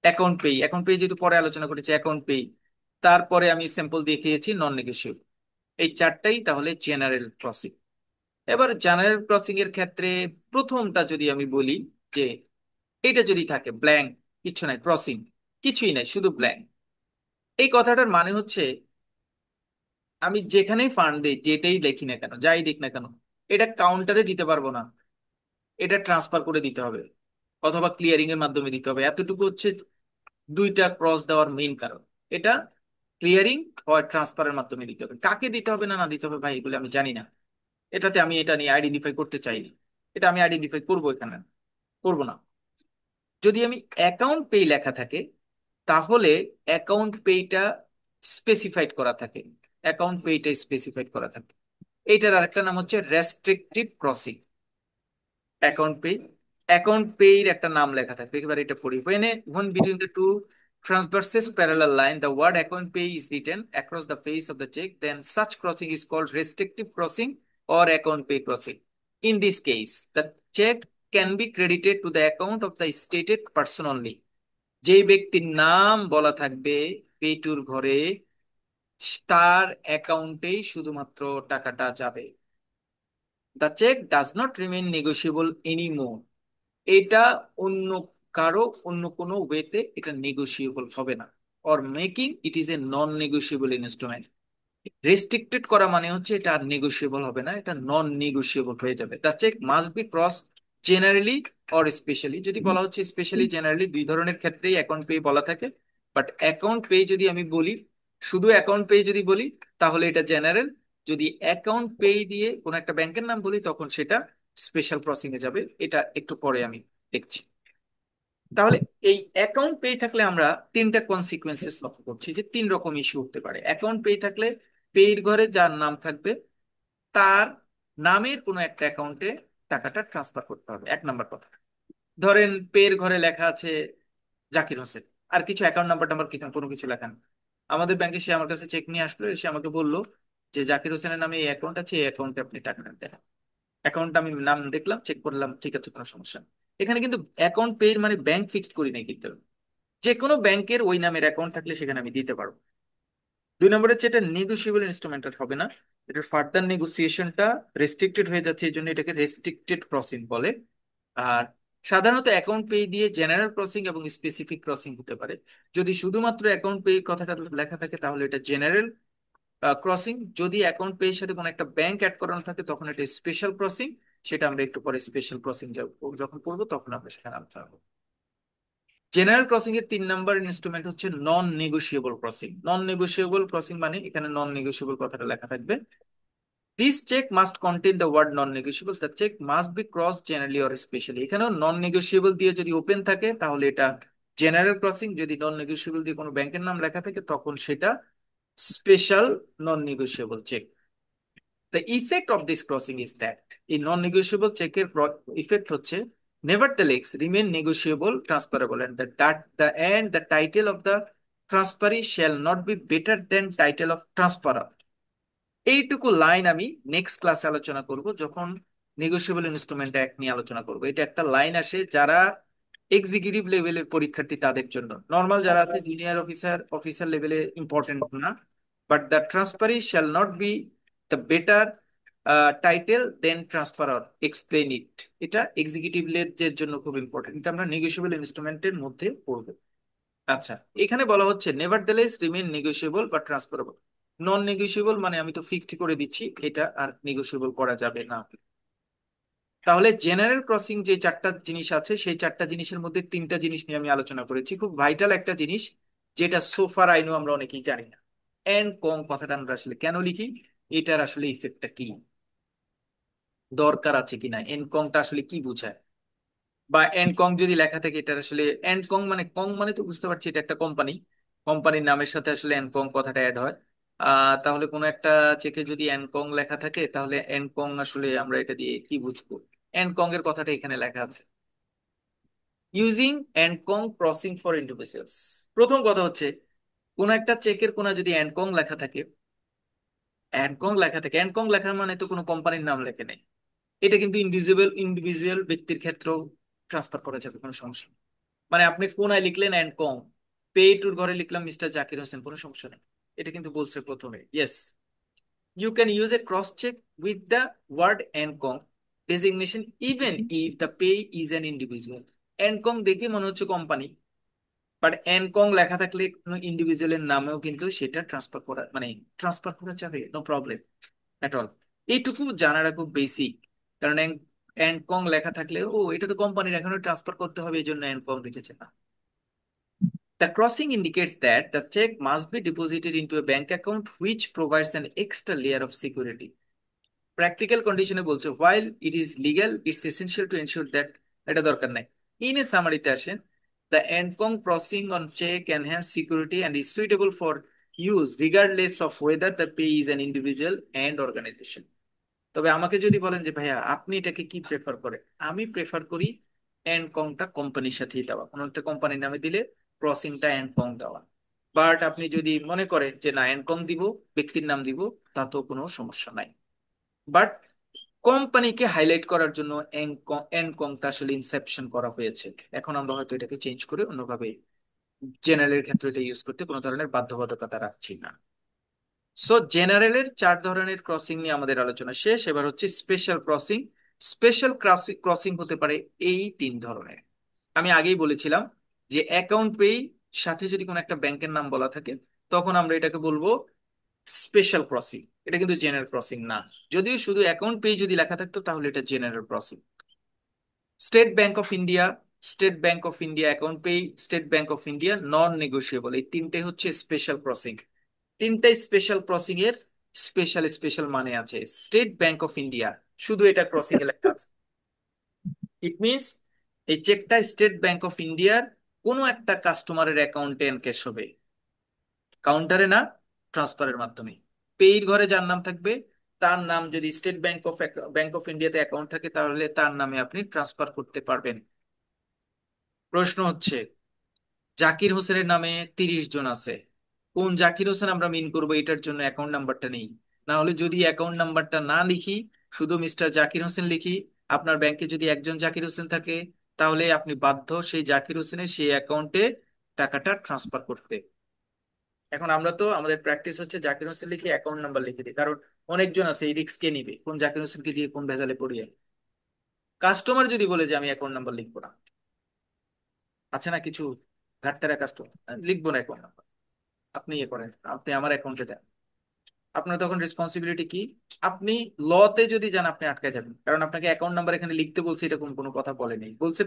অ্যাকাউন্ট পে যেহেতু পরে আলোচনা করেছি অ্যাকাউন্ট পে। তারপরে আমি স্যাম্পল দেখিয়েছি নন নেগোশিয়েবল। এই চারটাই তাহলে জেনারেল ক্রসিং। এবার জেনারেল ক্রসিং এর ক্ষেত্রে প্রথমটা যদি আমি বলি যে এটা যদি থাকে ব্ল্যাঙ্ক, কিছু নাই, ক্রসিং কিছুই নাই, শুধু ব্ল্যাঙ্ক, এই কথাটার মানে হচ্ছে আমি যেখানেই ফান্ড দিই, যেটাই দেখি না কেন, যাই দিক না কেন, এটা কাউন্টারে দিতে পারবো না, এটা ট্রান্সফার করে দিতে হবে অথবা ক্লিয়ারিং এর মাধ্যমে দিতে হবে। এতটুকু হচ্ছে দুইটা ক্রস দেওয়ার মেইন কারণ। এটা ক্লিয়ারিং হয় ট্রান্সফারের মাধ্যমে দিতে হবে। কাকে দিতে হবে না না দিতে হবে ভাই, এগুলো আমি জানি না, এটাতে আমি এটা নিয়ে আইডেন্টিফাই করতে চাইনি। এটা আমি আইডেন্টিফাই করবো এখানে, করবো না। যদি আমি অ্যাকাউন্ট পে লেখা থাকে তাহলে অ্যাকাউন্ট পেটা স্পেসিফাইড করা থাকে, অ্যাকাউন্ট পেটা স্পেসিফাইড করা থাকে। এইটার আরেকটা নাম হচ্ছে রেস্ট্রিক্টিভ ক্রসিং। অ্যাকাউন্ট পে এর একটা নাম লেখা থাকবে, এবার এটা পড়ি। when between the two transverses parallel line the word account pay is written across the face of the check, then such crossing is called restrictive crossing or account pay crossing. In this case the check can be credited to the account of the stated person only. যেই ব্যক্তির নাম বলা থাকবে পেটুর ঘরে, তার অ্যাকাউন্টেই শুধুমাত্র টাকাটা যাবে। The cheque does not remain negotiable anymore. এটা অন্য কারো অন্য কোনো ওয়েতে এটা নেগোশিয়েবল হবে না। Or making it is a non negotiable instrument. Restricted করা মানে হচ্ছে এটা আর নেগোশিয়েবল হবে না, এটা নন নেগোশিয়েবল হয়ে যাবে। The cheque must be cross generally or specially. যদি বলা হচ্ছে স্পেশালি জেনারেলি, দুই ধরনের ক্ষেত্রেই অ্যাকাউন্ট পে বলা থাকে। বাট অ্যাকাউন্ট পে যদি আমি বলি, শুধু অ্যাকাউন্ট পে যদি বলি তাহলে এটা জেনারেল। যদি অ্যাকাউন্ট পে দিয়ে কোনো একটা ব্যাংকের নাম বলি তখন সেটা স্পেশাল ক্রসিং এ যাবে। এটা একটু পরে আমি দেখছি। তাহলে এই অ্যাকাউন্ট পে থাকলে আমরা তিনটা কনসিকুয়েন্সেস লক্ষ্য করছি যে তিন রকম ইস্যু হতে পারে। অ্যাকাউন্ট পে থাকলে পেয়ের ঘরে যার নাম থাকবে তার নামের কোনো একটা অ্যাকাউন্টে টাকাটা ট্রান্সফার করতে হবে, এক নাম্বার কথা। ধরেন পেয়ের ঘরে লেখা আছে জাকির হোসেন, আর কিছু অ্যাকাউন্ট নাম্বার টাম্বার কিছু কোনো কিছু লেখা নেই। আমাদের ব্যাংকে সে আমার কাছে চেক নিয়ে আসলো, সে আমাকে বললো যে জাকির হোসেনের নামে এই অ্যাকাউন্ট আছে, এই অ্যাকাউন্টে আপনি টাকাটা দেন। অ্যাকাউন্ট আমি নাম দেখলাম, চেক করলাম, ঠিক আছে, কোনো সমস্যা নেই। এখানে কিন্তু অ্যাকাউন্ট পে মানে ব্যাংক ফিক্সড করি নাই কিন্তু, যে কোনো ব্যাংকের ওই নামের অ্যাকাউন্ট থাকলে সেখানে আমি দিতে পারবো। দুই নম্বরে হচ্ছে এটা নেগোশিয়েবল ইনস্ট্রুমেন্ট হবে না, এটা ফার্দার নেগোসিয়েশনটা রেস্ট্রিক্টেড হয়ে যাচ্ছে, এই জন্য এটাকে রেস্ট্রিক্টেড ক্রসিং বলে। আর সাধারণত অ্যাকাউন্ট পে দিয়ে জেনারেল ক্রসিং এবং স্পেসিফিক ক্রসিং হতে পারে। যদি শুধুমাত্র অ্যাকাউন্ট পে কথাটা লেখা থাকে তাহলে এটা জেনারেল ক্রসিং। যদি অ্যাকাউন্ট পে এর সাথে কোনো একটা ব্যাংক অ্যাড করানো থাকে তখন এটা স্পেশাল ক্রসিং। সেটা আমরা একটু পরে স্পেশাল ক্রসিং যখন পড়বো তখন আমরা সেখানে আলোচনা করবো। জেনারেল ক্রসিং এর তিন নাম্বার ইনস্ট্রুমেন্ট হচ্ছে non negotiable crossing. Non negotiable crossing মানে এখানে নন নেগোশিয়েবল কথাটা লেখা থাকবে। This cheque must contain the word non negotiable, the cheque must be cross generally or specially. এখানেও নন নেগোশিয়েবল দিয়ে যদি ওপেন থাকে তাহলে এটা জেনারেল ক্রসিং, যদি নন নেগোশিয়েবল দিয়ে কোনো ব্যাংকের নাম লেখা থাকে তখন সেটা special non negotiable cheque. The effect of this crossing is that এই নন নেগোশিয়েবল চেকের ইফেক্ট হচ্ছে nevertheless remain negotiable transferable, and the title of the transferee shall not be better than title of transferor. এইটুকু লাইন আমি নেক্সট ক্লাসে আলোচনা করব যখন নেগোশিয়েবল ইনস্ট্রুমেন্ট অ্যাক্ট নিয়ে আলোচনা করব। এটা একটা লাইন আসে যারা এক্সিকিউটিভ লেভেলের পরীক্ষার্থী তাদের জন্য, নর্মাল যারা আছে জুনিয়র অফিসার লেভেলে ইম্পর্টেন্ট না। But the transferee shall not be the better title than transferor, explain it. এটা এক্সিকিউটিভ লেভেলের জন্য খুব ইম্পর্টেন্ট, এটা আমরা নেগোশিয়েবল ইনস্ট্রুমেন্টের মধ্যে পড়বো। আচ্ছা, এখানে বলা হচ্ছে নেভারথেলেস রিমেইন নেগোশিয়েবল বা ট্রান্সফারেবল। নন নেগোশিয়েবল মানে আমি তো ফিক্সড করে দিচ্ছি, এটা আর নেগোশিয়েবল করা যাবে না। তাহলে জেনারেল ক্রসিং যে চারটা জিনিস আছে সেই চারটা জিনিসের মধ্যে তিনটা জিনিস নিয়ে আমি আলোচনা করেছি। খুব ভাইটাল একটা জিনিস যেটা সোফার আইনও আমরা অনেকেই জানি না। এন্ড কং কথাটা আমরা আসলে কেন লিখি, এটার আসলে ইফেক্টটা কি, দরকার আছে কিনা, এন্ড কংটা আসলে কি বোঝায়, বা এন্ড কং যদি লেখা থাকে এটার আসলে এন্ড কং মানে, কং মানে তো বুঝতে পারছি এটা একটা কোম্পানি, কোম্পানির নামের সাথে আসলে এন্ড কং কথাটা অ্যাড হয়। তাহলে কোনো একটা চেকে যদি এন্ড কং লেখা থাকে তাহলে এন্ড কং আসলে আমরা এটা দিয়ে কি বুঝবো? এন্ড কং এর কথাটা এখানে লেখা আছে, ইউজিং এন্ড কং ক্রসিং ফর ইন্ডিভিজুয়ালস। প্রথম কথা হচ্ছে কোন একটা চেকের কোনা যদি এন্ড কং লেখা থাকে, এন্ড কং লেখা মানে তো কোনো কোম্পানির নাম লেখে নেই। এটা কিন্তু ইন্ডিভিজুয়াল ব্যক্তির ক্ষেত্রেও ট্রান্সফার করা যাবে, কোনো সমস্যা নেই। মানে আপনি কোনায় লিখলেন এন্ড কম, পে টুর ঘরে লিখলাম মিস্টার জাকির হোসেন, কোনো সমস্যা নেই। এটা কিন্তু বলছে প্রথমে, yes you can use a cross check with the word encom designation even if the pay is an individual. encom দেখে মনে হচ্ছে কোম্পানি, বাট এনকং লেখা থাকলে কোনো ইন্ডিভিজুয়ালের নামেও কিন্তু সেটা ট্রান্সফার করা যাবে, নো প্রবলেম এট অল। এইটুকু জানাটা খুব বেসিক, কারণ এনকং লেখা থাকলে ও এটা তো কোম্পানির, এখনো ট্রান্সফার করতে হবে, এই জন্য এনকং লিখেছে না। The crossing indicates that the check must be deposited into a bank account which provides an extra layer of security. Practical condition বলছে while it is legal, it's essential to ensure that এটা দরকার নাই। In a summary তে আসেন, the ENCOM crossing on check enhance security and is suitable for use regardless of whether the pay is an individual and organization. তবে আমাকে যদি বলেন যে ভাইয়া আপনি এটাকে কি প্রেফার করেন, আমি প্রেফার করি এনকংটা কোম্পানির সাথেই দেওয়া, কোনো একটা কোম্পানির নামে দিলে ক্রসিংটা এনকং দেওয়া। বাট আপনি যদি মনে করেন যে না এনকং দিব, ব্যক্তির নাম দিব, তাতেও কোনো সমস্যা নাই। বাট কোম্পানিকে হাইলাইট করার জন্য এনকংটা আসলে ইনসেপশন করা হয়েছে। এখন আমরা হয়তো এটাকে চেঞ্জ করে অন্যভাবে জেনারেলের ক্ষেত্রে এটা ইউজ করতে কোনো ধরনের বাধ্যবাধকতা রাখছি না। সো জেনারেলের 4 ধরনের ক্রসিং নিয়ে আমাদের আলোচনা শেষ। এবার হচ্ছে স্পেশাল ক্রসিং। স্পেশাল ক্রসিং হতে পারে এই 3 ধরনের। আমি আগেই বলেছিলাম যে অ্যাকাউন্ট পেই সাথে যদি কোনো একটা ব্যাংকের নাম বলা থাকে, তখন আমরা এটাকে বলবো স্পেশাল ক্রসিং। এটা কিন্তু জেনারেল ক্রসিং না। যদিও শুধু অ্যাকাউন্ট পেই যদি লেখা থাকতো তাহলে এটা general crossing. State bank of India, state bank of India account pay, State bank of India non negotiable, এই 3টে হচ্ছে স্পেশাল ক্রসিং। 3টাই স্পেশাল ক্রসিং এর স্পেশাল স্পেশাল মানে আছে। স্টেট ব্যাংক অফ ইন্ডিয়া শুধু এটা ক্রসিং এ লেখা আছে, ইট মিনস এই চেকটা স্টেট ব্যাংক অফ ইন্ডিয়ার কোনো একটা কাস্টমারের অ্যাকাউন্টে এনক্যাশ হবে, কাউন্টারে না, ট্রান্সফারের মাধ্যমে। পেইর ঘরে যার নাম থাকবে তার নাম, যদি স্টেট ব্যাংক অফ ইন্ডিয়াতে অ্যাকাউন্ট থাকে তাহলে তার নামে আপনি ট্রান্সফার করতে পারবেন। প্রশ্ন হচ্ছে জাকির হোসেনের নামে 30 জন আছে, কোন জাকির হোসেন আমরা মিন করবো, এটার জন্য অ্যাকাউন্ট নাম্বারটা নেই। না হলে যদি অ্যাকাউন্ট নাম্বারটা না লিখি, শুধু মিস্টার জাকির হোসেন লিখি, আপনার ব্যাংকে যদি একজন জাকির হোসেন থাকে তাহলে আপনি বাধ্য সেই জাকির হোসেনের সেই অ্যাকাউন্টে টাকাটা ট্রান্সফার করতে। এখন আমরা তো আমাদের প্র্যাকটিস হচ্ছে জাকির হোসেন লিখে অ্যাকাউন্ট নাম্বার লিখে দিই, কারণ অনেকজন আছে এই রিস্ক কে নিবে, কোন জাকির হোসেনকে দিয়ে কোন ভেজালে পড়িয়ে। কাস্টমার যদি বলে যে আমি অ্যাকাউন্ট নাম্বার লিখবো না, আছে না কিছু ঘাটতারা কাস্টমার, লিখবো না অ্যাকাউন্ট নাম্বার, আপনি ইয়ে করেন, আপনি আমার অ্যাকাউন্টে দেন। আপনার তখন রেসপন্সিবিলিটি কি? আপনি লতে যদি যান আপনি আটকে যাবেন, কারণ আপনাকে অ্যাকাউন্ট নাম্বার এখানে লিখতে বলছে, এরকম কোনো কথা বলেনি, বলছে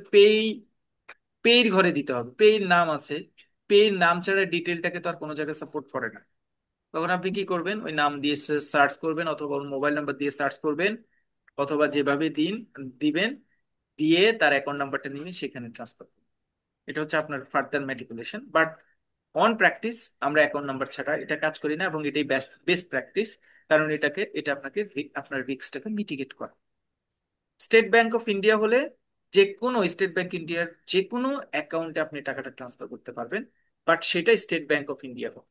পেইর ঘরে দিতে হবে, পেইর নাম আছে, পেইর নাম ছাড়া ডিটেলটাকে তো আর কোনো জায়গায় সাপোর্ট করে না। তখন আপনি কি করবেন, ওই নাম দিয়ে সার্চ করবেন, অথবা মোবাইল নাম্বার দিয়ে সার্চ করবেন, অথবা যেভাবে দিবেন, দিয়ে তার অ্যাকাউন্ট নাম্বারটা নিয়ে সেখানে ট্রান্সফার করবেন। এটা হচ্ছে আপনার further manipulation. But on practice আমরা অ্যাকাউন্ট নাম্বার ছাড়া এটা কাজ করি না, এবং এটাই বেস্ট প্র্যাকটিস, কারণ এটা আপনাকে আপনার রিস্কটাকে মিটিগেট করে। স্টেট ব্যাংক অফ ইন্ডিয়া হলে যে কোনো স্টেট ব্যাংক ইন্ডিয়ার যে কোনো অ্যাকাউন্টে আপনি টাকাটা ট্রান্সফার করতে পারবেন, বাট সেটা স্টেট ব্যাংক অফ ইন্ডিয়া হোক।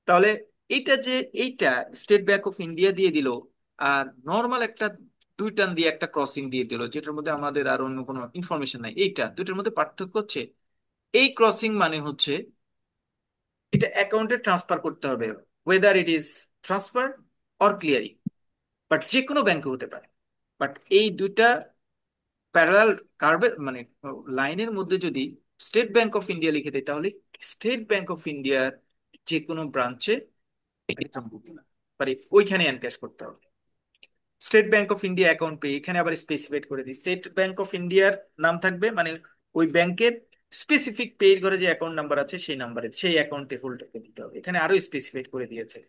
তাহলে এইটা স্টেট ব্যাংক অফ ইন্ডিয়া দিয়ে দিল, আর নর্মাল একটা 2 টান দিয়ে একটা ক্রসিং দিয়ে দিল, যেটার মধ্যে আমাদের আর অন্য কোনো ইনফরমেশন নাই। এইটা দুইটার মধ্যে পার্থক্য হচ্ছে এই ক্রসিং মানে হচ্ছে এটা অ্যাকাউন্টে ট্রান্সফার করতে হবে, weather it is transfer or clearing, but যে কোনো ব্যাংকে হতে পারে। বাট এই দুইটা প্যারালাল কার্ভের লাইনের মধ্যে যদি স্টেট ব্যাংক অফ ইন্ডিয়া লিখে দেয়, তাহলে স্টেট ব্যাংক অফ ইন্ডিয়ার যে কোনো ব্রাঞ্চে ওইখানে এনক্যাশ করতে হবে। State bank of India account pay, এখানে আবার স্পেসিফাইড করে দিই, স্টেট ব্যাংক অফ ইন্ডিয়ার নাম থাকবে, মানে ওই ব্যাংকের স্পেসিফিক পের ঘরে যে অ্যাকাউন্ট নাম্বার আছে সেই নাম্বারে সেই অ্যাকাউন্টে হোল্ডারকে দিতে হবে। এখানে আরো স্পেসিফাইড করে দিয়েছে,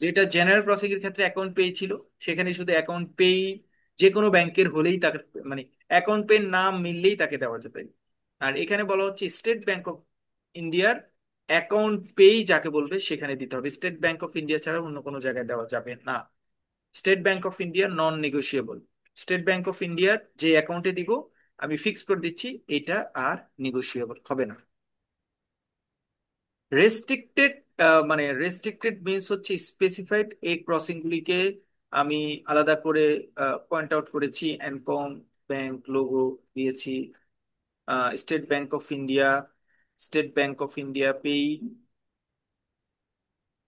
যেটা জেনারেল প্রসিং এর ক্ষেত্রে অ্যাকাউন্ট পে ছিল, সেখানে শুধু অ্যাকাউন্ট পে যে কোনো ব্যাংকের হলেই তাকে, মানে অ্যাকাউন্ট পে নাম মিললেই তাকে দেওয়া যাবে। আর এখানে বলা হচ্ছে স্টেট ব্যাংক অফ ইন্ডিয়ার অ্যাকাউন্ট পে যাকে বলবে সেখানে দিতে হবে, স্টেট ব্যাংক অফ ইন্ডিয়া ছাড়া অন্য কোনো জায়গায় দেওয়া যাবে না। State bank of India non negotiable, state bank of ইন্ডিয়ার যে অ্যাকাউন্টে দিব আমি ফিক্স করে দিচ্ছি, এটা আর নেগোশিয়েবল হবে না। রেস্ট্রিক্টেড, রেস্ট্রিক্টেড মিনস হচ্ছে স্পেসিফাইড, এই ক্রসিং গুলিকে আমি আলাদা করে পয়েন্ট আউট করেছি, এনকম ব্যাংক লোগো দিয়েছি, State bank of India, state bank of India payee,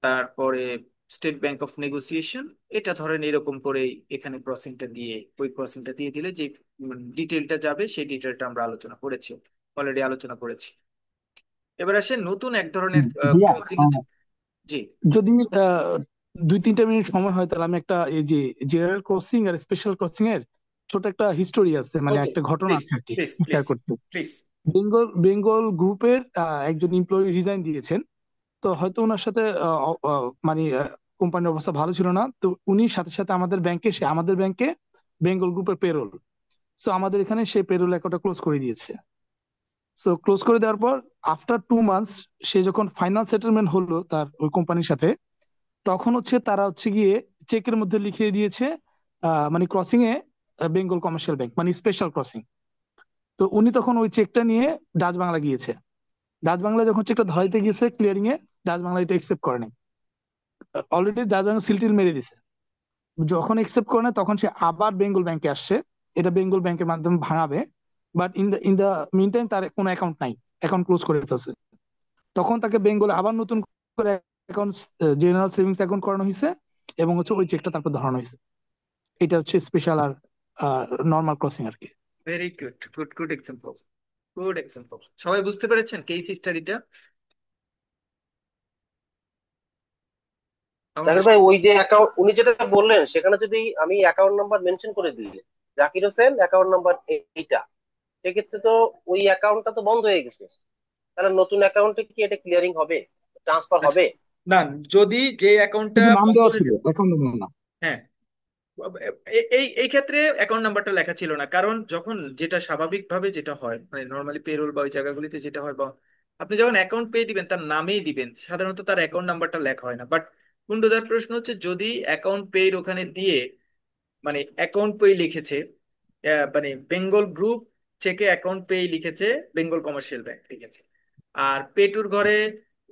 তারপরে স্টেট ব্যাংক অফ নেগোসিয়েশন। এটা ধরেন এরকম করে এখানে ক্রসিংটা দিয়ে ওই ক্রসিংটা দিয়ে দিলে যে ডিটেলটা যাবে সেই ডিটেলটা আমরা আলোচনা করেছি, অলরেডি আলোচনা করেছি। এবার আসে নতুন এক ধরনের ভাইয়া, ক্রসিং আছে। জি, যদি 2-3 মিনিট সময় হয় তাহলে আমি একটা এই যে জেনারেল ক্রসিং আর স্পেশাল ক্রসিং এর ছোট একটা হিস্টোরি আছে, মানে ওকে, একটা ঘটনা প্লিজ আছে আর কি, প্লিজ প্লিজ শেয়ার করতে। প্লিজ। বেঙ্গল বেঙ্গল গ্রুপের একজন এমপ্লয়ি রিজাইন দিয়েছেন। তো হয়তো ওনার সাথে মানে কোম্পানির অবস্থা ভালো ছিল না, তো উনি সাথে সাথে আমাদের ব্যাংকে বেঙ্গল গ্রুপের পেরোল। সো আমাদের এখানে সে পেরোল অ্যাকাউন্টটা ক্লোজ করে দিয়েছে। সো ক্লোজ করে দেওয়ার পর আফটার 2 মান্থস সে যখন ফাইনাল সেটেলমেন্ট হলো তার ওই কোম্পানির সাথে, তখন হচ্ছে তারা হচ্ছে গিয়ে চেকের মধ্যে লিখিয়ে দিয়েছে মানে ক্রসিং এ বেঙ্গল কমার্শিয়াল ব্যাংক, মানে স্পেশাল ক্রসিং। তো উনি তখন ওই চেকটা নিয়ে ডাচ বাংলা গিয়েছে। ডাচ বাংলা যখন চেকটা ধরাইতে গিয়েছে ক্লিয়ারিং এ, ডাচ বাংলা এটা একসেপ্ট করেনি। অলরেডি ডাচ বাংলা সিলটিল মেরে দিছে। যখন একসেপ্ট করে না তখন সে আবার বেঙ্গল ব্যাংকে আসছে, এটা বেঙ্গল ব্যাংকের মাধ্যমে ভাঙাবে। But in the meantime তার কোনো অ্যাকাউন্ট নাই, অ্যাকাউন্ট ক্লোজ করে ফেলছে। তখন তাকে বেঙ্গলে আবার নতুন করে অ্যাকাউন্ট, জেনারেল সেভিংস অ্যাকাউন্ট করানো হয়েছে, এবং হচ্ছে ওই চেকটা তারপর ধরানো হয়েছে। এটা হচ্ছে স্পেশাল আর নর্মাল ক্রসিং আর কি। Very good, good good example, good example. সবাই বুঝতে পেরেছেন কেস স্টাডিটা? আমাদের জাকির ভাই, ওই যে অ্যাকাউন্ট উনি যেটা বললেন সেখানে যদি আমি অ্যাকাউন্ট নাম্বার মেনশন করে দিই, জাকির হোসেন অ্যাকাউন্ট নাম্বার এইটা, সেক্ষেত্রে তো ওই অ্যাকাউন্টটা তো বন্ধ হয়ে গেছে। তাহলে নতুন অ্যাকাউন্টে কি এটা ক্লিয়ারিং হবে, ট্রান্সফার হবে? না, যদি যে অ্যাকাউন্টটা শুধু নাম বন্ধ দেওয়া হয়ে ছিল, যেত, অ্যাকাউন্ট নাম্বার না। হ্যাঁ, এই এই ক্ষেত্রে অ্যাকাউন্ট নাম্বারটা লেখা ছিল না, কারণ যখন যেটা স্বাভাবিকভাবে যেটা হয় মানে নর্মালি পেরোল বা ওই জায়গাগুলিতে যেটা হয়, বা আপনি যখন অ্যাকাউন্ট পে দিবেন তার নামেই দিবেন, সাধারণত তার অ্যাকাউন্ট নাম্বারটা লেখা হয় না। বাট কুন্ডুদার প্রশ্ন হচ্ছে যদি অ্যাকাউন্ট পে ওখানে দিয়ে মানে অ্যাকাউন্ট পে লিখেছে, মানে বেঙ্গল গ্রুপ চেকে অ্যাকাউন্ট পে লিখেছে, বেঙ্গল কমার্শিয়াল ব্যাংক লিখেছে, আর পেটুর ঘরে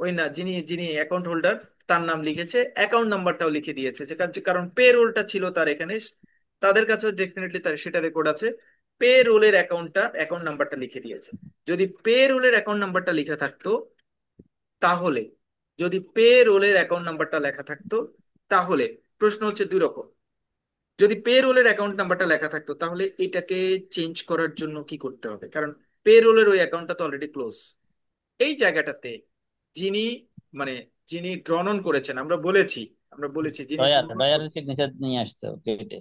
ওই না যিনি যিনি অ্যাকাউন্ট হোল্ডার তার নাম লিখেছে, অ্যাকাউন্ট নাম্বারটাও লিখে দিয়েছে, যে কারণ পে রোলটা ছিল তার এখানে, তাদের কাছে ডেফিনেটলি তার সেটা রেকর্ড আছে, পে রোলের অ্যাকাউন্ট নাম্বারটা লিখে দিয়েছে। যদি পে রোলের অ্যাকাউন্ট নাম্বারটা লিখে থাকতো তাহলে, যদি পে রোলের অ্যাকাউন্ট নাম্বারটা লেখা থাকতো তাহলে, প্রশ্ন হচ্ছে দুই রকম। যদি পে রোলের অ্যাকাউন্ট নাম্বারটা লেখা থাকতো তাহলে এটাকে চেঞ্জ করার জন্য কি করতে হবে, কারণ পে রোলের ওই অ্যাকাউন্টটা তো অলরেডি ক্লোজ। এই জায়গাটাতে যিনি মানে যিনি ড্রন অন করেছেন, আমরা বলেছি যিনি ডয়ার ড্রন অন, ডয়ারের সিগনেচার নিয়ে আসতে হবে কেটে।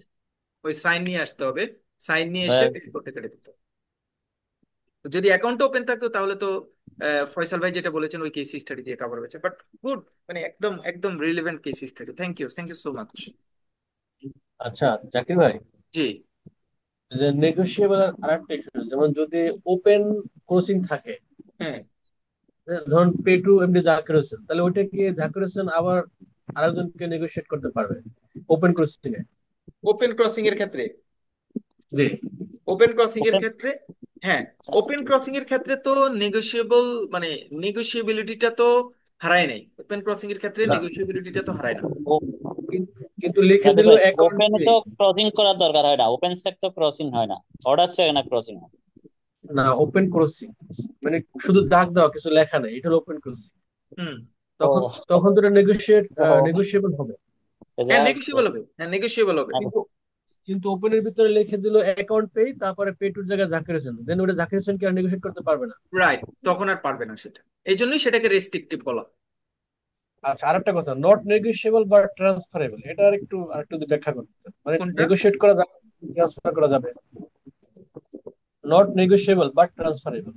ওই সাইন নিয়ে আসতে হবে, সাইন নিয়ে এসে ডয়ার রিপোর্টে কেটে দিতে হবে। তো যদি অ্যাকাউন্ট ওপেন থাকতো তাহলে তো ফয়সাল ভাই যেটা বলেছেন ওই কেস স্টাডি দিয়ে কভার হয়েছে। বাট গুড, মানে একদম একদম relevant case study. Thank you so much. আচ্ছা জাকির ভাই, জি, যে নেগোশিয়েবল আর একটা ইস্যু, যেমন যদি ওপেন ক্রসিং থাকে, হ্যাঁ। ধরুন pay to MD Zakir Hossain, তাহলে ওইটা কি জাকির হোসেন আবার আরেকজনকে নেগোশিয়েট করতে পারবে ওপেন ক্রসিং এ? ওপেন ক্রসিং এর ক্ষেত্রে, জি। ওপেন ক্রসিং এর ওপেন ক্ষেত্রে হ্যাঁ, ওপেন ক্রসিং এর ক্ষেত্রে তো নেগোশিয়েবল মানে নেগোশিয়েবিলিটিটা তো হারায় নাই, ওপেন ক্রসিং এর ক্ষেত্রে না, নেগোশিয়েবিলিটিটা তো হারায় না। কিন্তু লিখে জাকির দিল ভাই, অ্যাকাউন্ট ওপেনে পে। তো ক্রসিং করার দরকার হয় না, ওপেন চেক তো ক্রসিং হয় না, অর্ডার চেক না ক্রসিং হয়। না, ওপেন ক্রসিং মানে শুধু দাগ দেওয়া, কিছু লেখা নেই, এটা ওপেন ক্রসিং। হুম। তখন ও তখন তো এটা ও নেগোশিয়েবল হবে। হ্যাঁ, নেগোশিয়েবল হবে, হ্যাঁ নেগোশিয়েবল হবে। কিন্তু কিন্তু ওপেনের ভিতরে লিখে দিল অ্যাকাউন্ট পে, তারপরে পে টুর জায়গায় জাকির হোসেন, দেন ওটা জাকির হোসেন কি আর নেগোশিয়েট করতে পারবে না? রাইট, তখন আর পারবে না সেটা, এই জন্যই সেটাকে রেস্ট্রিকটিভ বলা। আচ্ছা, আরেকটা কথা, নট নেগোশিয়েবল বা ট্রান্সফারেবল, এটা আরেকটু যদি ব্যাখ্যা করতে, মানে কোনটা? নেগোশিয়েট করা যাবে, ট্রান্সফার করা যাবে? Not negotiable but transferable,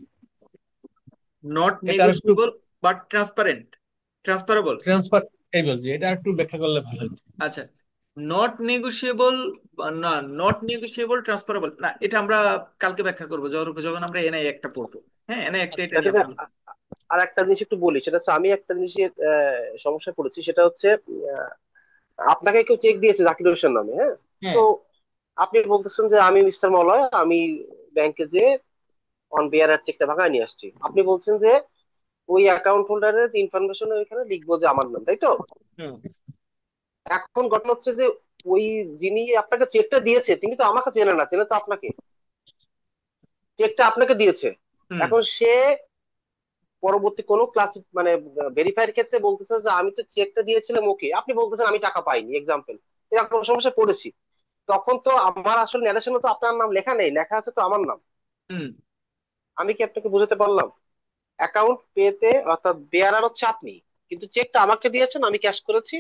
not এটা আরেকটু নেগোশিয়েবল বাট ট্রান্সপারেবল। ট্রান্সফার এই বলছি, এটা আরেকটু ব্যাখ্যা করলে ভালো হতো। আচ্ছা, নট নেগোশিয়েবল না, নট নেগোশিয়েবল ট্রান্সফারেবল না, এটা আমরা কালকে ব্যাখ্যা করবো যখন যখন আমরা এনআই একটা পড়বো। হ্যাঁ, এনআই একটা এটা নিয়ে জাকির ভাই, আমরা। আর একটা জিনিস একটু বলি, সেটা হচ্ছে আমি একটা জিনিসের সমস্যায় পড়েছি। সেটা হচ্ছে আহ, আপনাকে কেউ চেক দিয়েছে জাকির হোসেন নামে, হ্যাঁ? তো হ্যাঁ, আপনি বলতেছেন যে আমি মিস্টার মলয়, আমি ব্যাংকে যে অন বিয়ার চেকটা ভাঙায় নিয়ে আসছি। আপনি বলছেন যে ওই অ্যাকাউন্ট হোল্ডারের ইনফরমেশন ওইখানে লিখবো যে আমার নাম, তাই তো? হুম, এখন ঘটনা হচ্ছে যে ওই যিনি আপনাকে চেকটা দিয়েছে তিনি তো আমাকে চেনে না, চেনে তো আপনাকে। চেকটা আপনাকে দিয়েছে, হুম। এখন সে পরবর্তী কোনো ক্লাস মানে ভেরিফাইয়ের ক্ষেত্রে বলতেছে যে আমি তো চেকটা দিয়েছিলাম, ওকে, আপনি বলতেছেন আমি টাকা পাইনি, এক্সাম্পল, এরকম সমস্যা পড়েছি। তখন তো আমার আসলে ন্যারেশনে তো আপনার নাম লেখা নেই, লেখা আছে তো আমার নাম। হুম। আমি কি আপনাকে বুঝাতে পারলাম? অ্যাকাউন্ট পেতে অর্থাৎ বেয়ারার হচ্ছে আপনি, কিন্তু চেকটা আমাকে দিয়েছেন, আমি ক্যাশ করেছি।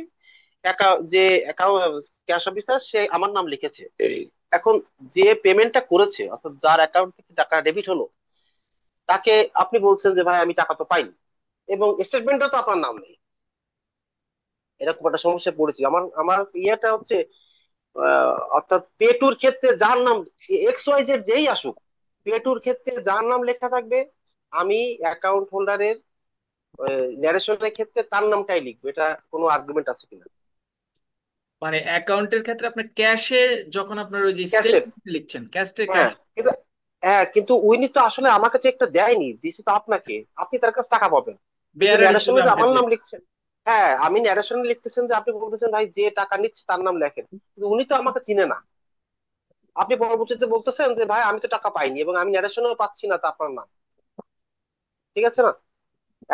যে অ্যাকাউন্ট ক্যাশ অফিসার সে আমার নাম লিখেছে। এখন যে পেমেন্টটা করেছে অর্থাৎ যার অ্যাকাউন্ট থেকে টাকা ডেবিট হলো, তাকে আপনি বলছেন যে ভাই আমি টাকা তো পাইনি, এবং স্টেটমেন্টে তো আপনার নাম নেই। এরকম একটা সমস্যায় পড়েছি। আমার আমার ইয়েটা হচ্ছে অর্থাৎ পেটুর ক্ষেত্রে যার নাম এক্স ওয়াই জেড যেই আসুক, পেটুর ক্ষেত্রে যার নাম লেখা থাকবে, আমি অ্যাকাউন্ট হোল্ডারের ন্যারেশনের ক্ষেত্রে তার নামটাই লিখবো। এটা কোনো আর্গুমেন্ট আছে কিনা? মানে অ্যাকাউন্টের ক্ষেত্রে আপনার ক্যাশে, যখন আপনার ওই যে ক্যাশের, স্টেটমেন্ট লিখছেন ক্যাশে হ্যাঁ, ক্যাশ। কিন্তু হ্যাঁ, কিন্তু উইনি তো আসলে আমাকে চেকটা দেয়নি, দিছি তো আপনাকে, আপনি তার কাছে টাকা পাবেন। কিন্তু বেয়ারার হিসেবে ন্যারেশনে যে আমাকে আমার নাম দেবে। লিখছেন, হ্যাঁ, আমি ন্যারেশনে লিখতেছেন যে আপনি বলতেছেন ভাই যে টাকা নিচ্ছে তার নাম লেখেন, কিন্তু উনি তো আমাকে চিনে না। আপনি পরবর্তীতে বলতেছেন যে ভাই আমি তো টাকা পাইনি এবং আমি ন্যারেশনেও পাচ্ছি না, তা আপনার নাম, ঠিক আছে না?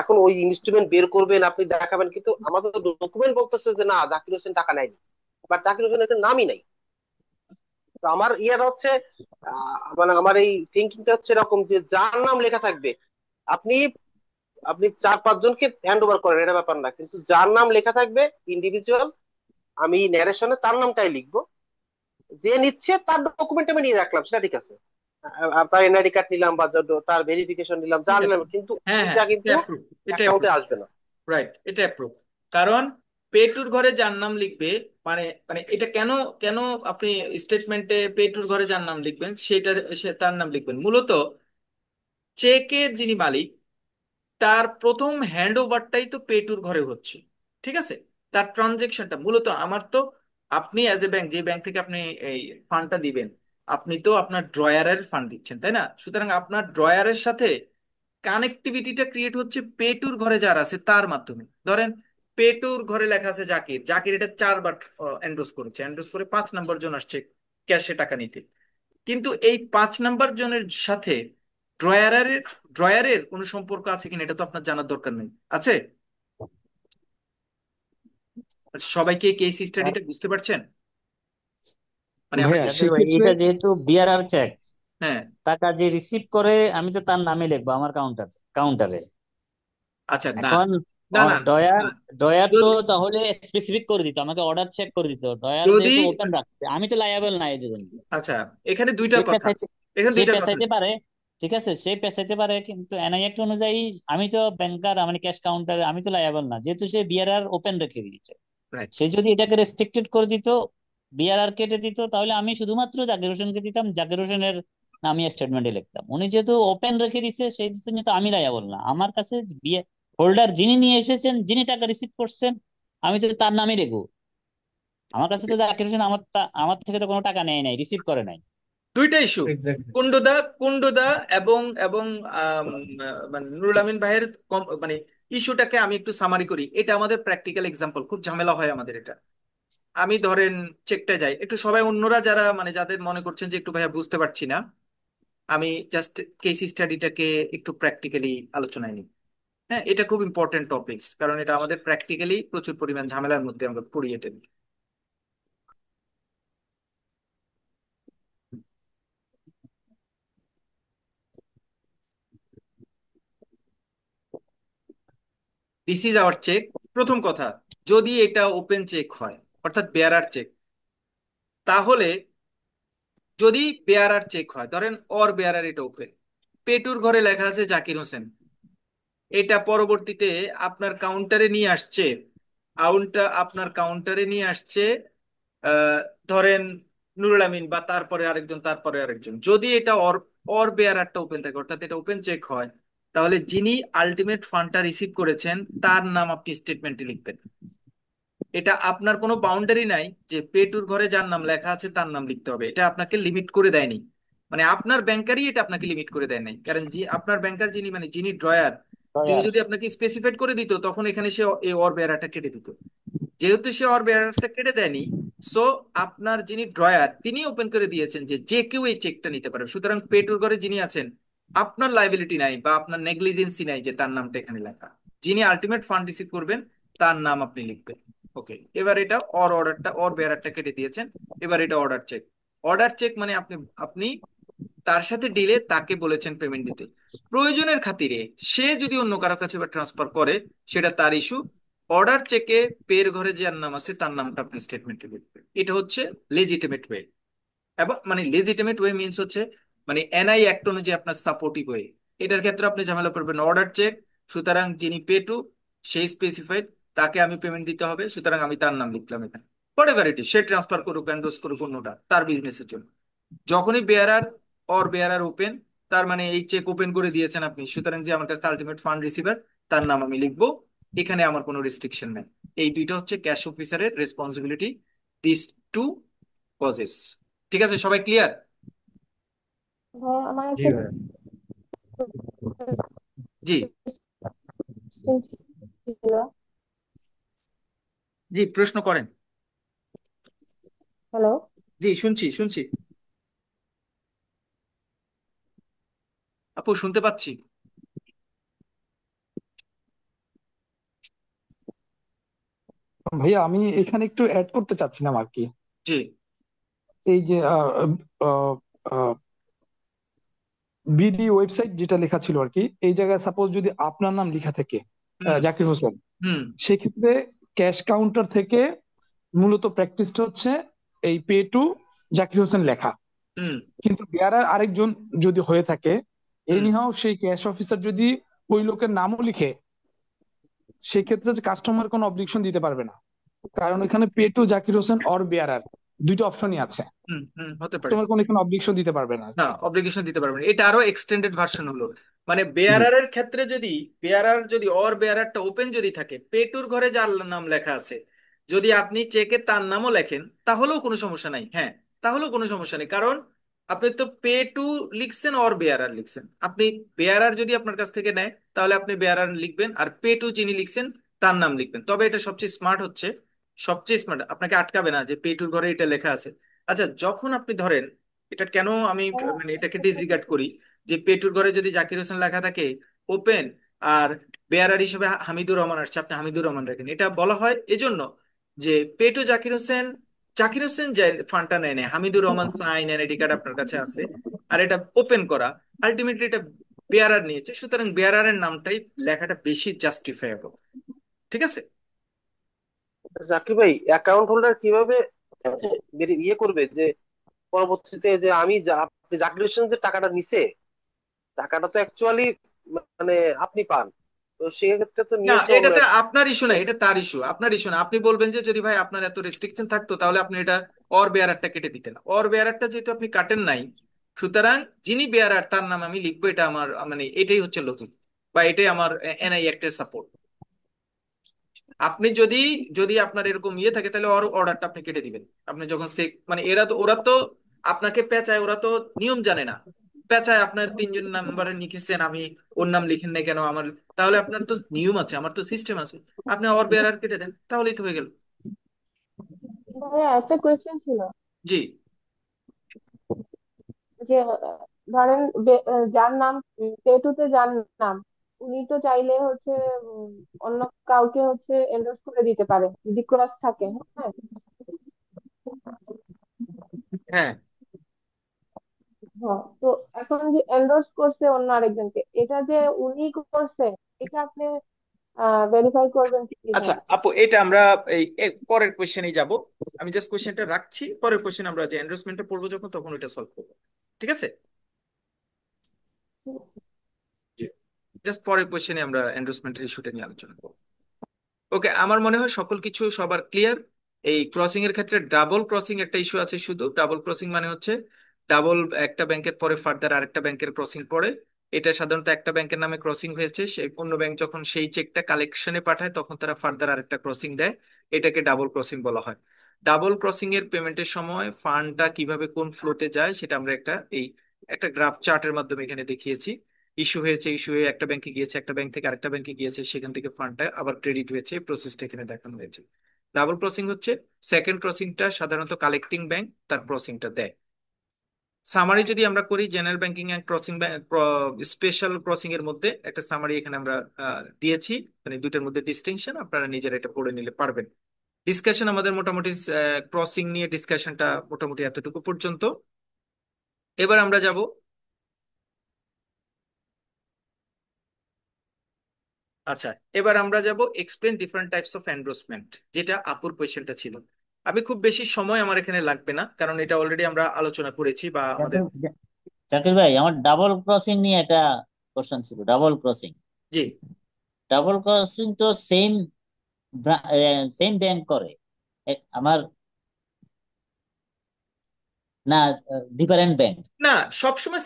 এখন ওই ইনস্ট্রুমেন্ট বের করবেন, আপনি দেখাবেন, কিন্তু আমাদের ডকুমেন্ট বলতেছে যে না, জাকির হোসেন টাকা নেয়নি, বাট জাকির হোসেনের নামই নাই। তো আমার ইয়ার হচ্ছে মানে আমার এই থিঙ্কিংটা হচ্ছে এরকম যে যার নাম লেখা থাকবে, আপনি আপনি 4-5 জনকে হ্যান্ড ওভার করেন, এটা ব্যাপার না, কিন্তু যার নাম লেখা থাকবে ইন্ডিভিজুয়াল, আমি ন্যারেশনে তার নামটাই লিখবো। যে নিচ্ছে তার ডকুমেন্ট আমি নিয়ে রাখলাম, সেটা ঠিক আছে। তার এনআইডি কার্ড নিলাম বা তার ভেরিফিকেশন নিলাম, যা ঠিক আছে। নিলাম, কিন্তু হ্যাঁ হ্যাঁ, ওইটা এটা কিন্তু অ্যাপ্রুভ, এটা অ্যাকাউন্টে অ্যাপ্রুভ। আসবে না। রাইট, এটা অ্যাপ্রুভ। কারণ পেটুর ঘরে যার নাম লিখবে, মানে মানে এটা কেন, কেন আপনি স্টেটমেন্টে পেটুর ঘরে যার নাম লিখবেন সেটা, সে তার নাম লিখবেন মূলত চেকের যিনি মালিক, তার প্রথম হ্যান্ড ওভারটাই তো পেটুর ঘরে হচ্ছে। ঠিক আছে, তার ট্রানজেকশনটা মূলত আমার তো, আপনি অ্যাজ এ ব্যাংক, যে ব্যাংক থেকে আপনি এই ফান্ডটা দিবেন, আপনি তো আপনার ড্রয়ারের ফান্ড দিচ্ছেন, তাই না? সুতরাং আপনার ড্রয়ারের সাথে কানেক্টিভিটিটা ক্রিয়েট হচ্ছে পেটুর ঘরে যার আছে তার মাধ্যমে। ধরেন পেটুর ঘরে লেখা আছে জাকির, জাকির এটা 4 বার এন্ডোর্স করেছে, এন্ডোর্স করে 5 নম্বর জন আসছে ক্যাশে টাকা নিতে। কিন্তু এই 5 নম্বর জনের সাথে ড্রয়ারের ড্রয়ারের কোনো সম্পর্ক আছে কিনা এটা তো আপনার জানার দরকার নেই, আছে? সবাইকে কেস আর স্টাডিটা বুঝতে পারছেন? মানে আমরা ভাইয়া জাকির ভাই, সেক্ষেত্রে এটা যেহেতু বিআরআর চেক, হ্যাঁ। টাকা যে রিসিভ করে আমি তো তার নামে লিখবো আমার কাউন্টারে। আচ্ছা, না এখন না না ডয়ার না, ডয়ার তো যদি তাহলে স্পেসিফিক করে দিত, আমাকে অর্ডার চেক করে দিত, ডয়ার যদি যেহেতু ওপেন রাখছে আমি তো লায়াবল নাই এর জন্য। আচ্ছা, এখানে দুইটা সে কথা পেঁচাইতে আছে, এখানে সে দুইটা কথা পেঁচাইতে আছে। পারে, ঠিক আছে, সে পেঁচাইতে পারে, কিন্তু এনআই অ্যাক্ট অনুযায়ী আমি তো ব্যাংকার, মানে ক্যাশ কাউন্টারে আমি তো লায়াবল না, যেহেতু সে বিআরআর ওপেন রেখে দিয়েছে। রাইট। সে যদি এটাকে রেস্ট্রিক্টেড করে দিত, বিআরআর কেটে দিত, তাহলে আমি শুধুমাত্র জাকির হোসেনকে দিতাম, জাকির হোসেনের নামে স্টেটমেন্টে লিখতাম। উনি যেহেতু ওপেন রেখে দিছে সেই জন্য তো আমি লায়াবল না। আমার কাছে হোল্ডার যিনি নিয়ে এসেছেন, যিনি টাকা রিসিভ করছেন, আমি তো তার নামই লিখবো। আমার কাছে তো জাকির হোসেন আমার থেকে তো কোনো টাকা নেয় নাই, রিসিভ করে নাই। দুইটা ইস্যু, এক্স্যাক্টলি। কুন্ডুদা কুন্ডুদা এবং এবং মানে নুরুল আমিন ভাইয়ের মানে ইস্যুটাকে আমি একটু সামারি করি। এটা আমাদের প্র্যাকটিক্যাল এক্সাম্পল, খুব ঝামেলা হয় আমাদের এটা। আমি ধরেন চেকটা যাই একটু, সবাই অন্যরা যারা মানে যাদের মনে করছেন যে একটু ভাইয়া বুঝতে পারছি না, আমি জাস্ট কেস স্টাডিটাকে একটু প্র্যাকটিক্যালি আলোচনায় নিই। হ্যাঁ, এটা খুব ইম্পর্টেন্ট টপিকস, কারণ এটা আমাদের প্র্যাকটিক্যালি প্রচুর পরিমাণ ঝামেলার মধ্যে আমরা পড়ি এটা নিয়ে। This is our cheque. প্রথম কথা, যদি এটা ওপেন চেক হয় অর্থাৎ বেয়ারার চেক, তাহলে যদি বেয়ারার চেক হয়, ধরেন অর বেয়ারার, এটা ওপেন, পেটুর ঘরে লেখা আছে জাকির হোসেন, এটা পরবর্তীতে আপনার কাউন্টারে নিয়ে আসছে, আপনার কাউন্টারে নিয়ে আসছে আহ, ধরেন নুরুল আমিন বা তারপরে আরেকজন, তারপরে আরেকজন। যদি এটা অর অর বেয়ারারটা ওপেন থাকে অর্থাৎ এটা ওপেন চেক হয়, তাহলে যিনি আলটিমেট ফান্ডটা রিসিভ করেছেন তার নাম আপনি স্টেটমেন্টে লিখবেন। এটা আপনার কোনো বাউন্ডারি নাই যে পেটুর ঘরে যার নাম লেখা আছে তার নাম লিখতে হবে, এটা আপনাকে লিমিট করে দেয়নি। মানে আপনার ব্যাংকারই এটা আপনাকে লিমিট করে দেয় নাই, কারণ আপনার ব্যাংকার যিনি, মানে যিনি ড্রয়ার, তিনি ডয়ার, যদি আপনাকে স্পেসিফাইড করে দিত তখন এখানে সে এই অর বেয়ারাটা কেটে দিত। যেহেতু সে অর বেয়ারাটা কেটে দেয়নি, সো আপনার যিনি ড্রয়ার তিনি ওপেন করে দিয়েছেন যে যে কেউ এই চেকটা নিতে পারে। সুতরাং পেটুর ঘরে যিনি আছেন আপনার লাইবিলিটি নাই বা আপনার নেগলিজেন্সি নাই যে তার নামটা এখানে লেখা। যিনি আলটিমেট ফান্ড রিসিভ করবেন তার নাম আপনি লিখবেন। ওকে, এবার এটা অর্ডারটা বেয়ারারটা কেটে দিয়েছেন। এবার এটা অর্ডার চেক। অর্ডার চেক মানে আপনি আপনি তার সাথে ডিলে তাকে বলেছেন পেমেন্ট দিতে। প্রয়োজনের খাতিরে সে যদি অন্য কারো কাছে বা ট্রান্সফার করে সেটা তার ইস্যু। অর্ডার চেকে পের ঘরে যার নাম আছে তার নামটা আপনি স্টেটমেন্টে লিখবেন। এটা হচ্ছে লেজিটিমেট ওয়ে। এবং মানে লেজিটিমেট ওয়ে মিনস হচ্ছে মানে এনআই অ্যাক্ট অনুযায়ী আপনার সাপোর্টিভ ওয়ে। এটার ক্ষেত্রে আপনি ঝামেলা পড়বেন অর্ডার চেক, সুতরাং যিনি পে টু সেই স্পেসিফাইড, তাকে আমি পেমেন্ট দিতে হবে, সুতরাং আমি তার নাম লিখলাম এখানে। Whatever it is, say transfer করুক এন্ডোর্স করুক অন্যটা তার বিজনেসের জন্য। যখনই বেয়ারার বেয়ারার ওপেন, তার মানে এই চেক ওপেন করে দিয়েছেন আপনি, সুতরাং যে আমার কাছে আলটিমেট ফান্ড রিসিভার তার নাম আমি লিখবো। এখানে আমার কোনো রেস্ট্রিকশন নেই। এই দুইটা হচ্ছে ক্যাশ অফিসারের রেসপন্সিবিলিটি, দিস টু কজেস। ঠিক আছে, সবাই ক্লিয়ার? ভাইয়া আমার জি একটা ভাইয়া। জি। question ছিল। জি, প্রশ্ন করেন। হ্যালো। জি, শুনছি শুনছি। আপু শুনতে পাচ্ছি। ভাইয়া আমি এখানে একটু অ্যাড করতে চাচ্ছিলাম আর কি। জি। এই যে বিডি ওয়েবসাইট যেটা লেখা ছিল আর কি, এই জায়গায় সাপোজ যদি আপনার নাম লেখা থাকে হুম জাকির হোসেন, হুম সেক্ষেত্রে ক্যাশ কাউন্টার থেকে মূলত প্র্যাকটিসটা হচ্ছে এই পে টু জাকির হোসেন লেখা। হুম কিন্তু বেয়ারার আরেকজন যদি হয়ে থাকে, হুম এনিহাও সেই ক্যাশ অফিসার যদি ওই লোকের নামও লিখে, সেক্ষেত্রে কাস্টমার কোনো অবজেকশন দিতে পারবে না, কারণ এখানে pay to Zakir Hossain or bearer দুইটা অপশনই আছে। হতে পারে। তোমার কোনো এখানে অবজেকশন দিতে পারবে না আর না, কি। অব্লিগেশন দিতে পারবেন, এটা আরো এক্সটেন্ডেড ভার্সন হলো। মানে বেয়ারারের ক্ষেত্রে যদি বেয়ারার যদি বেয়ারারটা ওপেন যদি থাকে, পেটুর ঘরে যার নাম লেখা আছে, যদি আপনি চেকে তার নামও লেখেন তাহলেও কোনো সমস্যা নাই। হ্যাঁ, তাহলেও কোনো সমস্যা নেই, কারণ আপনি তো পে টু লিখছেন বেয়ারার লিখছেন। আপনি বেয়ারার যদি আপনার কাছ থেকে নেয় তাহলে আপনি বেয়ারার লিখবেন, আর পে টু যিনি লিখছেন তার নাম লিখবেন। তবে এটা সবচেয়ে স্মার্ট হচ্ছে, সবচেয়ে স্মার্ট, আপনাকে আটকাবে না যে পেটুর ঘরে এটা লেখা আছে। আচ্ছা, যখন আপনি ধরেন, এটা কেন আমি মানে এটাকে ডিসরিগার্ড করি, যে পেটুর ঘরে যদি জাকির হোসেন লেখা থাকে ওপেন, আর বেয়ারার হিসেবে হামিদুর রহমান আসছে, আপনি হামিদুর রহমান রাখেন, এটা বলা হয় এজন্য যে পেটু জাকির হোসেন, জাকির হোসেন যে ফান্ডটা নেয় নেয়, Hamidur Rahman sign NID card আপনার কাছে আছে, আর এটা ওপেন করা, আলটিমেটলি এটা বেয়ারার নিয়েছে, সুতরাং বেয়ারারের নামটাই লেখাটা বেশি জাস্টিফাইবল। ঠিক আছে। জাকির ভাই, অ্যাকাউন্ট হোল্ডার কিভাবে ইয়ে করবে যে পরবর্তীতে যে আপনি জাকির হোসেন যে টাকাটা নিছে, টাকাটা তো অ্যাকচুয়ালি মানে আপনি পান, তো সেক্ষেত্রে তো না, নিয়মটা অন্য এটাতে একটা। আপনার ইস্যু না, এটা তার ইস্যু, আপনার ইস্যু না। আপনি বলবেন যে যদি ভাই আপনার এত রেস্ট্রিকশন থাকতো তাহলে আপনি এটা বেয়ারারটা কেটে দিতেন। বেয়ারারটা যেহেতু আপনি কাটেন নাই, সুতরাং যিনি বেয়ারার তার নাম আমি লিখবো, এটা আমার মানে এটাই হচ্ছে লজিক, বা এটাই আমার এনআই অ্যাক্টের সাপোর্ট। আপনি যদি যদি আপনার এরকম ইয়ে থাকে তাহলে অর্ডারটা আপনি কেটে দিবেন। আপনি যখন মানে ওরা তো আপনাকে পেঁচায়, ওরা তো নিয়ম জানে না, পেঁচায় আপনার তিনজন নাম্বারে লিখেছেন, আমি ওর নাম লিখেন নাই কেন আমার, তাহলে আপনার তো নিয়ম আছে, আমার তো সিস্টেম আছে, আপনি বেয়ারার কেটে দেন, তাহলেই তো হয়ে গেল। ভাইয়া একটা কোয়েশ্চেন ছিল জি। যে ধরেন যার নাম পেটুতে যার নাম, উনি তো চাইলে হচ্ছে উম, অন্য কাউকে হচ্ছে এন্ডোর্স করে দিতে পারে যদি ক্রস থাকে। হ্যাঁ। হ্যাঁ। হ্যাঁ, তো এখন যে এন্ডোর্স করছে অন্য আরেকজনকে, এটা যে উনি করছে, এটা আপনি ভেরিফাই করবেন আচ্ছা কিভাবে? আপু, এটা আমরা পরের কোশ্চেনে যাব। আমি জাস্ট কোশ্চেনটা রাখছি, পরের কোশ্চেন আমরা যে এন্ডোর্সমেন্টটা পড়বো যখন, তখন ওইটা সলভ করবো। ঠিক আছে, জাস্ট পরের কোশ্চেনে আমরা এন্ডোর্সমেন্টের ইস্যুটা নিয়ে আলোচনা করবো। ওকে, আমার মনে হয় সকল কিছু সবার ক্লিয়ার। এই ক্রসিং এর ক্ষেত্রে ডাবল ক্রসিং একটা ইস্যু আছে, শুধু ডাবল ক্রসিং মানে হচ্ছে ডাবল একটা ব্যাংকের পরে ফার্দার আরেকটা ব্যাংকের ক্রসিং পড়ে। এটা সাধারণত একটা ব্যাংকের নামে ক্রসিং হয়েছে, সেই অন্য ব্যাংক যখন সেই চেকটা কালেকশনে পাঠায় তখন তারা ফার্দার আরেকটা ক্রসিং দেয়, এটাকে ডাবল ক্রসিং বলা হয়। ডাবল ক্রসিং এর পেমেন্টের সময় ফান্ডটা কিভাবে কোন ফ্লোতে যায় সেটা আমরা একটা গ্রাফ চার্টের মাধ্যমে এখানে দেখিয়েছি। ইস্যু হয়েছে, ইস্যু হয়ে একটা ব্যাংকে গিয়েছে, একটা ব্যাংক থেকে আরেকটা ব্যাংকে গিয়েছে, সেখান থেকে ফান্ডটা আবার ক্রেডিট হয়েছে, প্রসেসটা এখানে দেখানো হয়েছে। ডাবল ক্রসিং হচ্ছে সেকেন্ড ক্রসিংটা সাধারণত কালেক্টিং ব্যাংক তার ক্রসিংটা দেয়। সামারি যদি আমরা করি, general banking and crossing, special crossing এর মধ্যে একটা সামারি এখানে আমরা দিয়েছি, মানে দুইটার মধ্যে ডিস্টিংশন আপনারা নিজেরা এটা পড়ে নিলে পারবেন। ডিসকাশন আমাদের মোটামুটি ক্রসিং নিয়ে ডিসকাশনটা মোটামুটি এতটুকু পর্যন্ত। এবার আমরা যাব, আচ্ছা এবার আমরা যাব explain different types of endorsement, যেটা আপুর কোয়েশ্চেনটা ছিল। আমি খুব বেশি সময় আমার এখানে লাগবে না, কারণ এটা অলরেডি আমরা আলোচনা করেছি বা আমাদের। জাকির ভাই, আমার ডাবল ক্রসিং নিয়ে একটা কোশ্চেন ছিল। ডাবল ক্রসিং, জি ডাবল ক্রসিং তো সেম সেম ব্যাংক করে আমার, না ডিফারেন্ট ব্যাংক? না, সবসময়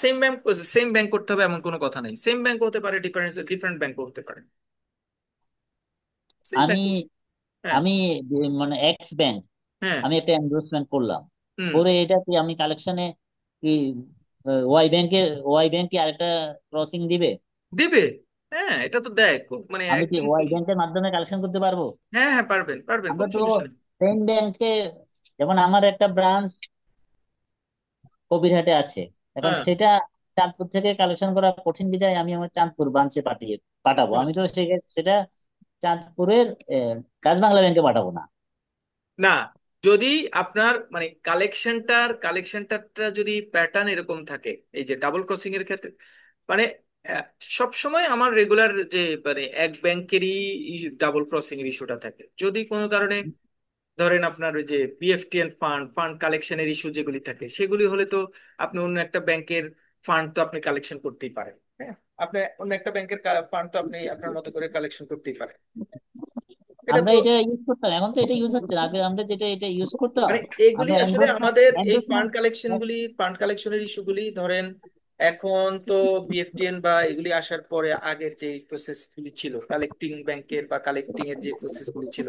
সেম ব্যাংক করতে হবে এমন কোনো কথা নেই। সেম ব্যাংক হতে পারে, ডিফারেন্স ডিফারেন্ট ব্যাংক হতে পারে, সেম আমি ব্যাংক। হ্যাঁ আমি মানে এক্স ব্যাংক, হ্যাঁ। আমি একটা এন্ডোর্সমেন্ট করলাম, হুম। করে এটা কি আমি কালেকশনে কি ওয়াই ব্যাংক কি আরেকটা ক্রসিং দিবে? দিবে, হ্যাঁ এটা তো দেখ, মানে আমি কি একদম। ওয়াই ব্যাংকের মাধ্যমে কালেকশন করতে পারবো? হ্যাঁ হ্যাঁ, পারবেন পারবেন, আমরা কোনো তো সমস্যা নেই। সেম ব্যাংকে, যেমন আমার একটা ব্রাঞ্চ কবিরহাটে আছে, এখন হ্যাঁ সেটা চাঁদপুর থেকে কালেকশন করা কঠিন বিধায় আমি আমার চাঁদপুর ব্রাঞ্চে পাঠাবো। হ্যাঁ। আমি তো সেটা চাঁদপুরের রাজবাংলা ব্যাংকে পাঠাবো না। না, যদি আপনার মানে কালেকশনটা যদি প্যাটার্ন এরকম থাকে, এই যে ডাবল ক্রসিং এর ক্ষেত্রে, মানে সব সময় আমার রেগুলার যে মানে এক ব্যাংকেরই ডাবল ক্রসিং এর ইস্যুটা থাকে। যদি কোনো কারণে ধরেন আপনার ওই যে বিএফটিএন ফান্ড ফান্ড কালেকশনের ইস্যু যেগুলি থাকে, সেগুলি হলে তো আপনি অন্য একটা ব্যাংকের ফান্ড তো আপনি কালেকশন করতেই পারেন। হ্যাঁ, আপনি অন্য একটা ব্যাংকের ফান্ড তো আপনি আপনার মতো করে কালেকশন করতেই পারেন। এটা আমরা এটা ইউজ করতাম, এখন তো এটা ইউজ হচ্ছে না। আগে আমরা যেটা এটা ইউজ করতাম, মানে এগুলি আমরা আসলে আমাদের এই এন্ডোর্সমেন্ট। ফান্ড কালেকশনের ইস্যুগুলি ধরেন এখন তো বিএফটিএন বা এগুলি আসার পরে আগের যে প্রসেসগুলি ছিল কালেক্টিং ব্যাংকের বা কালেক্টিং এর যে প্রসেসগুলি ছিল,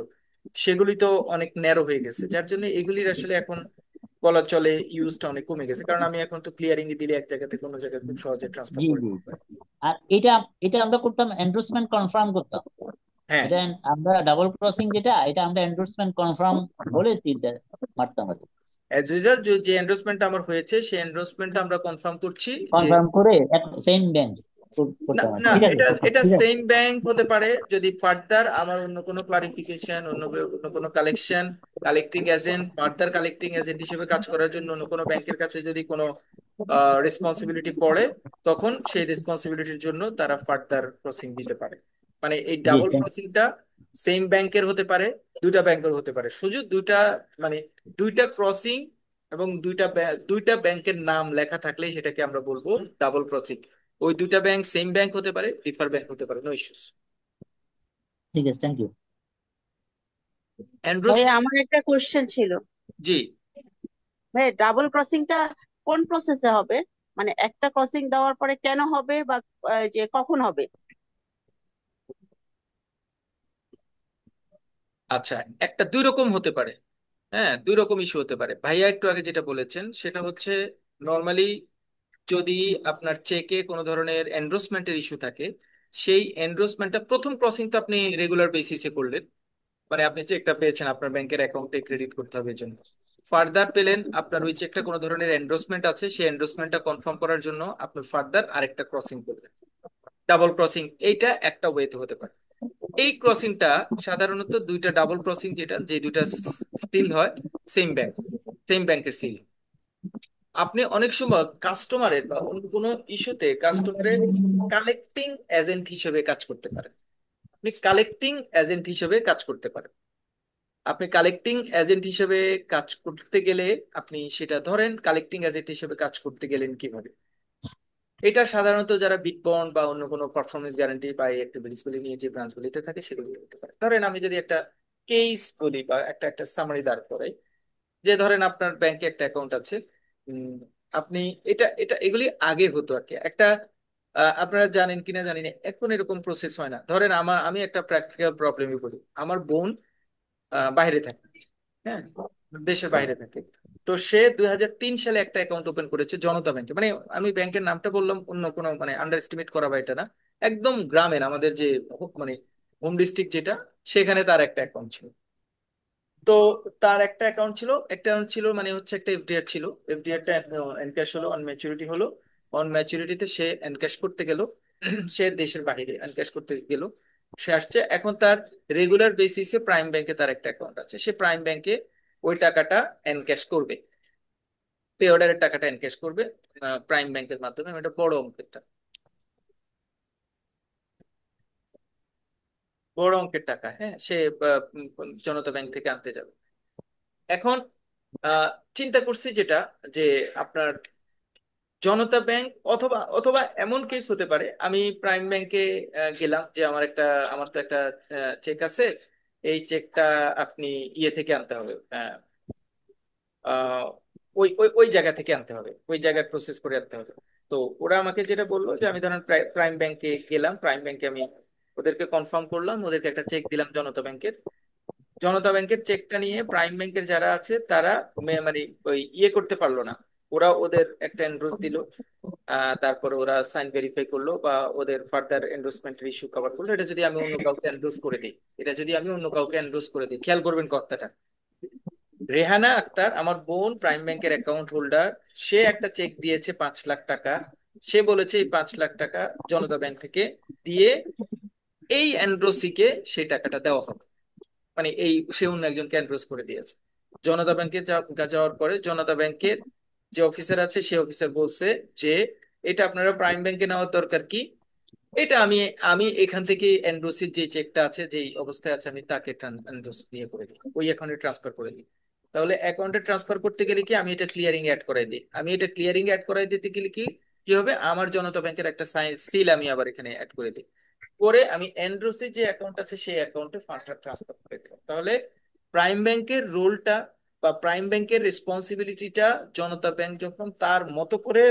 সেগুলি তো অনেক ন্যারো হয়ে গেছে, যার জন্য এগুলির আসলে এখন বলা চলে ইউজটা অনেক কমে গেছে। কারণ আমি এখন তো ক্লিয়ারিং এ দিলে এক জায়গা থেকে অন্য জায়গায় খুব সহজে ট্রান্সফার জি করে জি। দিতে পারি। আর এটা এটা আমরা করতাম এন্ডোর্সমেন্ট কনফার্ম করতাম। হ্যাঁ, এটা আমরা ডাবল ক্রসিং যেটা, এটা আমরা এন্ডোর্সমেন্ট কনফার্ম বলে চিন্তা মারতাম আর কি। অ্যাজ রেজাল্ট যে এন্ডোর্সমেন্টটা আমার হয়েছে, সেই এন্ডোর্সমেন্টটা আমরা কনফার্ম করছি যে কনফার্ম করে সেম ব্যাংক না করতাম আর কি। না, ঠিক আছে, এটা এটা ঠিক আছে। সেম ব্যাংক হতে পারে যদি ফার্দার আমার অন্য কোনো ক্লারিফিকেশন, অন্য কোনো collection, collecting agent, further collecting agent হিসেবে কাজ করার জন্য অন্য কোনো ব্যাংকের কাছে যদি কোনো রেসপন্সিবিলিটি পড়ে, তখন সেই রেসপন্সিবিলিটির জন্য তারা ফার্দার ক্রসিং দিতে পারে। মানে এই জি, ডাবল ক্রসিংটা সেম ব্যাংকের হতে পারে, দুইটা ব্যাংকের হতে পারে, শুধু দুইটা মানে দুইটা ক্রসিং এবং দুইটা ব্যাংকের নাম লেখা থাকলেই সেটাকে আমরা বলবো ডাবল ক্রসিং। ওই দুইটা ব্যাংক সেম ব্যাংক হতে পারে, ডিফার ব্যাংক হতে পারে, নো ইস্যুস। ঠিক আছে, থ্যাংক ইউ। অ্যান্ড্রোস, ভাইয়া আমার একটা কোশ্চেন ছিল। জি ভাই ডাবল ক্রসিংটা কোন প্রসেসে হবে? মানে একটা ক্রসিং দেওয়ার পরে কেন হবে, বা যে কখন হবে? আচ্ছা, একটা দুই রকম হতে পারে। হ্যাঁ, দুই রকম ইস্যু হতে পারে। ভাইয়া একটু আগে যেটা বলেছেন সেটা হচ্ছে নর্মালি যদি আপনার চেকে কোনো ধরনের এনডোর্সমেন্টের ইস্যু থাকে, সেই এনডোর্সমেন্টটা প্রথম ক্রসিং তো আপনি রেগুলার বেসিসে করলেন, মানে আপনি চেকটা পেয়েছেন আপনার ব্যাংকের অ্যাকাউন্টে ক্রেডিট করতে হবে এর জন্য। ফার্দার পেলেন আপনার ওই চেকটা কোনো ধরনের এন্ডোর্সমেন্ট আছে, সেই এন্ডোর্সমেন্টটা কনফার্ম করার জন্য আপনি ফার্দার আরেকটা ক্রসিং করলেন, ডাবল ক্রসিং। এইটা একটা ওয়েতে হতে পারে। এই ক্রসিংটা সাধারণত দুইটা ডাবল ক্রসিং, যেটা যে দুইটা সিল হয় সেম ব্যাংকের সিল। আপনি অনেক সময় কাস্টমারের বা অন্য কোনো ইস্যুতে কাস্টমারের কালেক্টিং এজেন্ট হিসেবে কাজ করতে পারেন। আপনি কালেক্টিং এজেন্ট হিসেবে কাজ করতে পারেন। আপনি কালেক্টিং এজেন্ট হিসেবে কাজ করতে গেলে আপনি সেটা ধরেন কালেক্টিং এজেন্ট হিসেবে কাজ করতে গেলেন কিভাবে, এটা সাধারণত যারা বিটবন্ড বা অন্য কোনো পারফরমেন্স গ্যারান্টি বা এই অ্যাক্টিভিটিস গুলি নিয়ে যে ব্রাঞ্চগুলিতে থাকে সেগুলিতে হতে পারে। ধরেন আমি যদি একটা কেস বলি বা একটা একটা সামারি দাঁড় করাই, যে ধরেন আপনার ব্যাংকে একটা অ্যাকাউন্ট আছে। উম, আপনি এটা এটা এগুলি আগে হতো আর কি। একটা আপনারা জানেন কিনা জানি না, এখন এরকম প্রসেস হয় না। ধরেন আমি একটা প্র্যাকটিক্যাল প্রবলেমে পড়ি, আমার বোন বাইরে থাকে, হ্যাঁ দেশের বাইরে থাকে। তো সে 2003 সালে একটা অ্যাকাউন্ট ওপেন করেছে জনতা ব্যাংকে। মানে আমি ব্যাংকের নামটা বললাম অন্য কোনো মানে আন্ডার এস্টিমেট করা বা এটা না, একদম গ্রামের আমাদের যে মানে হোম ডিস্ট্রিক্ট যেটা, সেখানে তার একটা অ্যাকাউন্ট ছিল। তো তার একটা অ্যাকাউন্ট ছিল, মানে হচ্ছে একটা এফডিআর ছিল। এফডিআরটা এনক্যাশ হলো, অন ম্যাচুরিটি হলো। অন ম্যাচুরিটিতে সে এনক্যাশ করতে গেল, সে দেশের বাইরে এনক্যাশ করতে গেল, সে আসছে। এখন তার রেগুলার বেসিসে প্রাইম ব্যাংকে তার একটা অ্যাকাউন্ট আছে, সে প্রাইম ব্যাংকে ওই টাকাটা এনক্যাশ করবে, পে অর্ডারের টাকাটা এনক্যাশ করবে প্রাইম ব্যাংকের মাধ্যমে। এটা বড় অঙ্কের টাকা, বড় অঙ্কের টাকা। হ্যাঁ, সে জনতা ব্যাংক থেকে আনতে যাবে। এখন আহ, চিন্তা করছি যেটা, যে আপনার জনতা ব্যাংক অথবা অথবা এমন কেস হতে পারে, আমি প্রাইম ব্যাংকে গেলাম, যে আমার তো একটা চেক আছে, এই চেকটা আপনি ইয়ে থেকে আনতে হবে, আহ, ওই ওই ওই জায়গা থেকে আনতে হবে, ওই জায়গায় প্রসেস করে আনতে হবে। তো ওরা আমাকে যেটা বললো, যে আমি ধরেন প্রাইম ব্যাংকে গেলাম, প্রাইম ব্যাংকে আমি ওদেরকে কনফার্ম করলাম, ওদেরকে একটা চেক দিলাম জনতা ব্যাংকের। জনতা ব্যাংকের চেকটা নিয়ে প্রাইম ব্যাংকের যারা আছে তারা মানে ওই ইয়ে করতে পারলো না। ওরা ওদের একটা এন্ডোর্স দিল, তারপরে ওরা সাইন ভেরিফাই করলো, বা ওদের ফার্দার এন্ডোর্সমেন্টের ইস্যু কভার করলো। এটা যদি আমি অন্য কাউকে এন্ডোর্স করে দিই, খেয়াল করবেন কথাটা, রেহানা আক্তার আমার বোন প্রাইম ব্যাংকের অ্যাকাউন্ট হোল্ডার, সে একটা চেক দিয়েছে 5 লাখ টাকা। সে বলেছে এই 5 লাখ টাকা জনতা ব্যাংক থেকে দিয়ে এই এন্ড্রোসিকে সেই টাকাটা দেওয়া হবে, মানে সে অন্য একজনকে এন্ডোর্স করে দিয়েছে। জনতা ব্যাংকে যাওয়ার পরে জনতা ব্যাংকের যে অফিসার আছে, সে অফিসার বলছে যে এটা আপনারা প্রাইম ব্যাংকে নেওয়ার দরকার কি, এটা আমি আমি এখান থেকে এন্ড্রোসির যে চেকটা আছে, যে অবস্থায় আছে, আমি তাকে এন্ড্রোস ইয়ে করে দিই, ওই অ্যাকাউন্টে ট্রান্সফার করে দিই। তাহলে অ্যাকাউন্টে ট্রান্সফার করতে গেলে কি, আমি এটা ক্লিয়ারিং অ্যাড করাই দিই। আমি এটা ক্লিয়ারিং অ্যাড করাই দিতে গেলে কি কি হবে, আমার জনতা ব্যাংকের একটা সিল আমি আবার এখানে অ্যাড করে দিই, করে আমি এন্ড্রোসি যে অ্যাকাউন্ট আছে সেই অ্যাকাউন্টে ফান্ডটা ট্রান্সফার করে দিলাম। তাহলে প্রাইম ব্যাংকের রোলটা বা প্রাইম ব্যাংকের রেসপন্সিবিলিটিটা, জনতা ব্যাংক যখন তার মতো করে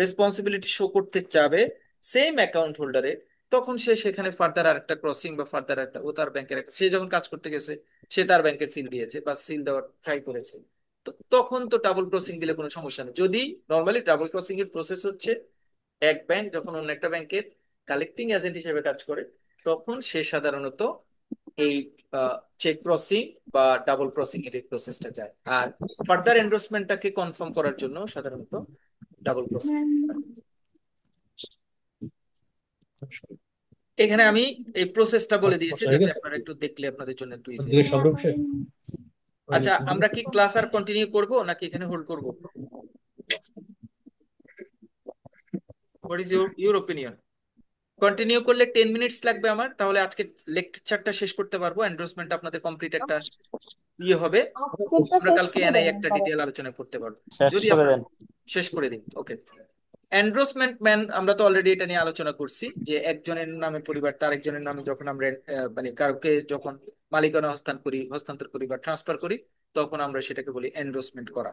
রেসপন্সিবিলিটি শো করতে চাবে সেম অ্যাকাউন্ট হোল্ডারে, তখন সে সেখানে ফার্দার আরেকটা ক্রসিং বা ফার্দার একটা, ও তার ব্যাংকের সে যখন কাজ করতে গেছে, সে তার ব্যাংকের সিল দিয়েছে বা সিল দেওয়ার ট্রাই করেছে, তো তখন তো ডাবল ক্রসিং দিলে কোনো সমস্যা নেই। যদি নর্মালি ডাবল ক্রসিং এর প্রসেস হচ্ছে, এক ব্যাংক যখন অন্য একটা ব্যাংকের কালেক্টিং এজেন্ট হিসেবে কাজ করে, তখন সে সাধারণত এই চেক ক্রসিং বা ডাবল ক্রসিং এর প্রসেসটা যায়। আর ফার্দার এন্ডোর্সমেন্টটাকে কনফার্ম করার জন্য সাধারণত ডাবল ক্রসিং। এখানে আমি এই প্রসেসটা বলে দিয়েছি, হয়ে যাতে গেছে আপনারা একটু দেখলে আপনাদের জন্য একটু ইজি। দুই সংরূপ শেষ আচ্ছা, আমরা কি ক্লাস আর কন্টিনিউ করব নাকি এখানে হোল্ড করব? What is your opinion? Continue করলে 10 মিনিটস লাগবে আমার, তাহলে আজকে লেকচারটা শেষ করতে পারবো, এন্ডোর্সমেন্ট আপনাদের কমপ্লিট একটা ইয়ে হবে, আজকেরটা আমরা শেষ কালকে করে এনআই দেন একটা পরে। ডিটেল আলোচনা করতে পারবো। শেষ যদি করে আপনার দেন। শেষ করে দিন, ওকে। এন্ডোর্সমেন্ট ম্যান আমরা তো অলরেডি এটা নিয়ে আলোচনা করছি, যে একজনের নামে পরিবার তার একজনের নামে যখন আমরা মানে কাউকে যখন মালিকানা হস্তান্তর করি বা ট্রান্সফার করি, তখন আমরা সেটাকে বলি এন্ডোর্সমেন্ট করা।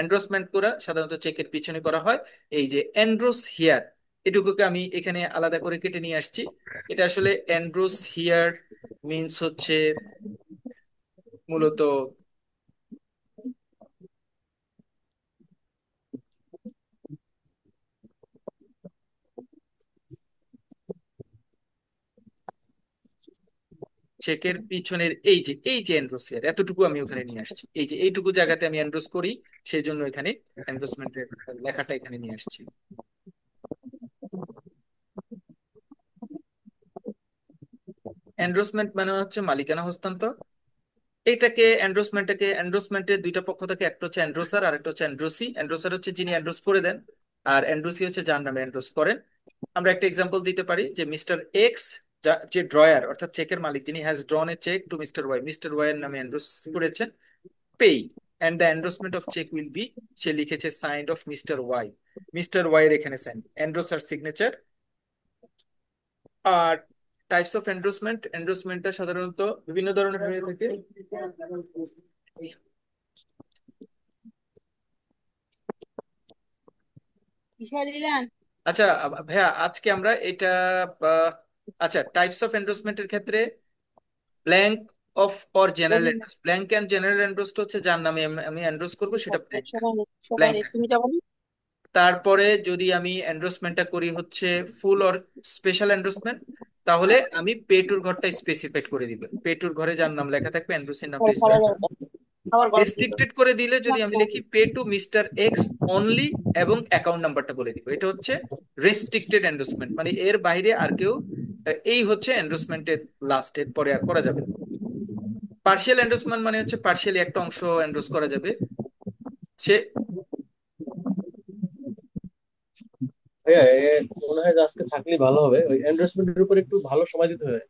এন্ডোর্সমেন্ট করা সাধারণত চেকের পিছনে করা হয়। এই যে এন্ডোর্স হিয়ার, এটুকুকে আমি এখানে আলাদা করে কেটে নিয়ে আসছি। এটা আসলে এন্ডোর্স হিয়ার মিনস হচ্ছে মূলত চেকের পিছনের এই যে এন্ড্রোসিয়ার এতটুকু আমি ওখানে নিয়ে আসছি, এই যে এইটুকু জায়গাতে আমি এন্ড্রোস করি, সেই জন্য এখানে এন্ড্রোসমেন্টের লেখাটা এখানে নিয়ে আসছি। এন্ড্রোসমেন্ট মানে হচ্ছে মালিকানা হস্তান্তর। এন্ড্রোসমেন্টের দুইটা পক্ষ থাকে, একটা হচ্ছে এন্ড্রোসার আর একটা হচ্ছে এন্ড্রোসি। এন্ড্রোসার হচ্ছে যিনি এন্ড্রোস করে দেন, আর এন্ড্রোসি হচ্ছে যার নামে এন্ড্রোস করেন। আমরা একটা এক্সাম্পল দিতে পারি, যে মিস্টার এক্স, যে ড্রয়ার অর্থাৎ চেকের মালিক, যিনি has drawn a cheque to mister Y, mister Y এর নামে এন্ড্রোস করেছেন, payee, and the endorsement of cheque will be, সে লিখেছে signed of mister Y, mister Y এর এখানে সাইন, এন্ডোর্সার সিগনেচার। আর টাইপস অফ এন্ডোর্সমেন্টটা সাধারণত বিভিন্ন ধরনের হয়ে থাকে। আচ্ছা ভাইয়া, আজকে আমরা এটা আহ, আচ্ছা, টাইপস অফ এন্ডোর্সমেন্টের ক্ষেত্রে blank of or general endorse, blank and general endorse হচ্ছে যার নামে আমি এন্ডোর্স করবো সেটা ব্ল্যাঙ্ক ব্ল্যাঙ্ক। তুমি যাবো না? তারপরে যদি আমি এন্ডোর্সমেন্টটা করি হচ্ছে ফুল অর স্পেশাল এন্ডোর্সমেন্ট, তাহলে আমি পেটুর ঘরটা স্পেসিফাইড করে দিব, পেটুর ঘরে যার নাম লেখা থাকবে অ্যান্ড্রুসির নামটা স্পেসিফাইড। আমার গল্প রেস্ট্রিক্টেড করে দিলে যদি আমি লিখি pay to mister x only এবং অ্যাকাউন্ট নাম্বারটা বলে দিব, এটা হচ্ছে রেস্ট্রিক্টেড এন্ডোর্সমেন্ট, মানে এর বাইরে আর কেউ এই হচ্ছে এন্ডোর্সমেন্টের লাস্ট, এর পরে আর করা যাবে না। পার্শিয়াল এন্ডোর্সমেন্ট মানে হচ্ছে পার্শিয়ালি একটা অংশ এন্ডোর্স করা যাবে। সে ভাইয়া মনে হয় যে আজকে থাকলেই ভালো হবে, ওই এন্ডোর্সমেন্টের উপর একটু ভালো সময় দিতে হবে।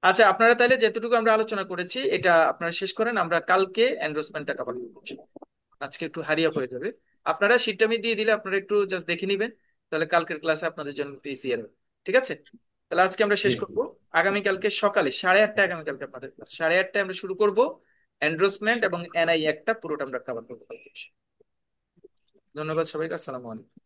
আচ্ছা, আপনারা তাহলে যেটুকু আমরা আলোচনা করেছি এটা আপনারা শেষ করেন, আমরা কালকে এন্ডোর্সমেন্টটা কভার করছি। আজকে একটু হারিয়ে হয়ে যাবে, আপনারা শীটটা আমি দিয়ে দিলে আপনারা একটু জাস্ট দেখে নিবেন, তাহলে কালকের ক্লাসে আপনাদের জন্য ইজিয়ার হবে। ঠিক আছে, তাহলে আজকে আমরা শেষ জি করবো। আগামীকালকে সকালে 8:30, আগামীকালকে আপনাদের ক্লাস 8:30 আমরা শুরু করব। এন্ডোর্সমেন্ট এবং এনআই একটা পুরোটা আমরা কভার করবো। ধন্যবাদ সবাইকে, আসসালামু আলাইকুম।